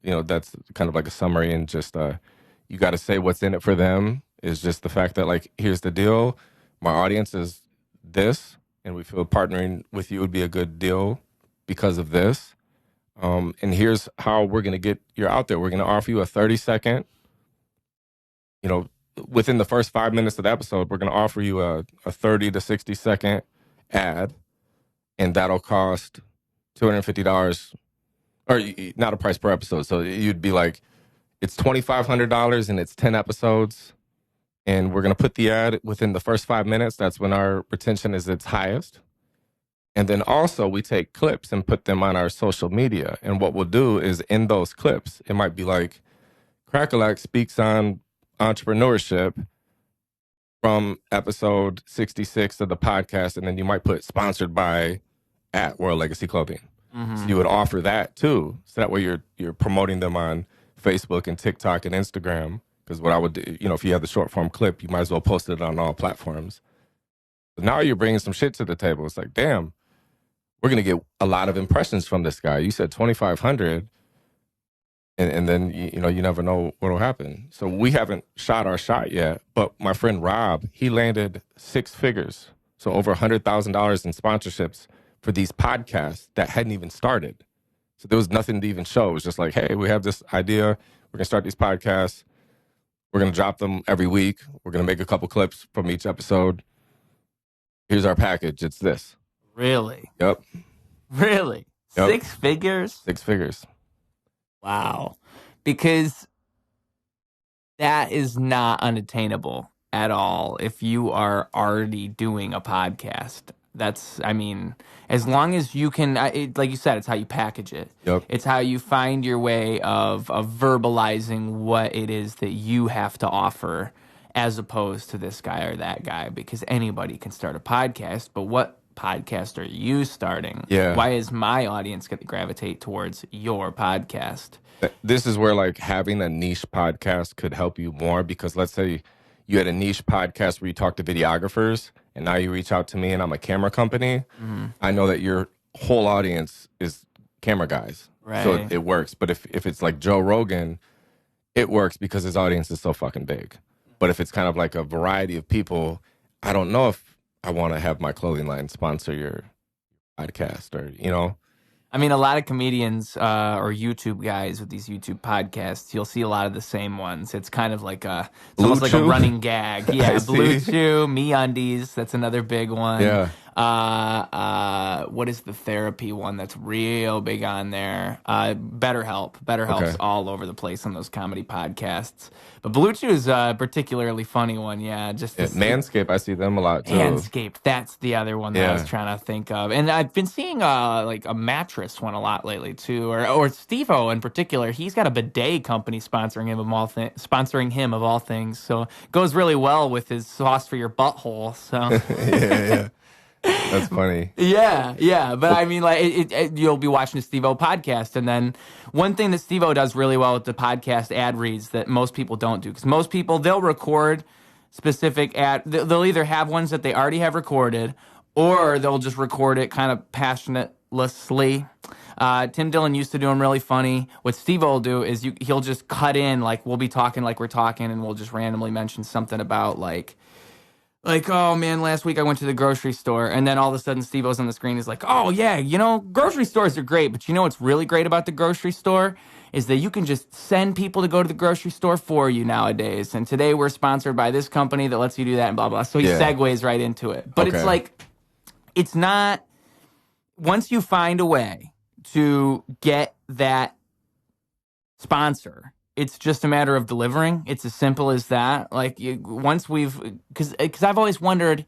That's kind of like a summary, and just you got to say what's in it for them is just the fact that, like, here's the deal. My audience is this, and we feel partnering with you would be a good deal because of this. And here's how we're going to get you out there. We're going to offer you a 30-second, within the first 5 minutes of the episode, we're going to offer you a 30 to 60-second ad, and that'll cost $250, or not a price per episode. So you'd be like, it's $2,500 and it's 10 episodes, and we're going to put the ad within the first 5 minutes. That's when our retention is its highest. And then also we take clips and put them on our social media. And what we'll do is in those clips, it might be like, Cracka Lack speaks on entrepreneurship from episode 66 of the podcast, and then you might put sponsored by at World Legacy Clothing. Mm-hmm. So you would offer that too. So that way you're promoting them on Facebook and TikTok and Instagram. Because what I would do, if you have the short form clip, you might as well post it on all platforms. Now you're bringing some shit to the table. It's like, damn, we're going to get a lot of impressions from this guy. You said 2,500, and then, you know, you never know what will happen. So we haven't shot our shot yet, but my friend Rob, he landed 6 figures. So over $100,000 in sponsorships for these podcasts that hadn't even started. So there was nothing to even show. It was just like, hey, we have this idea. We're going to start these podcasts. We're going to drop them every week. We're going to make a couple clips from each episode. Here's our package. It's this. Really? Yep. Really? Yep. 6 figures? 6 figures. Wow. Because that is not unattainable at all if you are already doing a podcast. That's, I mean, as long as you can, like you said, it's how you package it. Yep. It's how you find your way of verbalizing what it is that you have to offer as opposed to this guy or that guy, because anybody can start a podcast, but what podcast are you starting? Yeah. Why is my audience going to gravitate towards your podcast? This is where like having a niche podcast could help you more, because let's say you had a niche podcast where you talk to videographers and now you reach out to me and I'm a camera company. Mm-hmm. I know that your whole audience is camera guys. Right. So it works. But if it's like Joe Rogan, it works because his audience is so fucking big. But if it's kind of like a variety of people, I don't know if I want to have my clothing line sponsor your podcast, or, you know. I mean, a lot of comedians or YouTube guys with these YouTube podcasts, you'll see a lot of the same ones. It's kind of like it's almost like a running gag. Yeah, Blue Chew, MeUndies, that's another big one. Yeah. What is the therapy one that's real big on there? BetterHelp. BetterHelp's all over the place on those comedy podcasts. But Blue Chew is a particularly funny one, yeah. Manscaped, I see them a lot too. Manscaped, that's the other one that I was trying to think of. And I've been seeing like a mattress one a lot lately too, or Steve-O in particular. He's got a bidet company sponsoring him of all things. So it goes really well with his sauce for your butthole. So yeah. That's funny. Yeah. But I mean, like, you'll be watching a Steve-O podcast, and then one thing that Steve-O does really well with the podcast ad reads that most people don't do, because most people, they'll record specific they'll either have ones that they already have recorded, or they'll just record it kind of passionatelessly. Tim Dillon used to do them really funny. What Steve-O will do is he'll just cut in, like, we'll be talking like we're talking, and we'll just randomly mention something about, like, oh, man, last week I went to the grocery store, and then all of a sudden Steve-O's on the screen. He's like, oh, yeah, you know, grocery stores are great, but you know what's really great about the grocery store is that you can just send people to go to the grocery store for you nowadays. And today we're sponsored by this company that lets you do that and blah, blah. So he segues right into it. But it's like, it's not, once you find a way to get that sponsor, it's just a matter of delivering. It's as simple as that. Like, because I've always wondered,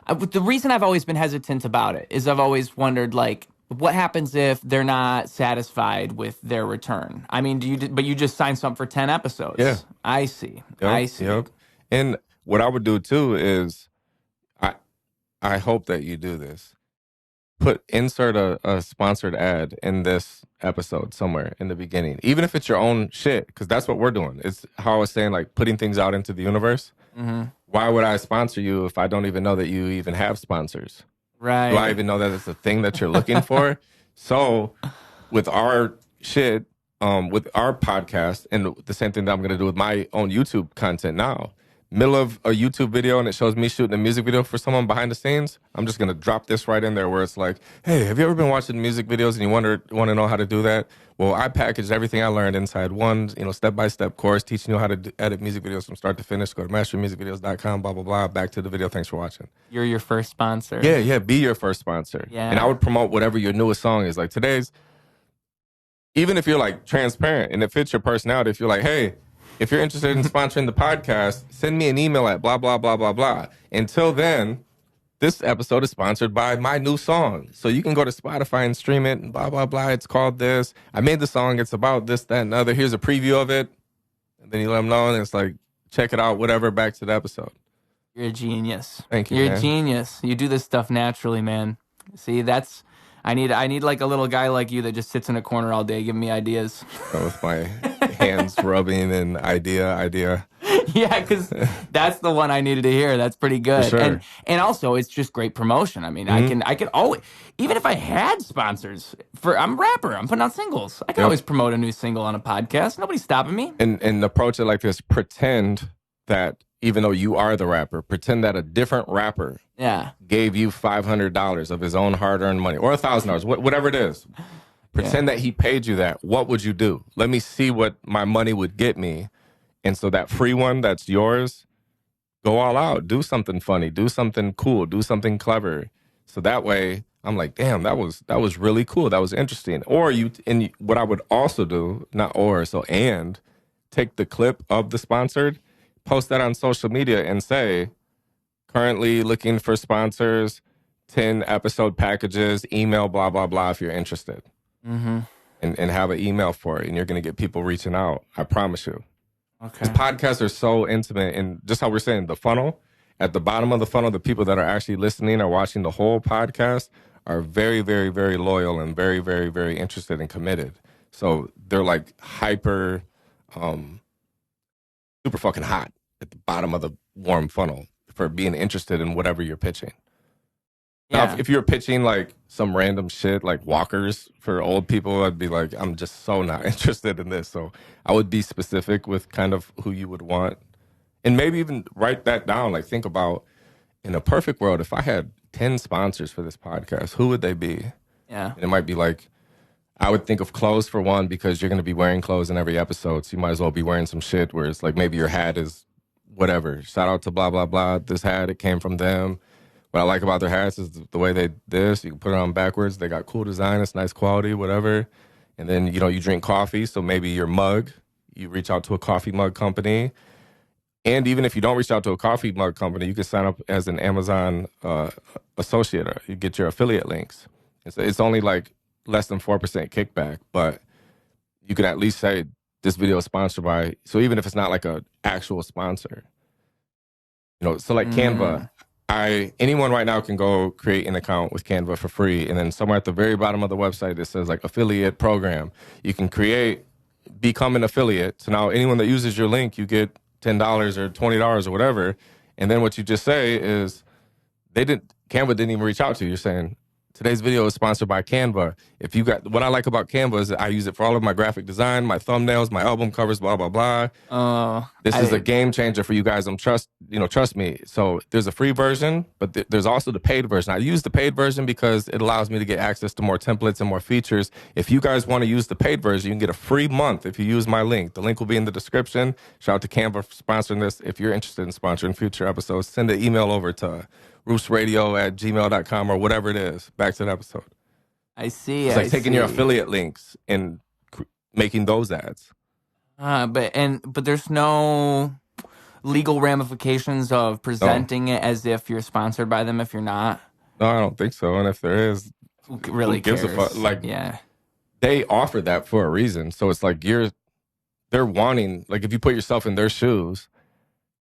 the reason I've always been hesitant about it is I've always wondered, like, what happens if they're not satisfied with their return? I mean, but you just signed something for 10 episodes. Yeah. I see. I see. Yep. And what I would do too is, I hope that you do this. Insert a sponsored ad in this episode somewhere in the beginning, even if it's your own shit, because that's what we're doing. It's how I was saying, like, putting things out into the universe. Mm-hmm. Why would I sponsor you if I don't even know that you even have sponsors? Right. Do I even know that it's a thing that you're looking for? So with our shit, with our podcast, and the same thing that I'm going to do with my own YouTube content now, middle of a YouTube video and it shows me shooting a music video for someone behind the scenes, I'm just going to drop this right in there where it's like, hey, have you ever been watching music videos and you want to know how to do that? Well, I packaged everything I learned inside one, step-by-step course teaching you how to edit music videos from start to finish. Go to mastermusicvideos.com, blah, blah, blah. Back to the video. Thanks for watching. You're your first sponsor. Yeah. Be your first sponsor. Yeah. And I would promote whatever your newest song is. Like today's, even if you're like transparent and it fits your personality, if you're like, hey, if you're interested in sponsoring the podcast, send me an email at blah, blah, blah, blah, blah. Until then, this episode is sponsored by my new song. So you can go to Spotify and stream it and blah, blah, blah. It's called this. I made the song. It's about this, that, and other. Here's a preview of it. And then you let them know, and it's like, check it out, whatever, back to the episode. You're a genius. Thank you, You're man. a genius. You do this stuff naturally, man. See, I need like a little guy like you that just sits in a corner all day giving me ideas. With my hands rubbing and idea. Yeah, because that's the one I needed to hear. That's pretty good. For sure. And also it's just great promotion. I mean, I can always, even if I had sponsors I'm a rapper, I'm putting out singles. I can always promote a new single on a podcast. Nobody's stopping me. And approach it like this: pretend that even though you are the rapper, pretend that a different rapper gave you $500 of his own hard-earned money, or $1,000, whatever it is. Pretend that he paid you that. What would you do? Let me see what my money would get me. And so that free one that's yours, go all out. Do something funny. Do something cool. Do something clever. So that way, I'm like, damn, that was really cool. That was interesting. Or what I would also do, and take the clip of the sponsored, post that on social media and say, currently looking for sponsors, 10 episode packages, email, blah, blah, blah, if you're interested. Mm-hmm. And have an email for it, and you're going to get people reaching out. I promise you. Okay. Because podcasts are so intimate, and just how we're saying, the funnel, at the bottom of the funnel, the people that are actually listening or watching the whole podcast are very, very, very loyal and very, very, very interested and committed. So they're like hyper, super fucking hot at the bottom of the warm funnel for being interested in whatever you're pitching. Yeah. Now, if you're pitching like some random shit like walkers for old people, I'd be like, I'm just so not interested in this. So I would be specific with kind of who you would want. And maybe even write that down. Like, think about, in a perfect world, if I had 10 sponsors for this podcast, who would they be? Yeah. And it might be like, I would think of clothes for one, because you're going to be wearing clothes in every episode. So you might as well be wearing some shit where it's like, maybe your hat is whatever. Shout out to blah, blah, blah. This hat, it came from them. What I like about their hats is the way they this. You can put it on backwards. They got cool design. It's nice quality, whatever. And then, you drink coffee. So maybe your mug, you reach out to a coffee mug company. And even if you don't reach out to a coffee mug company, you can sign up as an Amazon associate. Or you get your affiliate links. It's only like less than 4% kickback. But you can at least say this video is sponsored by. So even if it's not like an actual sponsor. So like Canva. Anyone right now can go create an account with Canva for free, and then somewhere at the very bottom of the website it says like affiliate program. You can become an affiliate. So now anyone that uses your link, you get $10 or $20 or whatever. And then what you just say is Canva didn't even reach out to you. You're saying, today's video is sponsored by Canva. What I like about Canva is that I use it for all of my graphic design, my thumbnails, my album covers, blah, blah, blah. This is a game changer for you guys. Trust me. So there's a free version, but there's also the paid version. I use the paid version because it allows me to get access to more templates and more features. If you guys want to use the paid version, you can get a free month if you use my link. The link will be in the description. Shout out to Canva for sponsoring this. If you're interested in sponsoring future episodes, send an email over to roosradio@gmail.com or whatever it is. Back to the episode. I see. It's like taking your affiliate links and making those ads. But there's no legal ramifications of presenting it as if you're sponsored by them if you're not. No, I don't think so. And if there is, who really gives cares? a fuck? Like, they offer that for a reason. So it's like they're wanting, like, if you put yourself in their shoes,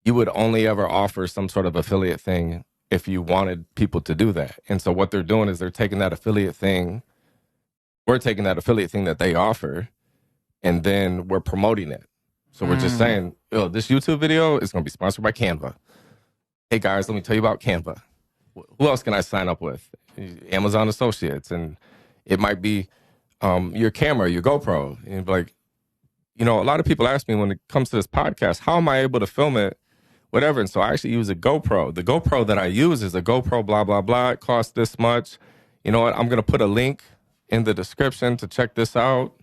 you would only ever offer some sort of affiliate thing if you wanted people to do that. And so what they're doing is they're taking that affiliate thing, we're taking that affiliate thing that they offer, and then we're promoting it. So we're just saying, this YouTube video is going to be sponsored by Canva. Hey guys, let me tell you about Canva. Who else can I sign up with? Amazon Associates. And it might be your camera, your GoPro. And you'd be like, a lot of people ask me when it comes to this podcast, how am I able to film it? Whatever. And so I actually use a GoPro. The GoPro that I use is a GoPro blah, blah, blah. It costs this much. You know what? I'm going to put a link in the description to check this out.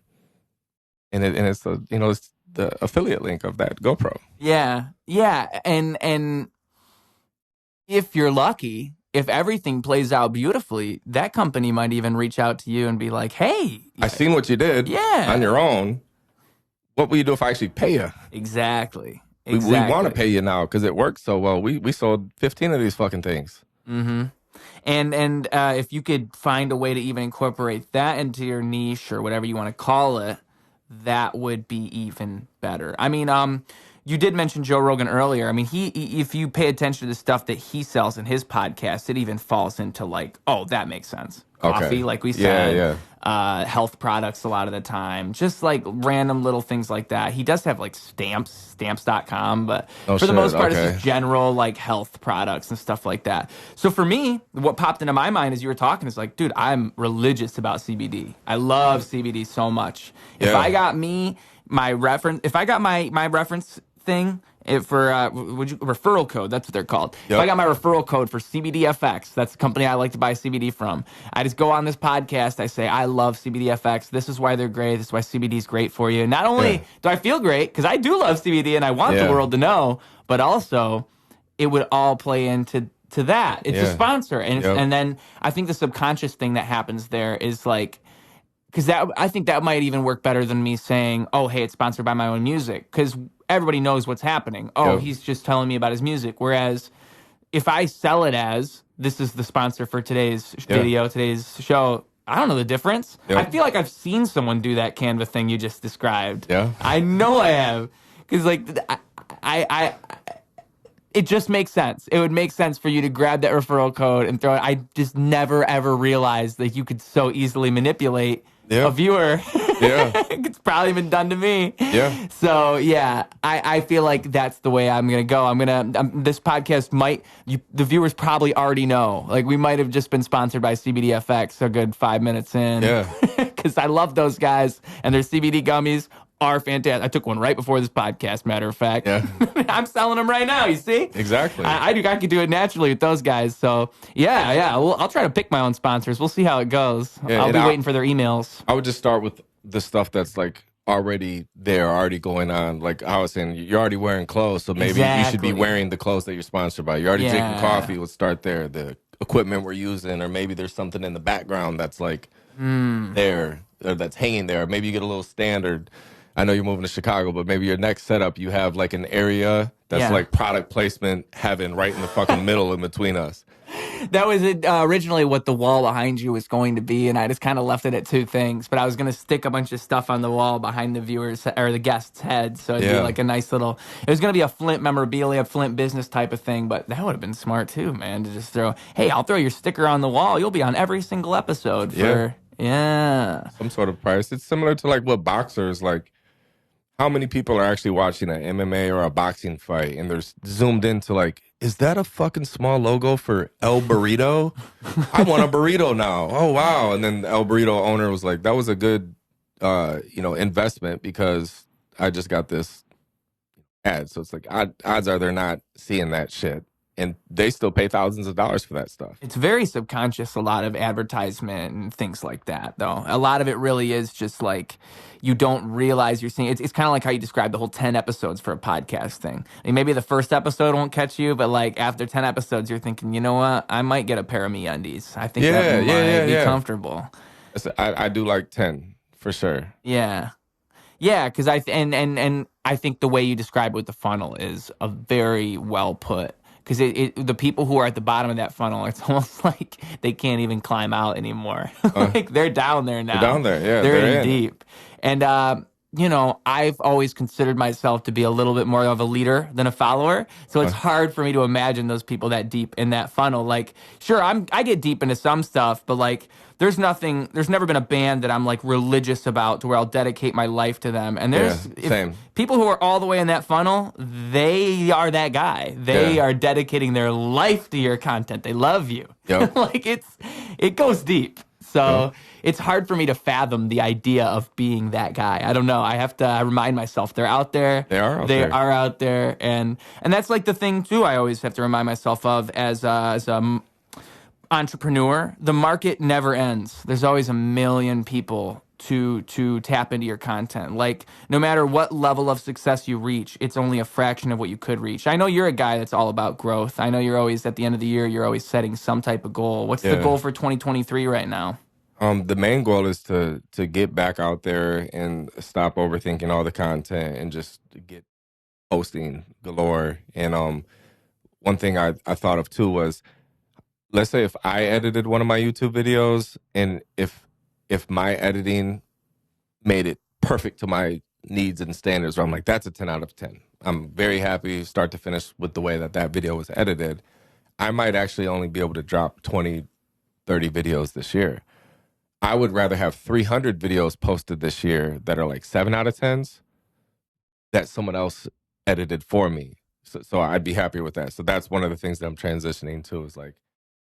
And it's it's the affiliate link of that GoPro. Yeah. Yeah. And if you're lucky, if everything plays out beautifully, that company might even reach out to you and be like, hey. I seen what you did on your own. What will you do if I actually pay you? Exactly. We want to pay you now because it works so well. We sold 15 of these fucking things. Mm-hmm. And if you could find a way to even incorporate that into your niche or whatever you want to call it, that would be even better. I mean, you did mention Joe Rogan earlier. I mean, if you pay attention to the stuff that he sells in his podcast, it even falls into like, oh, that makes sense. Coffee, Okay. like we Yeah, said, yeah. health products a lot of the time, just like random little things like that. He does have like stamps.com, but Oh, for the shit, most part, it's okay. just general like health products and stuff like that. So for me, what popped into my mind as you were talking is like, dude, I'm religious about CBD. I love CBD so much. If Yeah. I got my reference thing for referral code, that's what they're called. Yep. If I got my referral code for CBDfx, that's the company I like to buy CBD from. I just go on this podcast, I say, I love CBDfx. This is why they're great. This is why CBD is great for you. Not only do I feel great, because I do love CBD and I want the world to know, but also it would all play into that. It's a sponsor. And, and then I think the subconscious thing that happens there is like, because I think that might even work better than me saying, oh, hey, it's sponsored by my own music. Because everybody knows what's happening. Oh, he's just telling me about his music. Whereas if I sell it as, this is the sponsor for today's video, today's show, I don't know the difference. I feel like I've seen someone do that Canva thing you just described. Yeah. I know I have. Because like, it just makes sense. It would make sense for you to grab that referral code and throw it. I just never, ever realized that you could so easily manipulate a viewer. Yeah. It's probably been done to me. Yeah. So, yeah, I feel like that's the way I'm going to go. This podcast the viewers probably already know. Like, we might have just been sponsored by CBDfx a good 5 minutes in. Yeah. Because I love those guys, and their CBD gummies are fantastic. I took one right before this podcast, matter of fact. Yeah. I'm selling them right now, you see? Exactly. I could do it naturally with those guys. So, yeah. I'll try to pick my own sponsors. We'll see how it goes. Yeah, I'll be waiting for their emails. I would just start with the stuff that's like already there, already going on. Like I was saying, you're already wearing clothes, so maybe you should be wearing the clothes that you're sponsored by. You're already drinking coffee. Let's start there. The equipment we're using, or maybe there's something in the background that's like there, or that's hanging there. Or maybe you get a little standard. I know you're moving to Chicago, but maybe your next setup, you have like an area that's like product placement heaven right in the fucking middle in between us. That was originally what the wall behind you was going to be, and I just kind of left it at two things. But I was going to stick a bunch of stuff on the wall behind the viewers or the guests' heads, so it'd be like a nice little. It was going to be a Flint memorabilia, Flint business type of thing, but that would have been smart too, man. To just throw, hey, I'll throw your sticker on the wall. You'll be on every single episode for some sort of price. It's similar to like what boxers like. How many people are actually watching an MMA or a boxing fight and they're zoomed into like, is that a fucking small logo for El Burrito? I want a burrito now. Oh, wow. And then the El Burrito owner was like, that was a good, investment because I just got this ad. So it's like, odds are they're not seeing that shit. And they still pay thousands of dollars for that stuff. It's very subconscious, a lot of advertisement and things like that, though. A lot of it really is just like you don't realize you're seeing. It's kind of like how you described the whole 10 episodes for a podcast thing. I mean, maybe the first episode won't catch you, but like after 10 episodes, you're thinking, you know what? I might get a pair of MeUndies. I think that might be comfortable. I do like 10 for sure. Yeah. Yeah, because I think the way you describe it with the funnel is a very well put. Because the people who are at the bottom of that funnel, it's almost like they can't even climb out anymore. Like they're down there now. They're down there, yeah. They're in deep. And, I've always considered myself to be a little bit more of a leader than a follower. So it's hard for me to imagine those people that deep in that funnel. Like, sure, I get deep into some stuff, but like, there's never been a band that I'm like religious about to where I'll dedicate my life to them. And there's people who are all the way in that funnel, they are that guy. They are dedicating their life to your content. They love you. Yep. Like it goes deep. So it's hard for me to fathom the idea of being that guy. I don't know. I have to remind myself they're out there. They are out there. And that's like the thing too I always have to remind myself of as a entrepreneur. The market never ends. There's always a million people to tap into your content. Like no matter what level of success you reach, it's only a fraction of what you could reach. I know you're a guy that's all about growth. I know you're always at the end of the year, you're always setting some type of goal. What's the goal for 2023 right now? The main goal is to get back out there and stop overthinking all the content and just get posting galore. And one thing I thought of too was, let's say if I edited one of my YouTube videos and if my editing made it perfect to my needs and standards, where I'm like, that's a 10 out of 10. I'm very happy start to finish with the way that video was edited. I might actually only be able to drop 20, 30 videos this year. I would rather have 300 videos posted this year that are like 7 out of 10s that someone else edited for me. So I'd be happier with that. So that's one of the things that I'm transitioning to is like,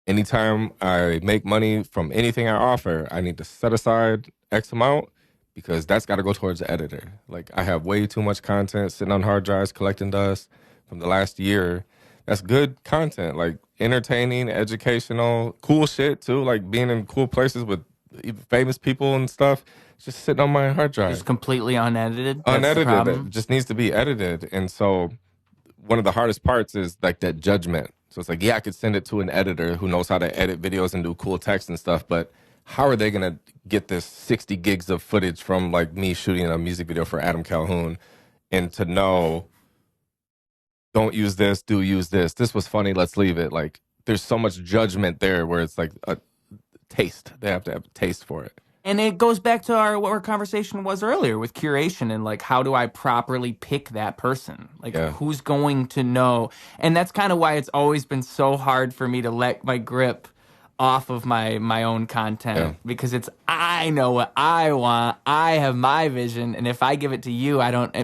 anytime I make money from anything I offer, I need to set aside X amount because that's got to go towards the editor. Like I have way too much content sitting on hard drives collecting dust from the last year. That's good content, like entertaining, educational, cool shit too, like being in cool places with famous people and stuff. It's just sitting on my hard drive. Just completely unedited? Unedited. It just needs to be edited. And so one of the hardest parts is like that judgment. So it's like, yeah, I could send it to an editor who knows how to edit videos and do cool text and stuff, but how are they going to get this 60 gigs of footage from like me shooting a music video for Adam Calhoun and to know, don't use this, do use this. This was funny, let's leave it. Like there's so much judgment there where it's like a taste. They have to have a taste for it. And it goes back to what our conversation was earlier with curation and like, how do I properly pick that person? Like, who's going to know? And that's kind of why it's always been so hard for me to let my grip off of my own content because I know what I want. I have my vision. And if I give it to you, I don't.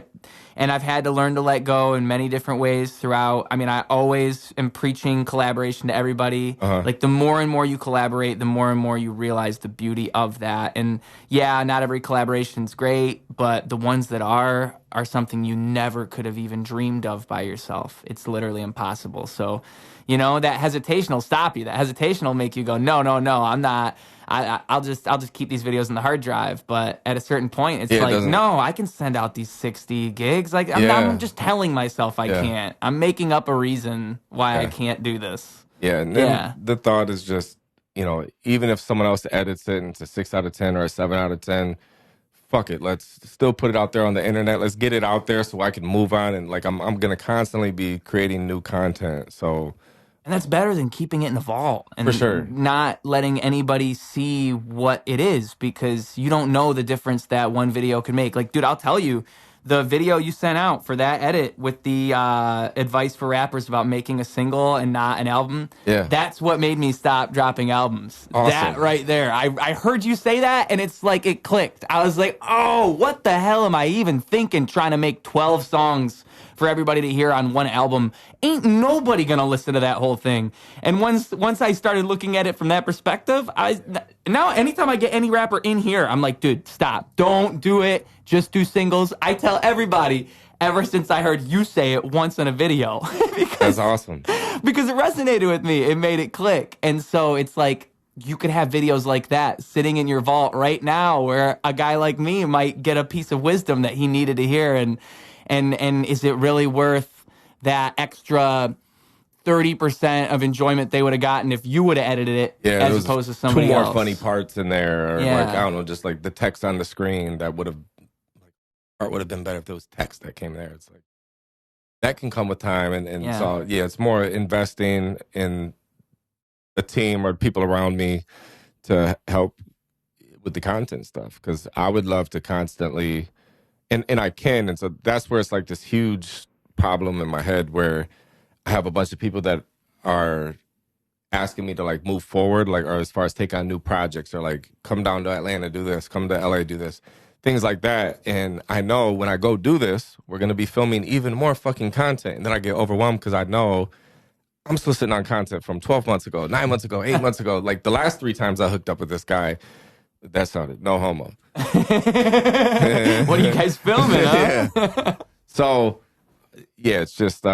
And I've had to learn to let go in many different ways throughout. I mean, I always am preaching collaboration to everybody. Like the more and more you collaborate, the more and more you realize the beauty of that. And yeah, not every collaboration's great, but the ones that are something you never could have even dreamed of by yourself. It's literally impossible. So, you know, that hesitation will stop you. That hesitation will make you go, no, I'm not. I'll just keep these videos in the hard drive. But at a certain point, it's like, no, I can send out these 60 gigs. Like I'm just telling myself I can't. I'm making up a reason why I can't do this. Yeah, and then the thought is just, you know, even if someone else edits it into 6 out of 10 or a 7 out of 10, fuck it. Let's still put it out there on the internet. Let's get it out there so I can move on. And like I'm gonna constantly be creating new content. So. And that's better than keeping it in the vault and for sure, not letting anybody see what it is because you don't know the difference that one video could make. Like, dude, I'll tell you, the video you sent out for that edit with the advice for rappers about making a single and not an album, that's what made me stop dropping albums. Awesome. That right there. I heard you say that, and it's like it clicked. I was like, oh, what the hell am I even thinking trying to make 12 songs for everybody to hear on one album? Ain't nobody gonna listen to that whole thing. And once I started looking at it from that perspective, now anytime I get any rapper in here, I'm like, dude, stop. Don't do it. Just do singles. I tell everybody ever since I heard you say it once in a video. That's awesome. Because it resonated with me. It made it click. And so it's like, you could have videos like that sitting in your vault right now where a guy like me might get a piece of wisdom that he needed to hear. And is it really worth that extra 30% of enjoyment they would have gotten if you would have edited it as opposed to somebody else? 2 more funny parts in there. Or like, I don't know, just like the text on the screen that would have been better if there was text that came there. It's like, that can come with time. And so, it's more investing in a team or people around me to help with the content stuff. Because I would love to constantly... And I can. And so that's where it's like this huge problem in my head where I have a bunch of people that are asking me to like move forward, like, or as far as take on new projects or like come down to Atlanta, do this, come to LA, do this, things like that. And I know when I go do this, we're going to be filming even more fucking content. And then I get overwhelmed because I know I'm still sitting on content from 12 months ago, 9 months ago, 8 months ago. Like the last 3 times I hooked up with this guy, that sounded no homo. What are you guys filming, huh? So, it's just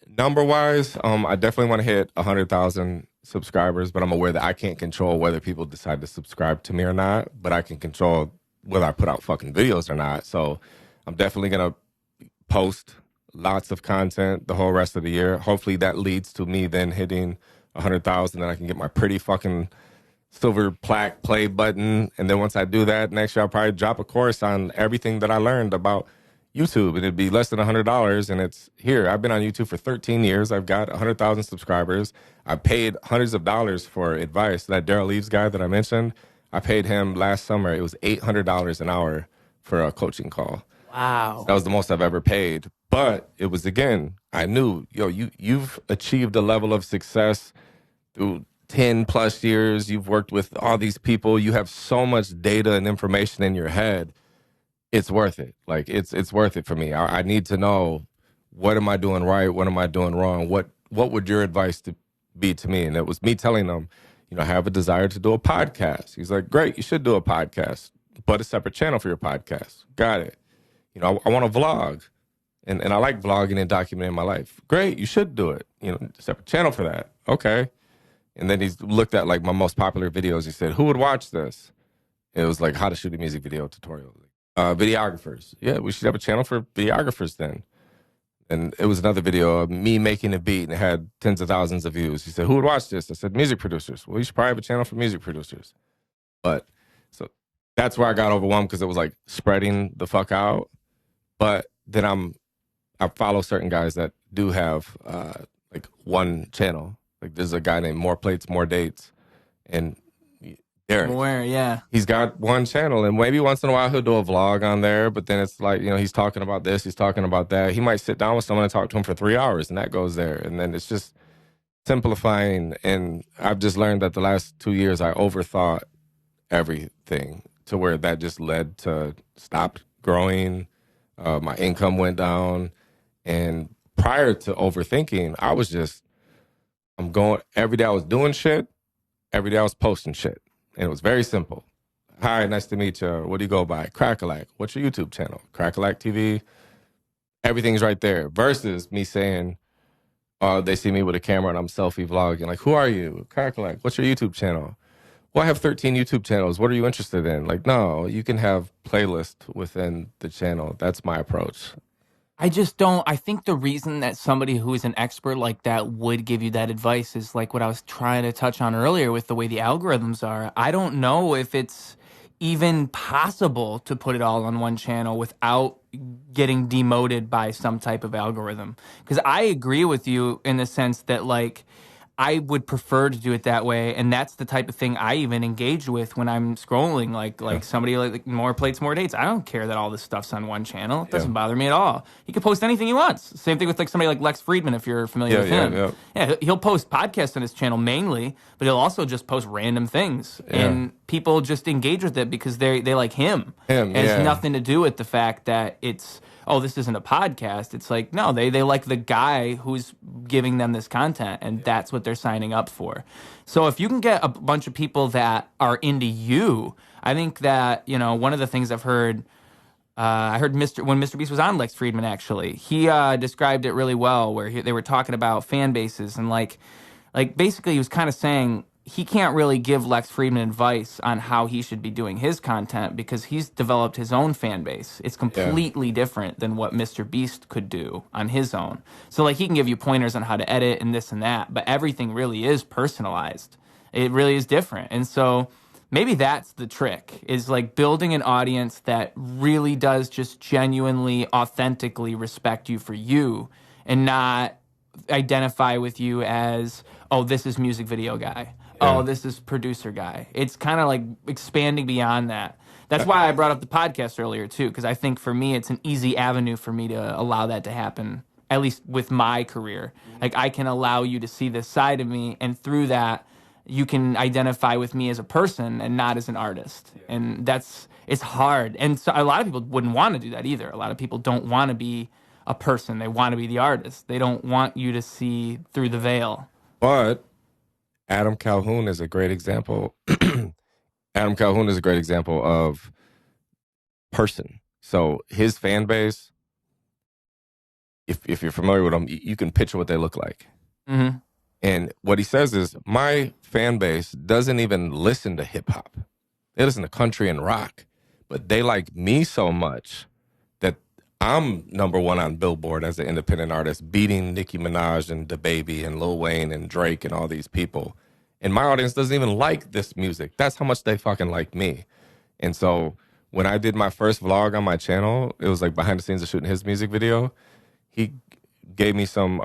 number-wise, I definitely want to hit 100,000 subscribers, but I'm aware that I can't control whether people decide to subscribe to me or not, but I can control whether I put out fucking videos or not. So I'm definitely going to post lots of content the whole rest of the year. Hopefully that leads to me then hitting 100,000, and I can get my pretty fucking silver plaque play button. And then once I do that, next year I'll probably drop a course on everything that I learned about YouTube, and it'd be less than $100. And it's here. I've been on YouTube for 13 years. I've got 100,000 subscribers. I paid hundreds of dollars for advice. That Derral Eves guy that I mentioned, I paid him last summer. It was $800 an hour for a coaching call. Wow. That was the most I've ever paid. But it was, again, I knew, you've achieved a level of success through 10 plus years. You've worked with all these people. You have so much data and information in your head. It's worth it. Like, it's worth it for me. I need to know, what am I doing right? What am I doing wrong? What would your advice be to me? And it was me telling them, I have a desire to do a podcast. He's like, great, you should do a podcast, but a separate channel for your podcast. Got it. I want to vlog, and I like vlogging and documenting my life. Great, you should do it. Separate channel for that. Okay. And then he's looked at like my most popular videos. He said, who would watch this? It was like how to shoot a music video tutorial. Videographers. Yeah, we should have a channel for videographers then. And it was another video of me making a beat, and it had tens of thousands of views. He said, who would watch this? I said, music producers. Well, you should probably have a channel for music producers. But so that's where I got overwhelmed, because it was like spreading the fuck out. But then I follow certain guys that do have like one channel. Like, there's a guy named More Plates, More Dates, and Derek. Where, yeah. He's got one channel, and maybe once in a while he'll do a vlog on there, but then it's like, he's talking about this, he's talking about that. He might sit down with someone and talk to him for 3 hours, and that goes there. And then it's just simplifying. And I've just learned that the last 2 years I overthought everything, to where that just led to stopped growing. My income went down. And prior to overthinking, I'm going, every day I was doing shit, every day I was posting shit. And it was very simple. Hi, nice to meet you. What do you go by? Cracka Lack. What's your YouTube channel? Cracka Lack TV. Everything's right there. Versus me saying, they see me with a camera and I'm selfie vlogging. Like, who are you? Cracka Lack. What's your YouTube channel? Well, I have 13 YouTube channels. What are you interested in? Like, no, you can have playlists within the channel. That's my approach. I just don't. I think the reason that somebody who is an expert like that would give you that advice is like what I was trying to touch on earlier with the way the algorithms are. I don't know if it's even possible to put it all on one channel without getting demoted by some type of algorithm. Because I agree with you in the sense that, like, I would prefer to do it that way, and that's the type of thing I even engage with when I'm scrolling. Like somebody like More Plates, More Dates. I don't care that all this stuff's on one channel. It doesn't bother me at all. He can post anything he wants. Same thing with like somebody like Lex Friedman, if you're familiar with him. Yeah, he'll post podcasts on his channel mainly, but he'll also just post random things, and people just engage with it because they like him. It has nothing to do with the fact that it's, oh, this isn't a podcast. It's like, no, they like the guy who's giving them this content, and that's what they're signing up for. So if you can get a bunch of people that are into you, I think that, one of the things I've heard, I heard when Mr. Beast was on Lex Friedman, actually, he described it really well, where they were talking about fan bases, and like basically he was kind of saying, he can't really give Lex Friedman advice on how he should be doing his content because he's developed his own fan base. It's completely different than what Mr. Beast could do on his own. So like he can give you pointers on how to edit and this and that, but everything really is personalized. It really is different. And so maybe that's the trick, is like building an audience that really does just genuinely, authentically respect you for you and not identify with you as, oh, this is music video guy. Oh, this is producer guy. It's kind of like expanding beyond that. That's why I brought up the podcast earlier, too, because I think for me, it's an easy avenue for me to allow that to happen, at least with my career. Like, I can allow you to see this side of me, and through that, you can identify with me as a person and not as an artist. And it's hard. And so a lot of people wouldn't want to do that either. A lot of people don't want to be a person. They want to be the artist. They don't want you to see through the veil. But Adam Calhoun is a great example. Adam Calhoun is a great example of person. So his fan base, if you're familiar with him, you can picture what they look like. Mm-hmm. And what he says is, my fan base doesn't even listen to hip hop. They listen to country and rock, but they like me so much that I'm number one on Billboard as an independent artist, beating Nicki Minaj and DaBaby and Lil Wayne and Drake and all these people. And my audience doesn't even like this music. That's how much they fucking like me. And so when I did my first vlog on my channel, it was like behind the scenes of shooting his music video. He gave me some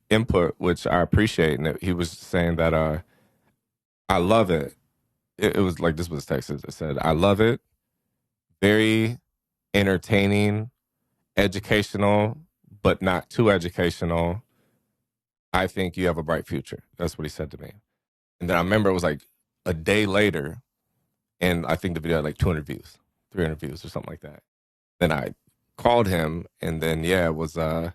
input, which I appreciate. And he was saying that I love it. It was like, this was text. It said, I love it. Very entertaining. educational, but not too educational, I think you have a bright future. That's what he said to me. And then I remember it was like a day later, and I think the video had like 200 views, 300 views or something like that. Then I called him, and then, it was, what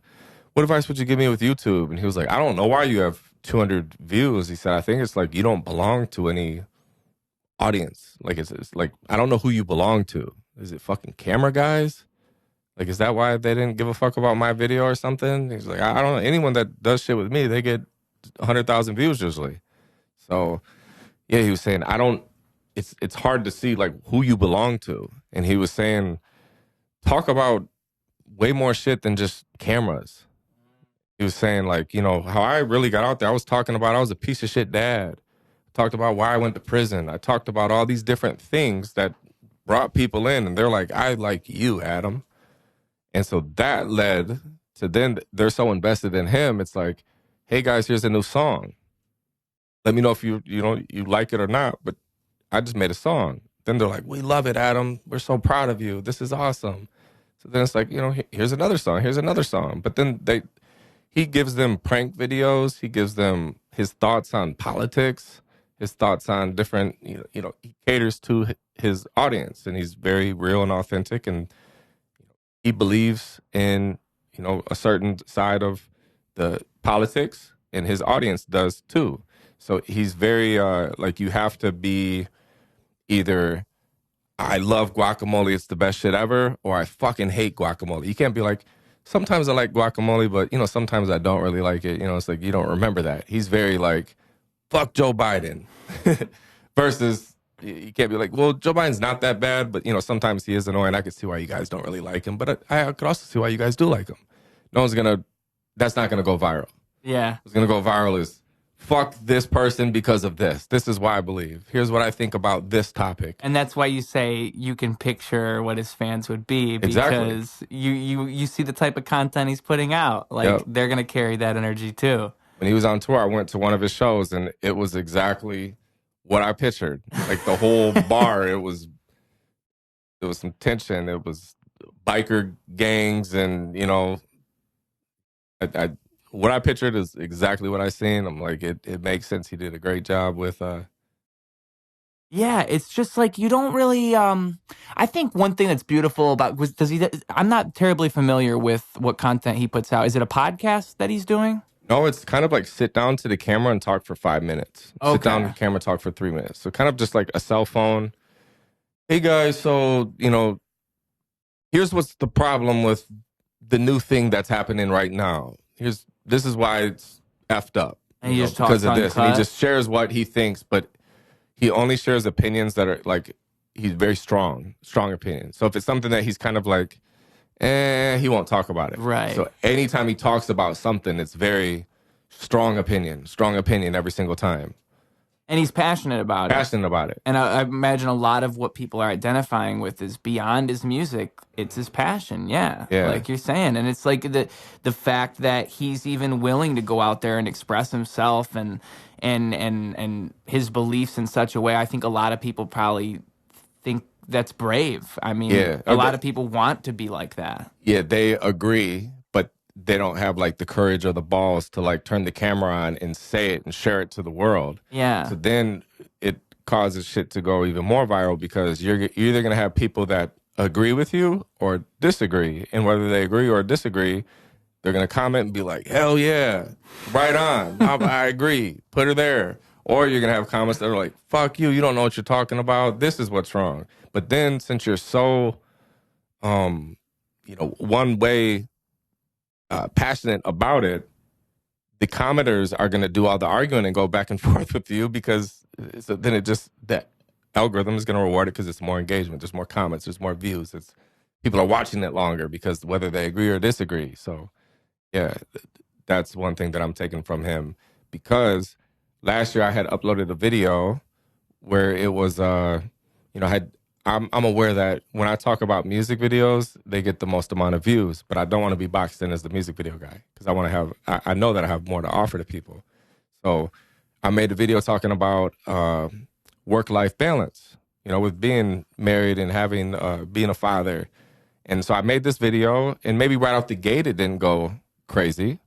advice would you give me with YouTube? And he was like, I don't know why you have 200 views. He said, I think it's like you don't belong to any audience. Like, it's like, I don't know who you belong to. Is it fucking camera guys? Like, is that why they didn't give a fuck about my video or something? He's like, I don't know. Anyone that does shit with me, they get 100,000 views usually. So, he was saying, it's hard to see, like, who you belong to. And he was saying, talk about way more shit than just cameras. He was saying, like, how I really got out there. I was talking about I was a piece of shit dad. Talked about why I went to prison. I talked about all these different things that brought people in. And they're like, I like you, Adam. And so that led to then they're so invested in him. It's like, hey, guys, here's a new song. Let me know if you like it or not. But I just made a song. Then they're like, we love it, Adam. We're so proud of you. This is awesome. So then it's like, here's another song. Here's another song. But then he gives them prank videos. He gives them his thoughts on politics, his thoughts on different, he caters to his audience. And he's very real and authentic. And he believes in, a certain side of the politics, and his audience does too. So he's very, like, you have to be either, I love guacamole, it's the best shit ever, or I fucking hate guacamole. You can't be like, sometimes I like guacamole, but, sometimes I don't really like it. It's like, you don't remember that. He's very like, fuck Joe Biden versus, you can't be like, well, Joe Biden's not that bad, but, sometimes he is annoying. I could see why you guys don't really like him, but I could also see why you guys do like him. That's not going to go viral. Yeah. What's going to go viral is, fuck this person because of this. This is why I believe. Here's what I think about this topic. And that's why you say you can picture what his fans would be, because you see the type of content he's putting out. Like, they're going to carry that energy too. When he was on tour, I went to one of his shows, and it was exactly what I pictured. Like, the whole bar, there was some tension. It was biker gangs, and what I pictured is exactly what I seen. I'm like, it makes sense. He did a great job with. Yeah, it's just like you don't really. I think one thing that's beautiful about I'm not terribly familiar with what content he puts out. Is it a podcast that he's doing? No, it's kind of like sit down to the camera and talk for 5 minutes. Okay. Sit down to the camera, talk for 3 minutes. So kind of just like a cell phone. Hey guys, so, here's what's the problem with the new thing that's happening right now. This is why it's effed up. And he just talks because of this. And he just shares what he thinks, but he only shares opinions that are like, he's very strong opinions. So if it's something that he's kind of like, he won't talk about it. Right. So anytime he talks about something, it's very strong opinion every single time. And he's passionate about it. And I imagine a lot of what people are identifying with is beyond his music. It's his passion. Yeah. Like you're saying. And it's like the fact that he's even willing to go out there and express himself and his beliefs in such a way. I think a lot of people probably think that's brave. I mean, a lot of people want to be like that. Yeah, they agree, but they don't have like the courage or the balls to like turn the camera on and say it and share it to the world. Yeah. So then it causes shit to go even more viral, because you're either going to have people that agree with you or disagree. And whether they agree or disagree, they're going to comment and be like, hell yeah, right on. I agree. Put her there. Or you're going to have comments that are like, fuck you. You don't know what you're talking about. This is what's wrong. But then since you're so, one way passionate about it, the commenters are going to do all the arguing and go back and forth with you, because then that algorithm is going to reward it because it's more engagement. There's more comments. There's more views. People are watching it longer because whether they agree or disagree. So, yeah, that's one thing that I'm taking from him, because last year I had uploaded a video where it was, I'm aware that when I talk about music videos, they get the most amount of views, but I don't want to be boxed in as the music video guy, because I know that I have more to offer to people. So I made a video talking about work-life balance, with being married and having, being a father. And so I made this video, and maybe right off the gate it didn't go crazy,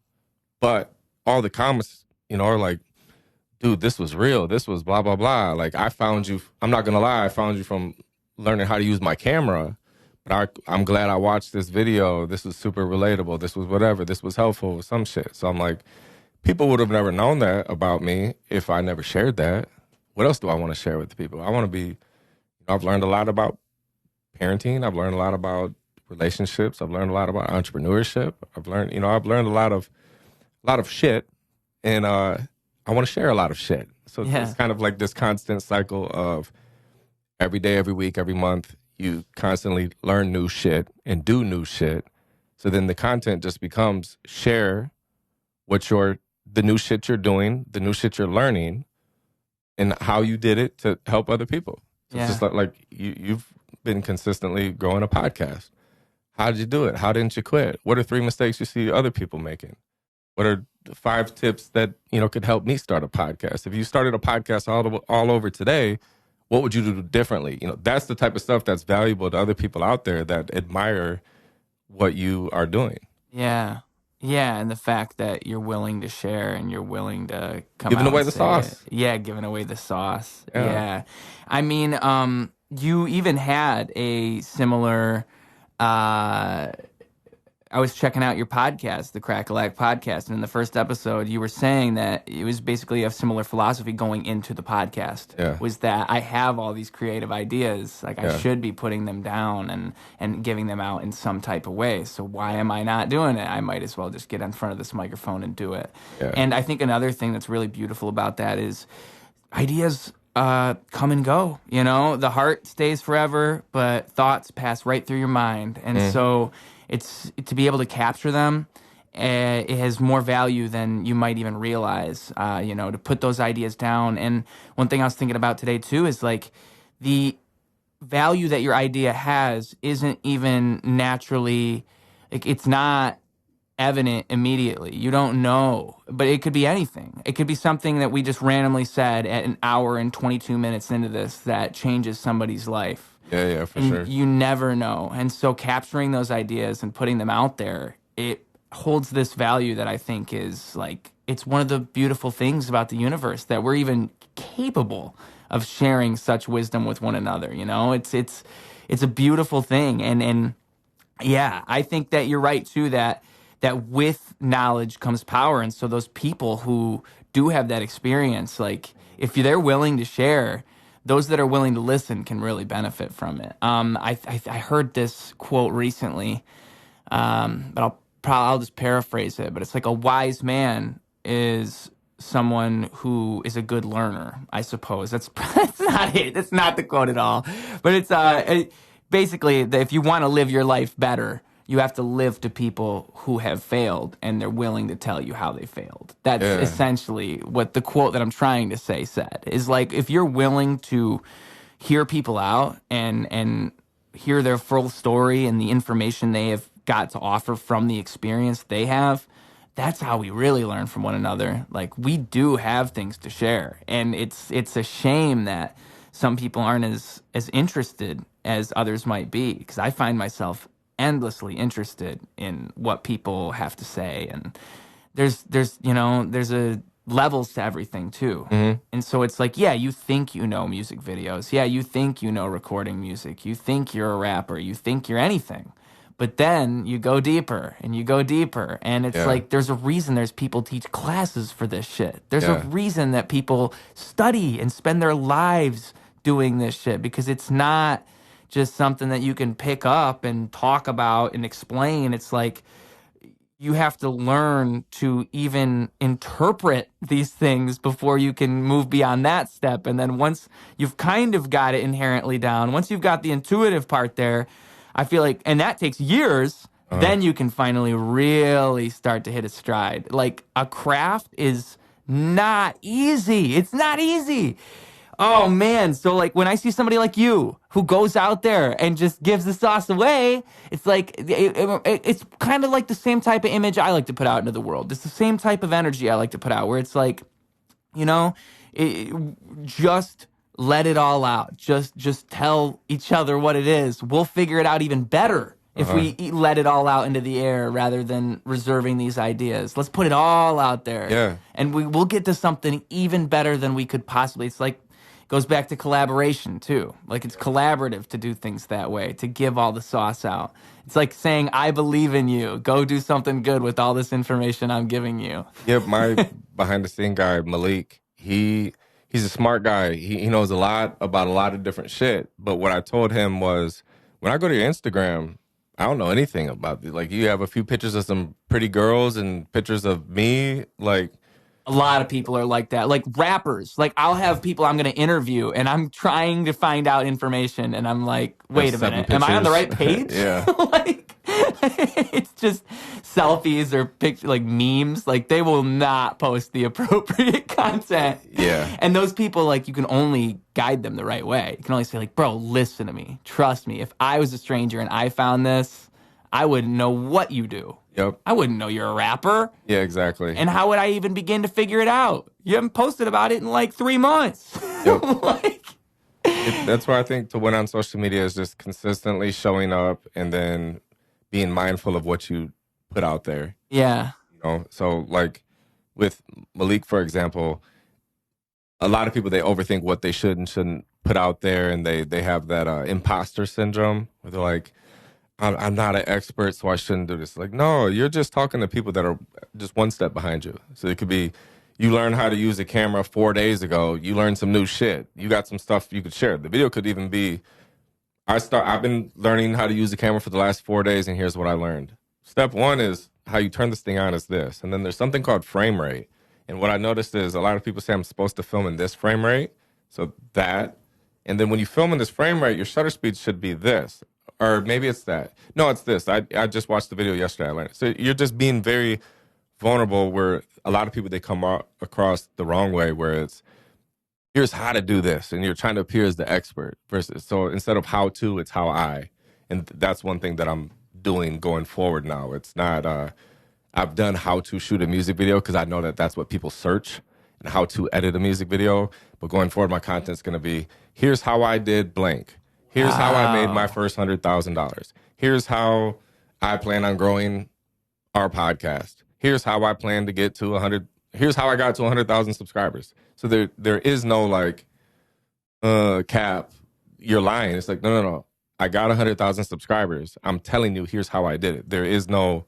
but all the comments, are like, dude, this was real. This was blah, blah, blah. Like, I found you, I'm not going to lie, I found you from learning how to use my camera, but I'm glad I watched this video. This was super relatable. This was whatever. This was helpful, some shit. So I'm like, people would have never known that about me if I never shared that. What else do I want to share with the people? I want to be, I've learned a lot about parenting. I've learned a lot about relationships. I've learned a lot about entrepreneurship. I've learned a lot of shit, and I want to share a lot of shit. So it's kind of like this constant cycle of every day, every week, every month, you constantly learn new shit and do new shit. So then the content just becomes share the new shit you're doing, the new shit you're learning, and how you did it to help other people. So it's just like you've been consistently growing a podcast. How did you do it? How didn't you quit? What are 3 mistakes you see other people making? What are 5 tips that, could help me start a podcast? If you started a podcast all over today, what would you do differently? That's the type of stuff that's valuable to other people out there that admire what you are doing. Yeah. Yeah, and the fact that you're willing to share and you're willing to come giving out away and the say sauce. it. Yeah, giving away the sauce. Yeah. I mean, you even had a similar I was checking out your podcast, the Cracka Lack podcast, and in the first episode, you were saying that it was basically a similar philosophy going into the podcast. Yeah. Was that I have all these creative ideas, like I should be putting them down and giving them out in some type of way. So why am I not doing it? I might as well just get in front of this microphone and do it. Yeah. And I think another thing that's really beautiful about that is ideas come and go. The heart stays forever, but thoughts pass right through your mind, and so. It's to be able to capture them. It has more value than you might even realize. To put those ideas down. And one thing I was thinking about today too is like the value that your idea has isn't even naturally. It's not evident immediately. You don't know, but it could be anything. It could be something that we just randomly said at an hour and 22 minutes into this that changes somebody's life. Yeah, for sure. You never know. And so capturing those ideas and putting them out there, it holds this value that I think is like, it's one of the beautiful things about the universe that we're even capable of sharing such wisdom with one another. It's a beautiful thing. And yeah, I think that you're right too, that with knowledge comes power. And so those people who do have that experience, like if they're willing to share, those that are willing to listen can really benefit from it. I heard this quote recently, but I'll just paraphrase it. But it's like a wise man is someone who is a good learner, I suppose. That's not it. That's not the quote at all. But it's basically that if you want to live your life better, you have to live to people who have failed, and they're willing to tell you how they failed. That's essentially what the quote that I'm trying to say said. Is like, if you're willing to hear people out and hear their full story and the information they have got to offer from the experience they have, that's how we really learn from one another. Like, we do have things to share, and it's a shame that some people aren't as interested as others might be, because I find myself endlessly interested in what people have to say, and there's a levels to everything too. And so it's like, yeah, you think music videos, yeah, you think recording music, you think you're a rapper, you think you're anything, but then you go deeper and you go deeper, and it's like there's a reason there's people teach classes for this shit. There's a reason that people study and spend their lives doing this shit, because it's not just something that you can pick up and talk about and explain. It's like you have to learn to even interpret these things before you can move beyond that step. And then once you've kind of got it inherently down, once you've got the intuitive part there, I feel like, and that takes years, then you can finally really start to hit a stride. Like, a craft is not easy. It's not easy. Oh, man. So, like, when I see somebody like you who goes out there and just gives the sauce away, it's like, it's kind of like the same type of image I like to put out into the world. It's the same type of energy I like to put out, where it's like, just let it all out. Just tell each other what it is. We'll figure it out even better if we let it all out into the air rather than reserving these ideas. Let's put it all out there. Yeah. And we'll get to something even better than we could possibly. It's like, it goes back to collaboration too. Like, it's collaborative to do things that way, to give all the sauce out. It's like saying, I believe in you. Go do something good with all this information I'm giving you. Yeah, my behind the scene guy, Malik, he's a smart guy. He knows a lot about a lot of different shit. But what I told him was, when I go to your Instagram, I don't know anything about it. Like, you have a few pictures of some pretty girls and pictures of me. Like, A lot of people are like that. Like rappers. Like, I'll have people I'm going to interview, and I'm trying to find out information, and I'm like, wait a minute, am I on the right page? Yeah. Like, it's just selfies or pictures, like memes. Like, they will not post the appropriate content. Yeah. And those people, like, you can only guide them the right way. You can only say, like, bro, listen to me. Trust me. If I was a stranger and I found this, I wouldn't know what you do. Yep. I wouldn't know you're a rapper. Yeah, exactly. And how would I even begin to figure it out? You haven't posted about it in like 3 months. Yep. Like, That's why I think to win on social media is just consistently showing up and then being mindful of what you put out there. yeah. You know, so like with Malik, for example, a lot of people, they overthink what they should and shouldn't put out there, and they have that imposter syndrome where they're like, I'm not an expert, so I shouldn't do this. Like, no, you're just talking to people that are just one step behind you. So it could be, you learned how to use a camera 4 days ago. You learned some new shit. You got some stuff you could share. The video could even be, I've been learning how to use the camera for the last 4 days, and here's what I learned. Step one is how you turn this thing on is this. And then there's something called frame rate. And what I noticed is a lot of people say I'm supposed to film in this frame rate. So that. And then when you film in this frame rate, your shutter speed should be this. Or maybe it's that. No, it's this. I just watched the video yesterday. I learned it. So you're just being very vulnerable, where a lot of people, they come across the wrong way, where it's, here's how to do this, and you're trying to appear as the expert. Versus, so instead of how to, it's how I. And that's one thing that I'm doing going forward now. It's not, I've done how to shoot a music video because I know that that's what people search, and how to edit a music video. But going forward, my content's going to be, here's how I did blank. Here's how I made my first $100,000. Here's how I plan on growing our podcast. Here's how I plan to get to 100. Here's how I got to 100,000 subscribers. So there is no like, cap, you're lying. It's like, no. I got 100,000 subscribers. I'm telling you, here's how I did it. There is no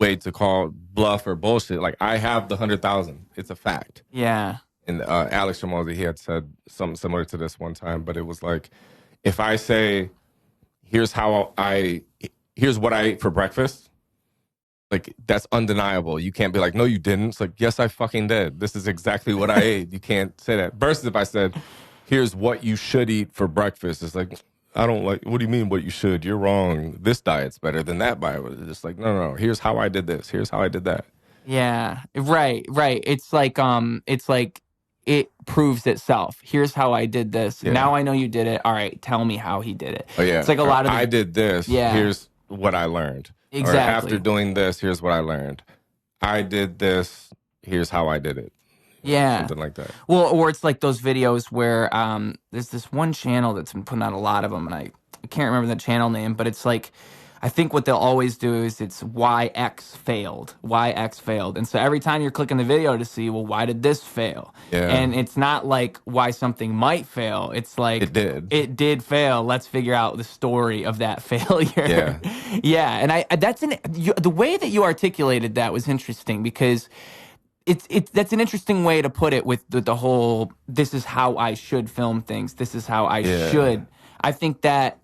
way to call bluff or bullshit. Like, I have the 100,000. It's a fact. Yeah. And Alex Ramosi, he had said something similar to this one time, but it was like, if I say, here's what I ate for breakfast, like, that's undeniable. You can't be like, no, you didn't. It's like, yes, I fucking did. This is exactly what I ate. You can't say that. Versus if I said, here's what you should eat for breakfast. It's like, I don't like, what do you mean what you should? You're wrong. This diet's better than that diet. It's just like, no. Here's how I did this. Here's how I did that. Yeah. Right. It's like, it proves itself. Here's how I did this. Yeah. Now I know you did it. All right, tell me how he did it. Oh, yeah. It's like a lot of I did this. Yeah. Here's what I learned. Exactly. Or after doing this, here's what I learned. I did this. Here's how I did it. Yeah. Something like that. Well, or it's like those videos where there's this one channel that's been putting out a lot of them, and I can't remember the channel name, but it's like, I think what they'll always do is it's why X failed. And so every time you're clicking the video to see, well, why did this fail? Yeah. And it's not like why something might fail. It's like, it did fail. Let's figure out the story of that failure. Yeah. Yeah. And the way that you articulated that was interesting, because that's an interesting way to put it with the whole, this is how I should film things. This is how I should. I think that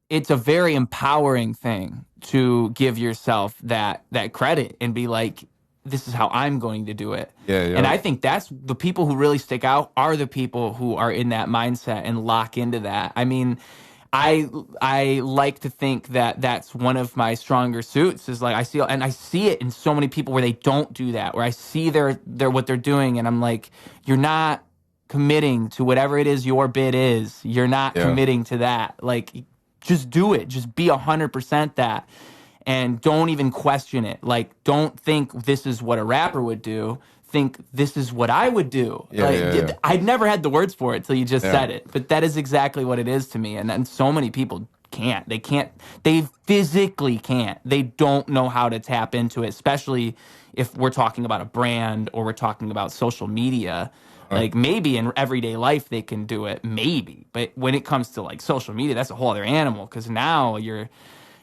it's a very empowering thing to give yourself that credit and be like, this is how I'm going to do it. Yeah. And I think that's the people who really stick out are the people who are in that mindset and lock into that. I mean, I like to think that that's one of my stronger suits, is like, I see it in so many people where they don't do that, where I see their what they're doing, and I'm like, you're not committing to whatever it is your bid is. You're not committing to that. Like, just do it. Just be 100% that. And don't even question it. Like, don't think this is what a rapper would do. Think this is what I would do. I'd never had the words for it till you just said it. But that is exactly what it is to me. And so many people can't. They physically can't. They don't know how to tap into it, especially if we're talking about a brand or we're talking about social media. Like maybe in everyday life they can do it, maybe. But when it comes to like social media, that's a whole other animal, because now you're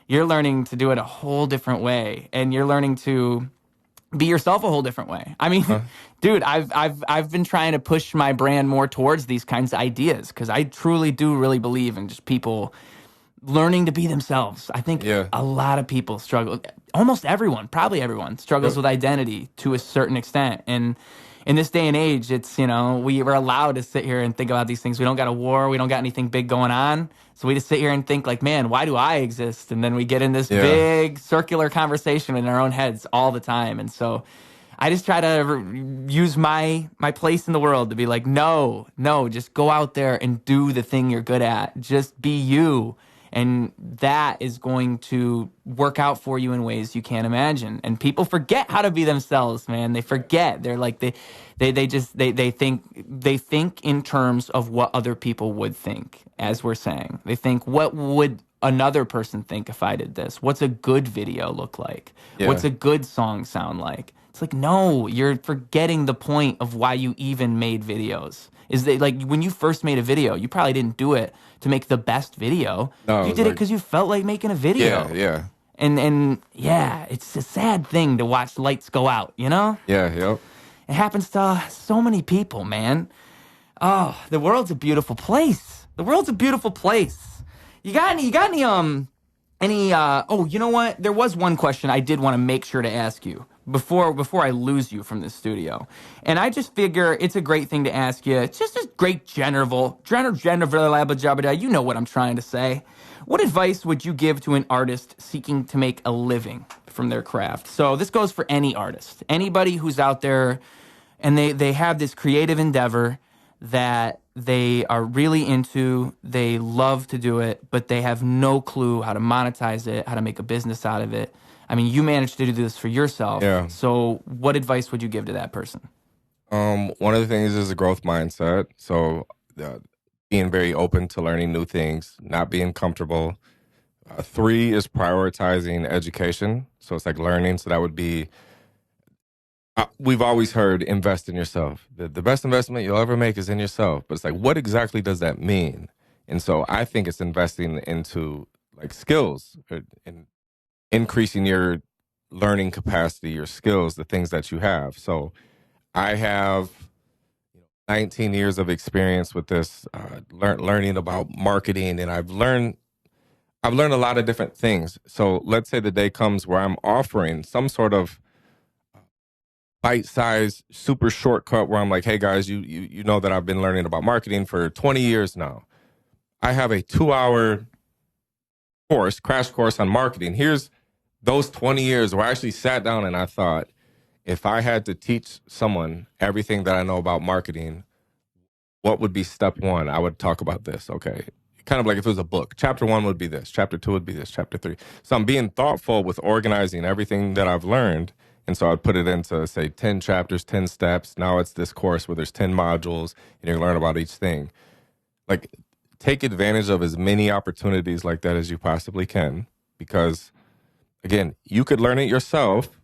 learning to do it a whole different way, and you're learning to be yourself a whole different way. I mean, dude, I've been trying to push my brand more towards these kinds of ideas, because I truly do really believe in just people learning to be themselves. I think a lot of people struggle. Almost everyone, probably everyone, struggles with identity to a certain extent. And in this day and age, it's, we're allowed to sit here and think about these things. We don't got a war. We don't got anything big going on. So we just sit here and think like, man, why do I exist? And then we get in this big circular conversation in our own heads all the time. And so I just try to use my place in the world to be like, no, just go out there and do the thing you're good at. Just be you. And that is going to work out for you in ways you can't imagine. And people forget how to be themselves, man. They forget. They're like, they think in terms of what other people would think, as we're saying. They think, what would another person think if I did this? What's a good video look like? What's a good song sound like? It's like, no, you're forgetting the point of why you even made videos. Is that, like, when you first made a video, you probably didn't do it to make the best video. No, you did it because you felt like making a video. Yeah. And it's a sad thing to watch lights go out, Yeah, yep. It happens to so many people, man. Oh, the world's a beautiful place. The world's a beautiful place. You got any oh, you know what? There was one question I did want to make sure to ask you before I lose you from the studio. And I just figure it's a great thing to ask you. It's just a great general, you know what I'm trying to say. What advice would you give to an artist seeking to make a living from their craft? So this goes for any artist, anybody who's out there and they have this creative endeavor that they are really into, they love to do it, but they have no clue how to monetize it, how to make a business out of it. I mean, you managed to do this for yourself. Yeah. So what advice would you give to that person? One of the things is a growth mindset. So being very open to learning new things, not being comfortable. 3 is prioritizing education. So it's like learning. So that would be, we've always heard invest in yourself. The best investment you'll ever make is in yourself. But it's like, what exactly does that mean? And so I think it's investing into like skills and increasing your learning capacity, your skills, the things that you have. So I have 19 years of experience with this, learning about marketing, and I've learned a lot of different things. So let's say the day comes where I'm offering some sort of bite-sized, super shortcut where I'm like, hey guys, you know that I've been learning about marketing for 20 years now. I have a 2-hour course, crash course on marketing. Here's those 20 years where I actually sat down and I thought, if I had to teach someone everything that I know about marketing, what would be step 1? I would talk about this. Okay. Kind of like if it was a book. Chapter 1 would be this. Chapter 2 would be this. Chapter 3. So I'm being thoughtful with organizing everything that I've learned. And so I'd put it into, say, 10 chapters, 10 steps. Now it's this course where there's 10 modules and you learn about each thing. Like, take advantage of as many opportunities like that as you possibly can, because again, you could learn it yourself.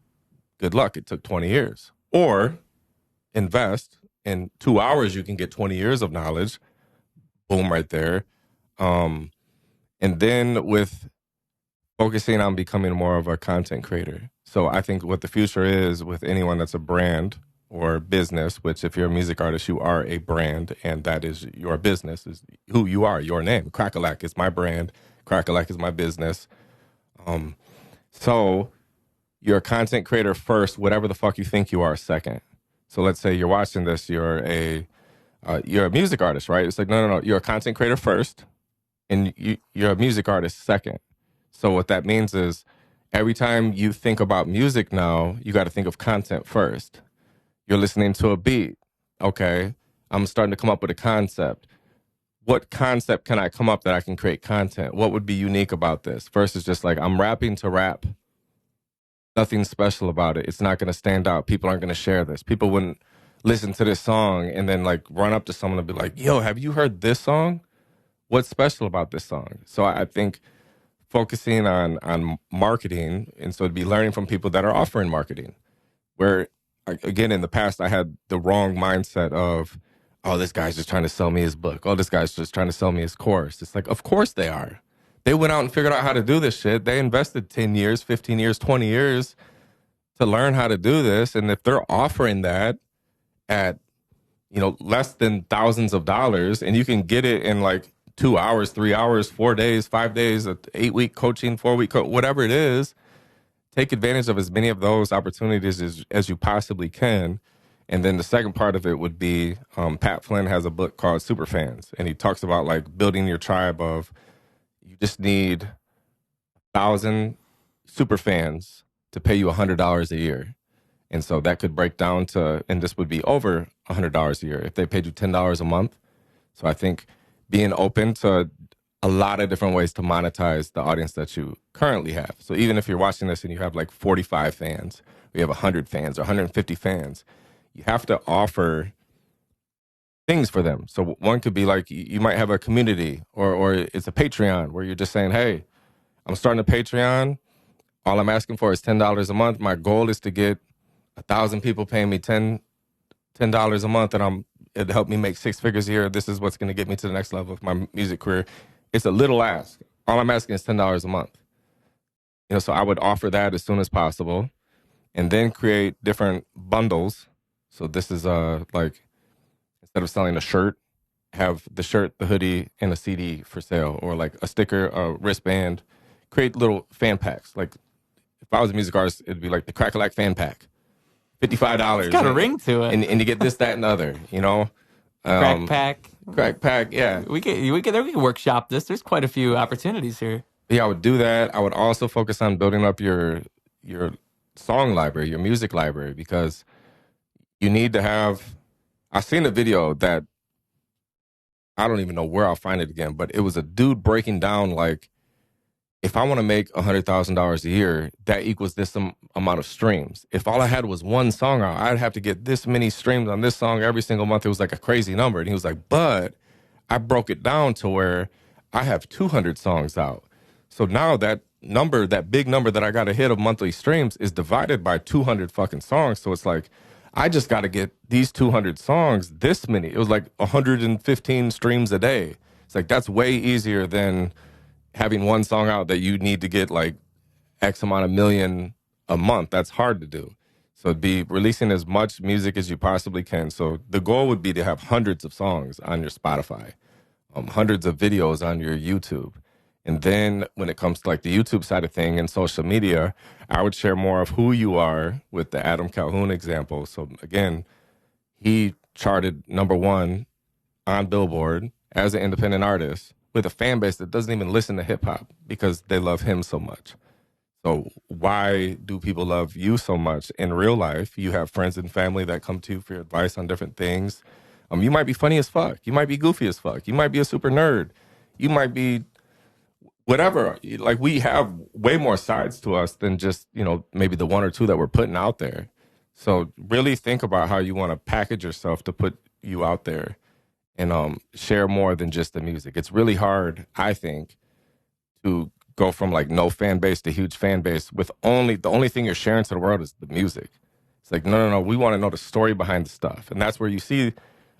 Good luck. It took 20 years. Or invest in 2 hours. You can get 20 years of knowledge. Boom, right there. And then with focusing on becoming more of a content creator. So I think what the future is with anyone that's a brand or business, which if you're a music artist, you are a brand, and that is your business, is who you are, your name. Cracka Lack is my brand. Cracka Lack is my business. So you're a content creator first, whatever the fuck you think you are second. So let's say you're watching this, you're a music artist, right? It's like, no. You're a content creator first, and you're a music artist second. So what that means is every time you think about music now, you got to think of content first. You're listening to a beat. Okay, I'm starting to come up with a concept. What concept can I come up that I can create content? What would be unique about this? Versus just like, I'm rapping to rap. Nothing special about it. It's not going to stand out. People aren't going to share this. People wouldn't listen to this song and then like run up to someone and be like, yo, have you heard this song? What's special about this song? So I think focusing on marketing, and so it'd be learning from people that are offering marketing. Where again, in the past, I had the wrong mindset of, oh, this guy's just trying to sell me his book. Oh, this guy's just trying to sell me his course. It's like, of course they are. They went out and figured out how to do this shit. They invested 10 years, 15 years, 20 years to learn how to do this. And if they're offering that at, less than thousands of dollars, and you can get it in like 2 hours, 3 hours, 4 days, 5 days, 8-week coaching, 4-week, whatever it is, take advantage of as many of those opportunities as you possibly can. And then the second part of it would be, Pat Flynn has a book called Superfans, and he talks about like building your tribe of, you just need 1,000 superfans to pay you $100 a year. And so that could break down to, and this would be over $100 a year if they paid you $10 a month. So I think being open to a lot of different ways to monetize the audience that you currently have. So even if you're watching this and you have like 45 fans, or you have 100 fans or 150 fans, you have to offer things for them. So one could be like, you might have a community, or it's a Patreon where you're just saying, hey, I'm starting a Patreon. All I'm asking for is $10 a month. My goal is to get 1,000 people paying me $10 a month, and it'll help me make 6 figures a year. This is what's going to get me to the next level of my music career. It's a little ask. All I'm asking is $10 a month. So I would offer that as soon as possible, and then create different bundles. So this is like, instead of selling a shirt, have the shirt, the hoodie, and a CD for sale, or like a sticker, a wristband. Create little fan packs. Like if I was a music artist, it'd be like the Cracka Lack fan pack. $55. It's got a ring to it. And you get this, that, and the other, Crack pack. Crack pack, yeah. We can workshop this. There's quite a few opportunities here. Yeah, I would do that. I would also focus on building up your song library, your music library, because you need to have, I've seen a video that I don't even know where I'll find it again, but it was a dude breaking down like, if I want to make $100,000 a year, that equals this amount of streams. If all I had was one song out, I'd have to get this many streams on this song every single month. It was like a crazy number. And he was like, but I broke it down to where I have 200 songs out. So now that number, that big number that I got to hit of monthly streams is divided by 200 fucking songs. So it's like, I just got to get these 200 songs, this many. It was like 115 streams a day. It's like, that's way easier than having one song out that you need to get like X amount of million a month. That's hard to do. So it'd be releasing as much music as you possibly can. So the goal would be to have hundreds of songs on your Spotify, hundreds of videos on your YouTube. And then when it comes to like the YouTube side of thing and social media, I would share more of who you are with the Adam Calhoun example. So again, he charted #1 on Billboard as an independent artist, with a fan base that doesn't even listen to hip hop because they love him so much. So why do people love you so much in real life? You have friends and family that come to you for advice on different things. You might be funny as fuck. You might be goofy as fuck. You might be a super nerd. You might be whatever. Like, we have way more sides to us than just, maybe the one or two that we're putting out there. So really think about how you want to package yourself to put you out there, and share more than just the music. It's really hard, I think, to go from like no fan base to huge fan base with the only thing you're sharing to the world is the music. It's like, no, we want to know the story behind the stuff. And that's where you see a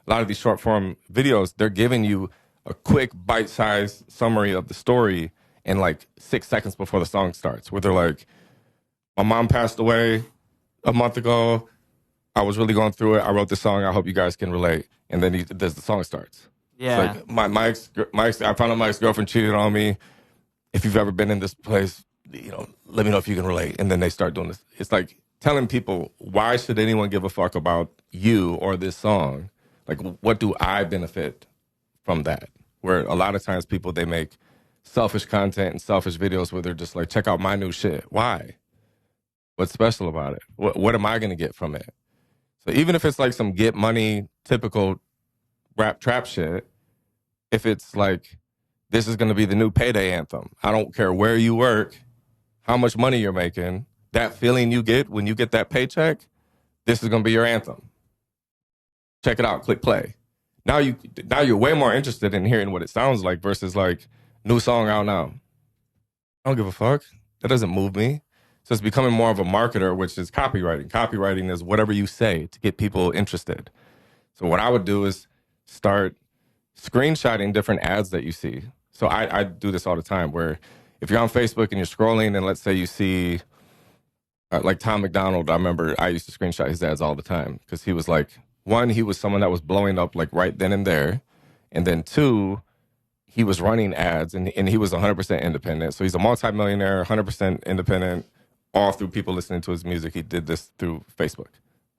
lot of these short form videos, they're giving you a quick bite-sized summary of the story in like 6 seconds before the song starts, where they're like, my mom passed away a month ago. I was really going through it. I wrote this song. I hope you guys can relate. And then the song starts. Yeah. It's like, my ex, I found out my ex-girlfriend cheated on me. If you've ever been in this place, let me know if you can relate. And then they start doing this. It's like telling people, why should anyone give a fuck about you or this song? Like, what do I benefit from that? Where a lot of times people, they make selfish content and selfish videos where they're just like, check out my new shit. Why? What's special about it? What am I going to get from it? So even if it's like some get money, typical rap trap shit, if it's like, this is going to be the new payday anthem. I don't care where you work, how much money you're making, that feeling you get when you get that paycheck, this is going to be your anthem. Check it out, click play. Now you're way more interested in hearing what it sounds like versus like, new song out now. I don't give a fuck. That doesn't move me. So it's becoming more of a marketer, which is copywriting. Copywriting is whatever you say to get people interested. So what I would do is start screenshotting different ads that you see. So I do this all the time where if you're on Facebook and you're scrolling and let's say you see like Tom McDonald, I remember I used to screenshot his ads all the time because he was like, one, he was someone that was blowing up like right then and there. And then two, he was running ads and he was 100% independent. So he's a multimillionaire, 100% independent, all through people listening to his music. He did this through Facebook,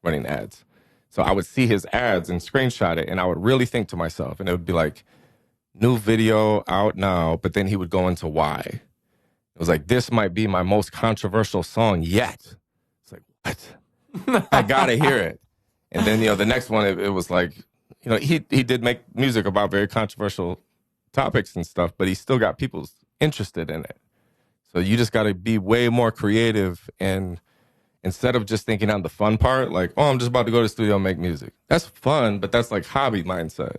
running ads. So I would see his ads and screenshot it, and I would really think to myself, and it would be like, new video out now, but then he would go into why. It was like, this might be my most controversial song yet. It's like, what? I gotta hear it. And then, the next one, it was like, he did make music about very controversial topics and stuff, but he still got people interested in it. So you just got to be way more creative, and instead of just thinking on the fun part, like, oh, I'm just about to go to the studio and make music. That's fun, but that's like hobby mindset.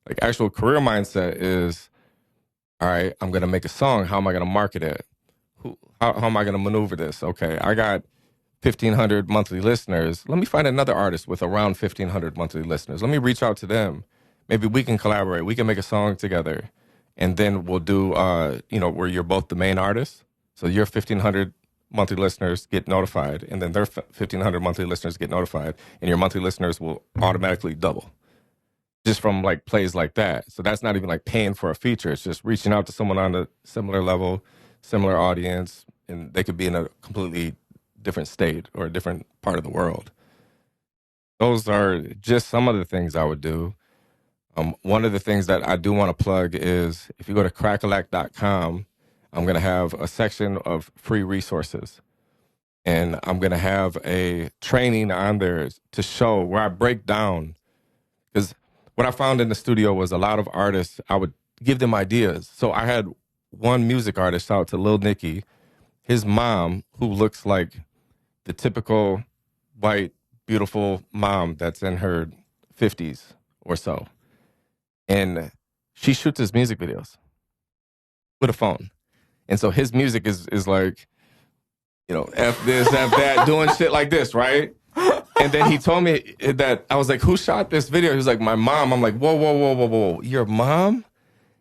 Like actual career mindset is, all right, I'm going to make a song. How am I going to market it? How am I going to maneuver this? Okay, I got 1,500 monthly listeners. Let me find another artist with around 1,500 monthly listeners. Let me reach out to them. Maybe we can collaborate. We can make a song together. And then we'll do, where you're both the main artist. So your 1,500 monthly listeners get notified, and then their 1,500 monthly listeners get notified, and your monthly listeners will automatically double just from like plays like that. So that's not even like paying for a feature. It's just reaching out to someone on a similar level, similar audience, and they could be in a completely different state or a different part of the world. Those are just some of the things I would do. One of the things that I do want to plug is if you go to crackalack.com, I'm going to have a section of free resources. And I'm going to have a training on there to show where I break down. Because what I found in the studio was a lot of artists, I would give them ideas. So I had one music artist, shout out to Lil Nicky, his mom, who looks like the typical white, beautiful mom that's in her 50s or so. And she shoots his music videos with a phone. And so his music is like, F this, F that, doing shit like this, right? And then he told me that, I was like, who shot this video? He was like, my mom. I'm like, whoa, whoa, whoa, whoa, whoa. Your mom?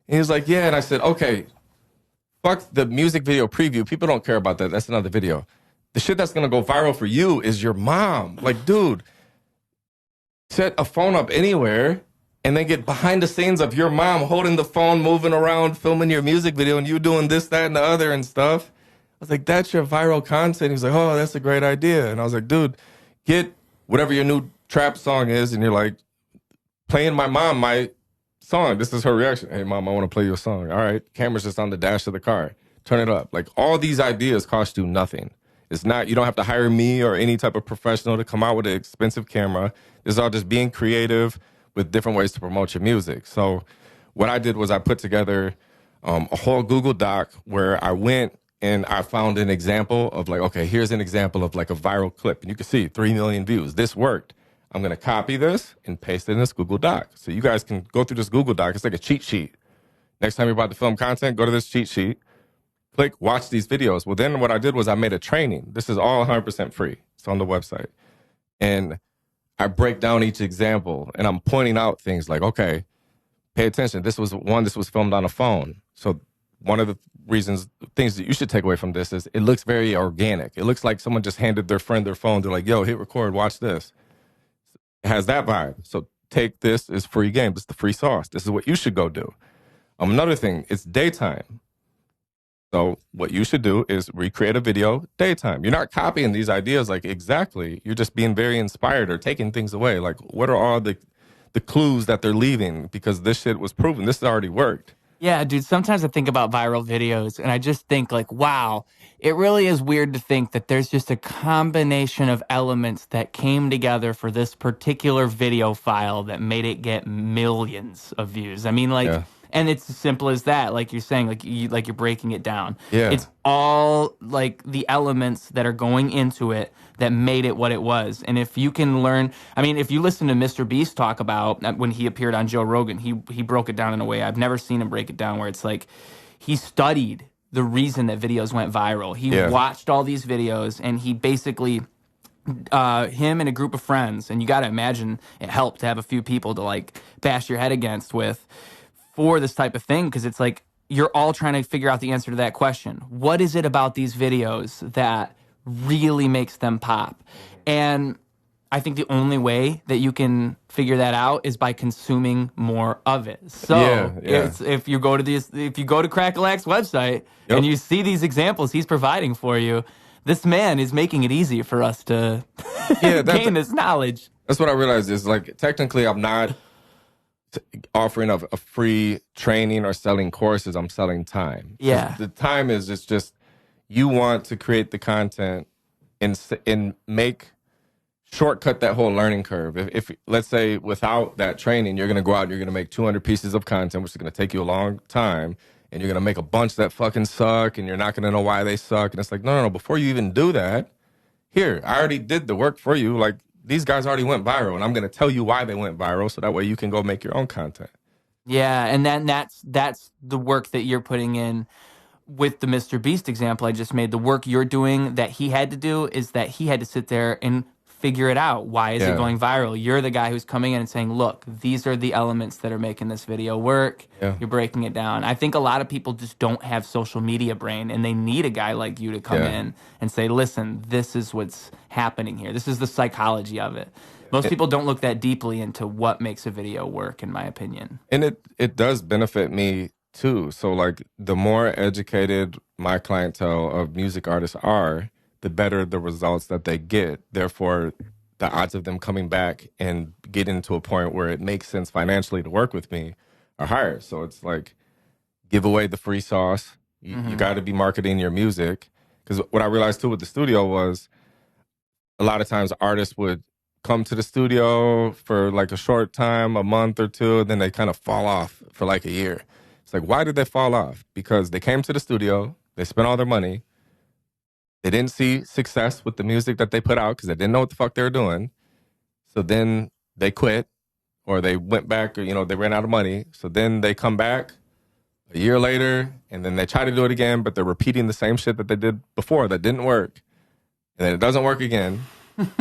And he was like, yeah. And I said, okay, fuck the music video preview. People don't care about that. That's another video. The shit that's going to go viral for you is your mom. Like, dude, set a phone up anywhere and then get behind the scenes of your mom holding the phone, moving around, filming your music video, and you doing this, that, and the other and stuff. I was like, that's your viral content. He was like, oh, that's a great idea. And I was like, dude, get whatever your new trap song is, and you're like, playing my mom my song. This is her reaction. Hey, mom, I want to play your song. All right, camera's just on the dash of the car. Turn it up. Like, all these ideas cost you nothing. It's not, you don't have to hire me or any type of professional to come out with an expensive camera. This is all just being creative with different ways to promote your music. So what I did was I put together a whole Google Doc where I went and I found an example of like, okay, here's an example of like a viral clip. And you can see 3 million views. This worked. I'm going to copy this and paste it in this Google Doc. So you guys can go through this Google Doc. It's like a cheat sheet. Next time you're about to film content, go to this cheat sheet, click, watch these videos. Well, then what I did was I made a training. This is all 100% free. It's on the website. And I break down each example and I'm pointing out things like, okay, pay attention. This was filmed on a phone. So one of the things that you should take away from this is it looks very organic. It looks like someone just handed their friend their phone. They're like, yo, hit record, watch this. It has that vibe. So take this as free game. This is the free sauce. This is what you should go do. Another thing, it's daytime. So what you should do is recreate a video daytime. You're not copying these ideas like exactly. You're just being very inspired or taking things away. Like, what are all the clues that they're leaving? Because this shit was proven. This has already worked. Yeah, dude, sometimes I think about viral videos and I just think like, wow, it really is weird to think that there's just a combination of elements that came together for this particular video file that made it get millions of views. I mean, like, yeah. And it's as simple as that. Like you're saying, like you're breaking it down. Yeah. It's all like the elements that are going into it that made it what it was. And if you can learn, I mean, if you listen to Mr. Beast talk about when he appeared on Joe Rogan, he broke it down in a way I've never seen him break it down, where it's like he studied the reason that videos went viral. He Yeah. watched all these videos, and he basically, him and a group of friends, and you got to imagine it helped to have a few people to like bash your head against with for this type of thing, because it's like you're all trying to figure out the answer to that question. What is it about these videos that really makes them pop? And I think the only way that you can figure that out is by consuming more of it. So It's, if you go to Cracka Lack's website and you see these examples he's providing for you, this man is making it easy for us to gain this knowledge. That's what I realized is, like, technically I'm not offering a free training or selling courses. I'm selling time. Yeah. The time is just you want to create the content and make shortcut that whole learning curve. If let's say without that training, you're going to go out and you're going to make 200 pieces of content, which is going to take you a long time, and you're going to make a bunch that fucking suck, and you're not going to know why they suck. And it's like, no. Before you even do that, here, I already did the work for you. Like, these guys already went viral, and I'm going to tell you why they went viral, so that way you can go make your own content. Yeah, and then that's the work that you're putting in with the Mr. Beast example I just made. The work you're doing that he had to do is that he had to sit there and figure it out. Why is it going viral? You're the guy who's coming in and saying, look, these are the elements that are making this video work. Yeah. You're breaking it down. I think a lot of people just don't have social media brain, and they need a guy like you to come in and say, listen, this is what's happening here. This is the psychology of it. Most people don't look that deeply into what makes a video work, in my opinion. And it does benefit me too. So, like, the more educated my clientele of music artists are, the better the results that they get. Therefore, the odds of them coming back and getting to a point where it makes sense financially to work with me are higher. So it's like, give away the free sauce. You got to be marketing your music. Because what I realized too with the studio was a lot of times artists would come to the studio for like a short time, a month or two, and then they kind of fall off for like a year. It's like, why did they fall off? Because they came to the studio, they spent all their money, they didn't see success with the music that they put out because they didn't know what the fuck they were doing. So then they quit, or they went back, or, they ran out of money. So then they come back a year later, and then they try to do it again, but they're repeating the same shit that they did before that didn't work. And then it doesn't work again.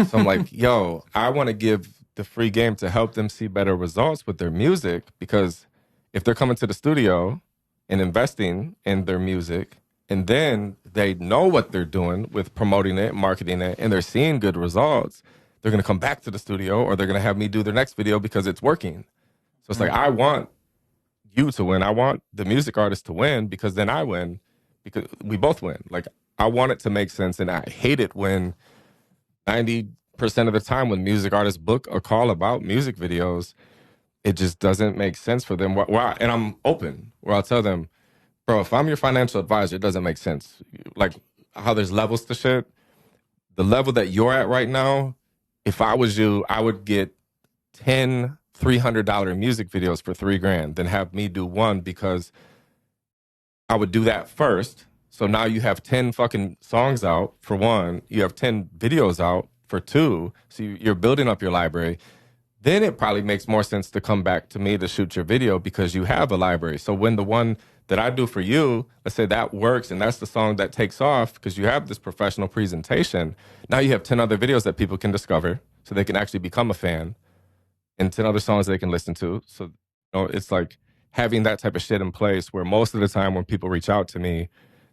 So I'm like, yo, I want to give the free game to help them see better results with their music, because if they're coming to the studio and investing in their music, and then they know what they're doing with promoting it, marketing it, and they're seeing good results, they're going to come back to the studio, or they're going to have me do their next video because it's working. So it's like, I want you to win. I want the music artist to win, because then I win, because we both win. Like, I want it to make sense, and I hate it when 90% of the time when music artists book a call about music videos, it just doesn't make sense for them. And I'm open, where I'll tell them, bro, if I'm your financial advisor, it doesn't make sense. Like how there's levels to shit. The level that you're at right now, if I was you, I would get 10 $300 music videos for $3,000, then have me do one, because I would do that first. So now you have 10 fucking songs out for one. You have 10 videos out for two. So you're building up your library. Then it probably makes more sense to come back to me to shoot your video, because you have a library. So when the one that I do for you, let's say that works, and that's the song that takes off because you have this professional presentation, now you have 10 other videos that people can discover, so they can actually become a fan, and 10 other songs they can listen to. So it's like having that type of shit in place, where most of the time when people reach out to me,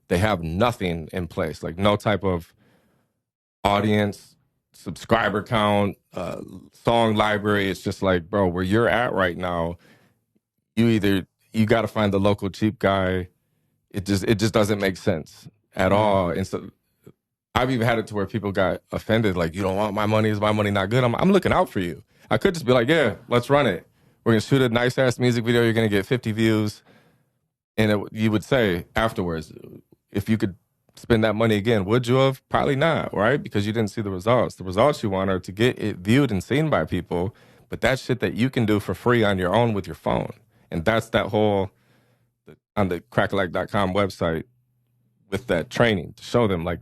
they have nothing in place, like no type of audience, subscriber count, song library. It's just like, bro, where you're at right now, you got to find the local cheap guy. It just doesn't make sense at all. And so I've even had it to where people got offended, like, you don't want my money? Is my money not good? I'm looking out for you. I could just be like, yeah, let's run it. We're going to shoot a nice-ass music video. You're going to get 50 views. And you would say afterwards, if you could spend that money again, would you have? Probably not, right? Because you didn't see the results. The results you want are to get it viewed and seen by people, but that's shit that you can do for free on your own with your phone. And that's that whole, on the crackalack.com website, with that training, to show them, like,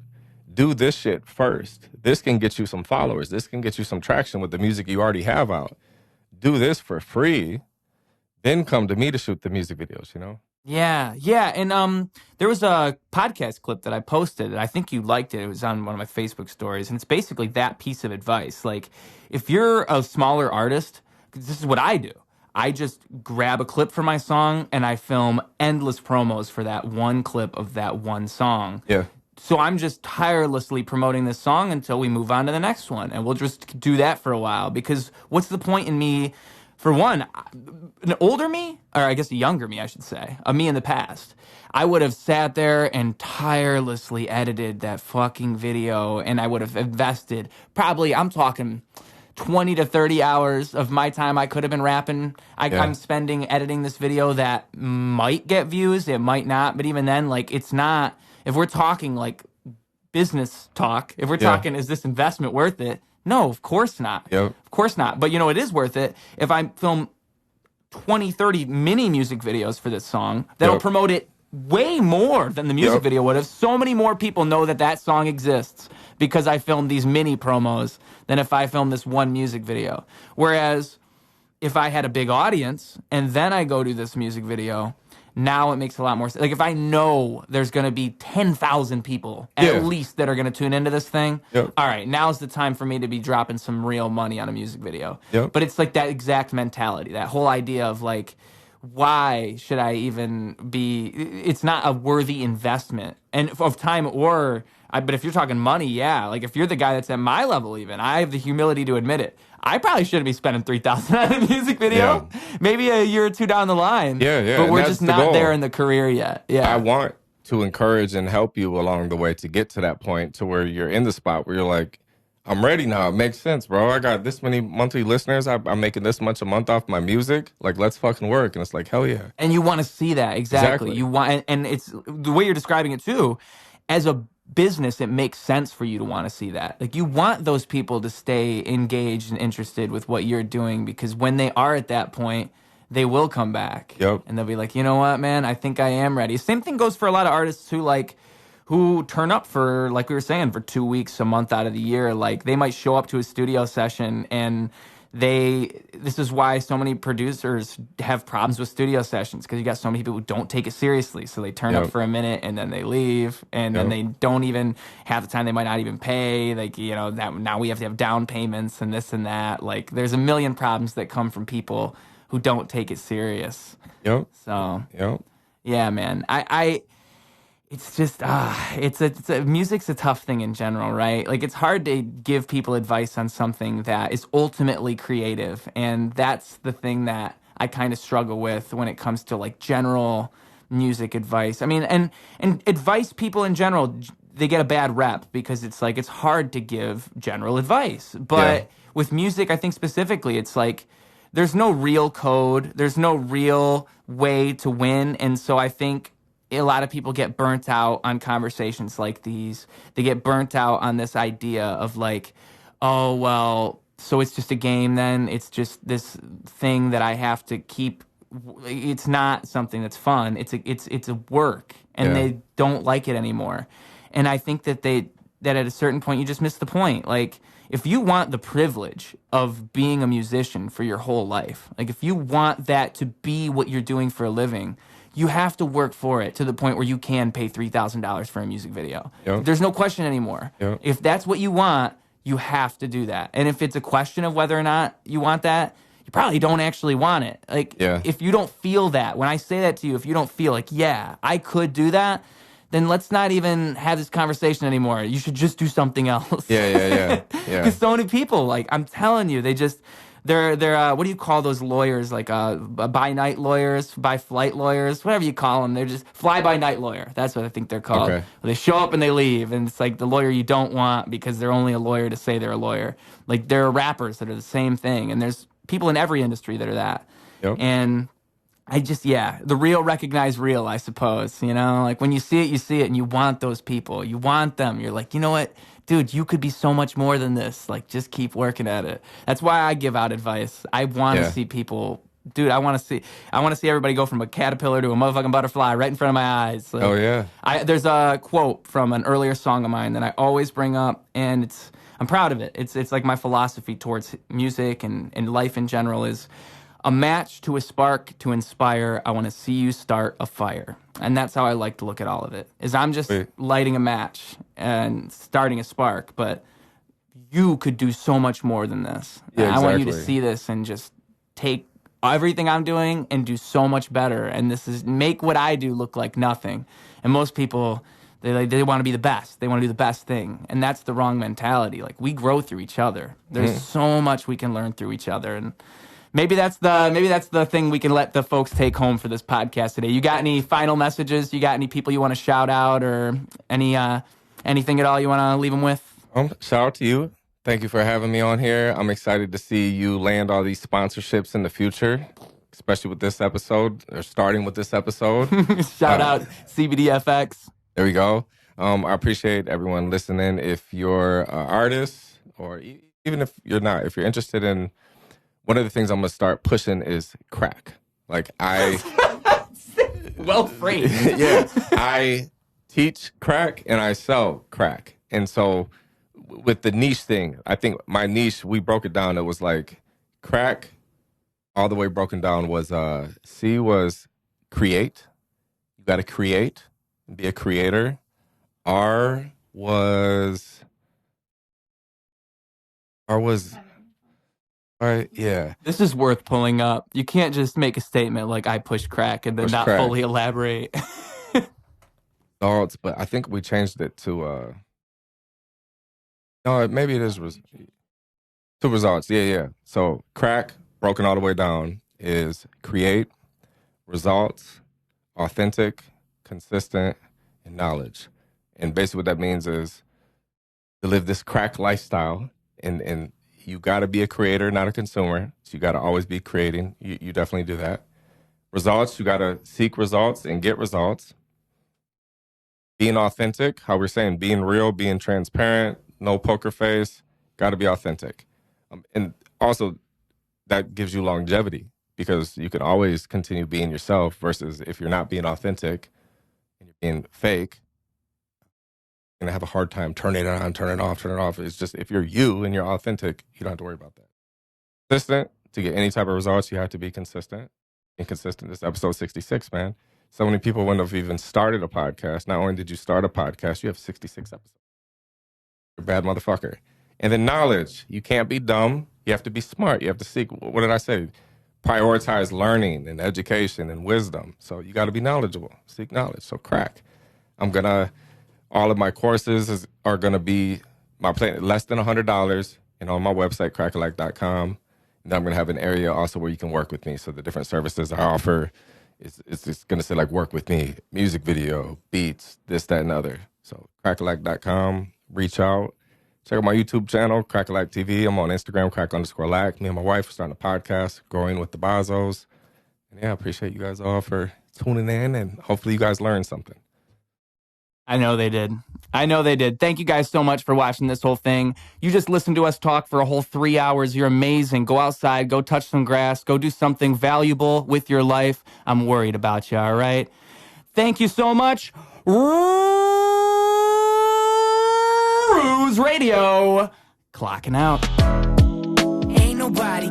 do this shit first. This can get you some followers. This can get you some traction with the music you already have out. Do this for free, then come to me to shoot the music videos, Yeah, yeah, and there was a podcast clip that I posted. I think you liked it. It was on one of my Facebook stories, and it's basically that piece of advice. Like, if you're a smaller artist, 'cause this is what I do. I just grab a clip for my song and I film endless promos for that one clip of that one song. Yeah. So I'm just tirelessly promoting this song until we move on to the next one, and we'll just do that for a while. Because what's the point in me? For one, an older me, or I guess a younger me, I should say, a me in the past, I would have sat there and tirelessly edited that fucking video, and I would have invested probably, I'm talking 20 to 30 hours of my time I could have been rapping. Yeah. I'm spending editing this video that might get views, it might not, but even then, like, it's not, if we're talking like business talk, if we're talking, is this investment worth it? No, of course not. Yep. Of course not. But you know, it is worth it if I film 20, 30 mini music videos for this song that'll promote it way more than the music video would have. So many more people know that that song exists because I filmed these mini promos than if I filmed this one music video. Whereas if I had a big audience and then I go do this music video, now it makes a lot more sense. Like, if I know there's going to be 10,000 people at least that are going to tune into this thing, all right, now's the time for me to be dropping some real money on a music video. But it's like that exact mentality, that whole idea of like, why should I even be, it's not a worthy investment and of time but if you're talking money, yeah, like if you're the guy that's at my level even, I have the humility to admit it. I probably shouldn't be spending $3,000 on a music video. Maybe a year or two down the line. But we're just not there in the career yet. I want to encourage and help you along the way to get to that point to where you're in the spot where you're like, I'm ready now. It makes sense, bro. I got this many monthly listeners. I'm making this much a month off my music. Like, let's fucking work. And it's like, hell yeah. And you want to see that. Exactly. You want, and it's the way you're describing it too, as a business, it makes sense for you to want to see that. Like, you want those people to stay engaged and interested with what you're doing, because when they are at that point, they will come back. And they'll be like, you know what, man, I think I am ready. Same thing goes for a lot of artists who turn up for, like we were saying, for 2 weeks, a month out of the year. Like, they might show up to a studio session and this is why so many producers have problems with studio sessions, because you got so many people who don't take it seriously. So they turn up for a minute and then they leave, and then they don't even have the time. They might not even pay. Like, you know, that now we have to have down payments and this and that. Like, there's a million problems that come from people who don't take it serious. So yeah, man, it's just, music's a tough thing in general, right? Like, it's hard to give people advice on something that is ultimately creative. And that's the thing that I kind of struggle with when it comes to like general music advice. I mean, and advice, people in general, they get a bad rep because it's like, it's hard to give general advice. But with music, I think specifically, it's like, there's no real code. There's no real way to win. And so I think a lot of people get burnt out on conversations like these. They get burnt out on this idea of like, oh, well, so it's just a game then? It's just this thing that I have to keep. It's not something that's fun. It's a work, and they don't like it anymore. And I think that at a certain point, you just miss the point. Like, if you want the privilege of being a musician for your whole life, like if you want that to be what you're doing for a living, you have to work for it to the point where you can pay $3,000 for a music video. There's no question anymore. If that's what you want, you have to do that. And if it's a question of whether or not you want that, you probably don't actually want it. Like, if you don't feel that, when I say that to you, if you don't feel like, yeah, I could do that, then let's not even have this conversation anymore. You should just do something else. Because so many people, like, I'm telling you, they're what do you call those lawyers? Like by-night lawyers, by-flight lawyers, whatever you call them. They're just fly-by-night lawyer. That's what I think they're called. They show up and they leave, and it's like the lawyer you don't want because they're only a lawyer to say they're a lawyer. Like, there are rappers that are the same thing, and there's people in every industry that are that. And I just, the real recognize real, I suppose. You know, like, when you see it, and you want those people. You want them. You're like, you know what? Dude, you could be so much more than this. Like, just keep working at it. That's why I give out advice. I want to see people. Dude, I want to see everybody go from a caterpillar to a motherfucking butterfly right in front of my eyes. Like, there's a quote from an earlier song of mine that I always bring up, and I'm proud of it. It's like my philosophy towards music and life in general is, A match to a spark to inspire. I want to see you start a fire. And that's how I like to look at all of it. Is I'm just lighting a match and starting a spark, but you could do so much more than this. Yeah, exactly. I want you to see this and just take everything I'm doing and do so much better. And this is make what I do look like nothing. And most people, they want to be the best. They want to do the best thing. And that's the wrong mentality. Like, we grow through each other. There's so much we can learn through each other. And maybe that's the thing we can let the folks take home for this podcast today. You got any final messages? You got any people you want to shout out, or anything at all you want to leave them with? Shout out to you. Thank you for having me on here. I'm excited to see you land all these sponsorships in the future, especially with this episode, or starting with this episode. Shout out CBDfx. There we go. I appreciate everyone listening. If you're an artist, or even if you're not, if you're interested in, one of the things I'm going to start pushing is crack. Like, Well phrased. Yeah. I teach crack and I sell crack. And so with the niche thing, I think my niche, we broke it down. It was like crack, all the way broken down was C was create. You got to create, be a creator. R was, all right, yeah. This is worth pulling up. You can't just make a statement like I push crack and then not fully elaborate. Results, but I think we changed it to no, maybe it is to results. Yeah. So crack, broken all the way down, is create, results, authentic, consistent, and knowledge. And basically what that means is to live this crack lifestyle, and you got to be a creator, not a consumer. So you got to always be creating. You definitely do that. Results, you got to seek results and get results. Being authentic, how we're saying, being real, being transparent, no poker face, got to be authentic. And also, that gives you longevity, because you can always continue being yourself, versus if you're not being authentic and you're being fake, you're going to have a hard time turning it on, turn it off. It's just, if you're you and you're authentic, you don't have to worry about that. Consistent, to get any type of results, you have to be consistent. Being consistent, this is episode 66, man. So many people wouldn't have even started a podcast. Not only did you start a podcast, you have 66 episodes. You're a bad motherfucker. And then knowledge. You can't be dumb. You have to be smart. You have to seek, what did I say? Prioritize learning and education and wisdom. So you got to be knowledgeable. Seek knowledge. So crack. All of my courses are going to be less than $100, and on my website, crackalack.com. And I'm going to have an area also where you can work with me. So the different services I offer, it's just going to say like work with me, music video, beats, this, that, and other. So crackalack.com, reach out. Check out my YouTube channel, Cracka Lack TV. I'm on Instagram, crack_lack. Me and my wife are starting a podcast, Growing With The Bozzos. And yeah, I appreciate you guys all for tuning in, and hopefully you guys learned something. I know they did. Thank you guys so much for watching this whole thing. You just listened to us talk for a whole 3 hours. You're amazing. Go outside, go touch some grass, go do something valuable with your life. I'm worried about you, all right? Thank you so much. Ruse Radio, clocking out. Ain't nobody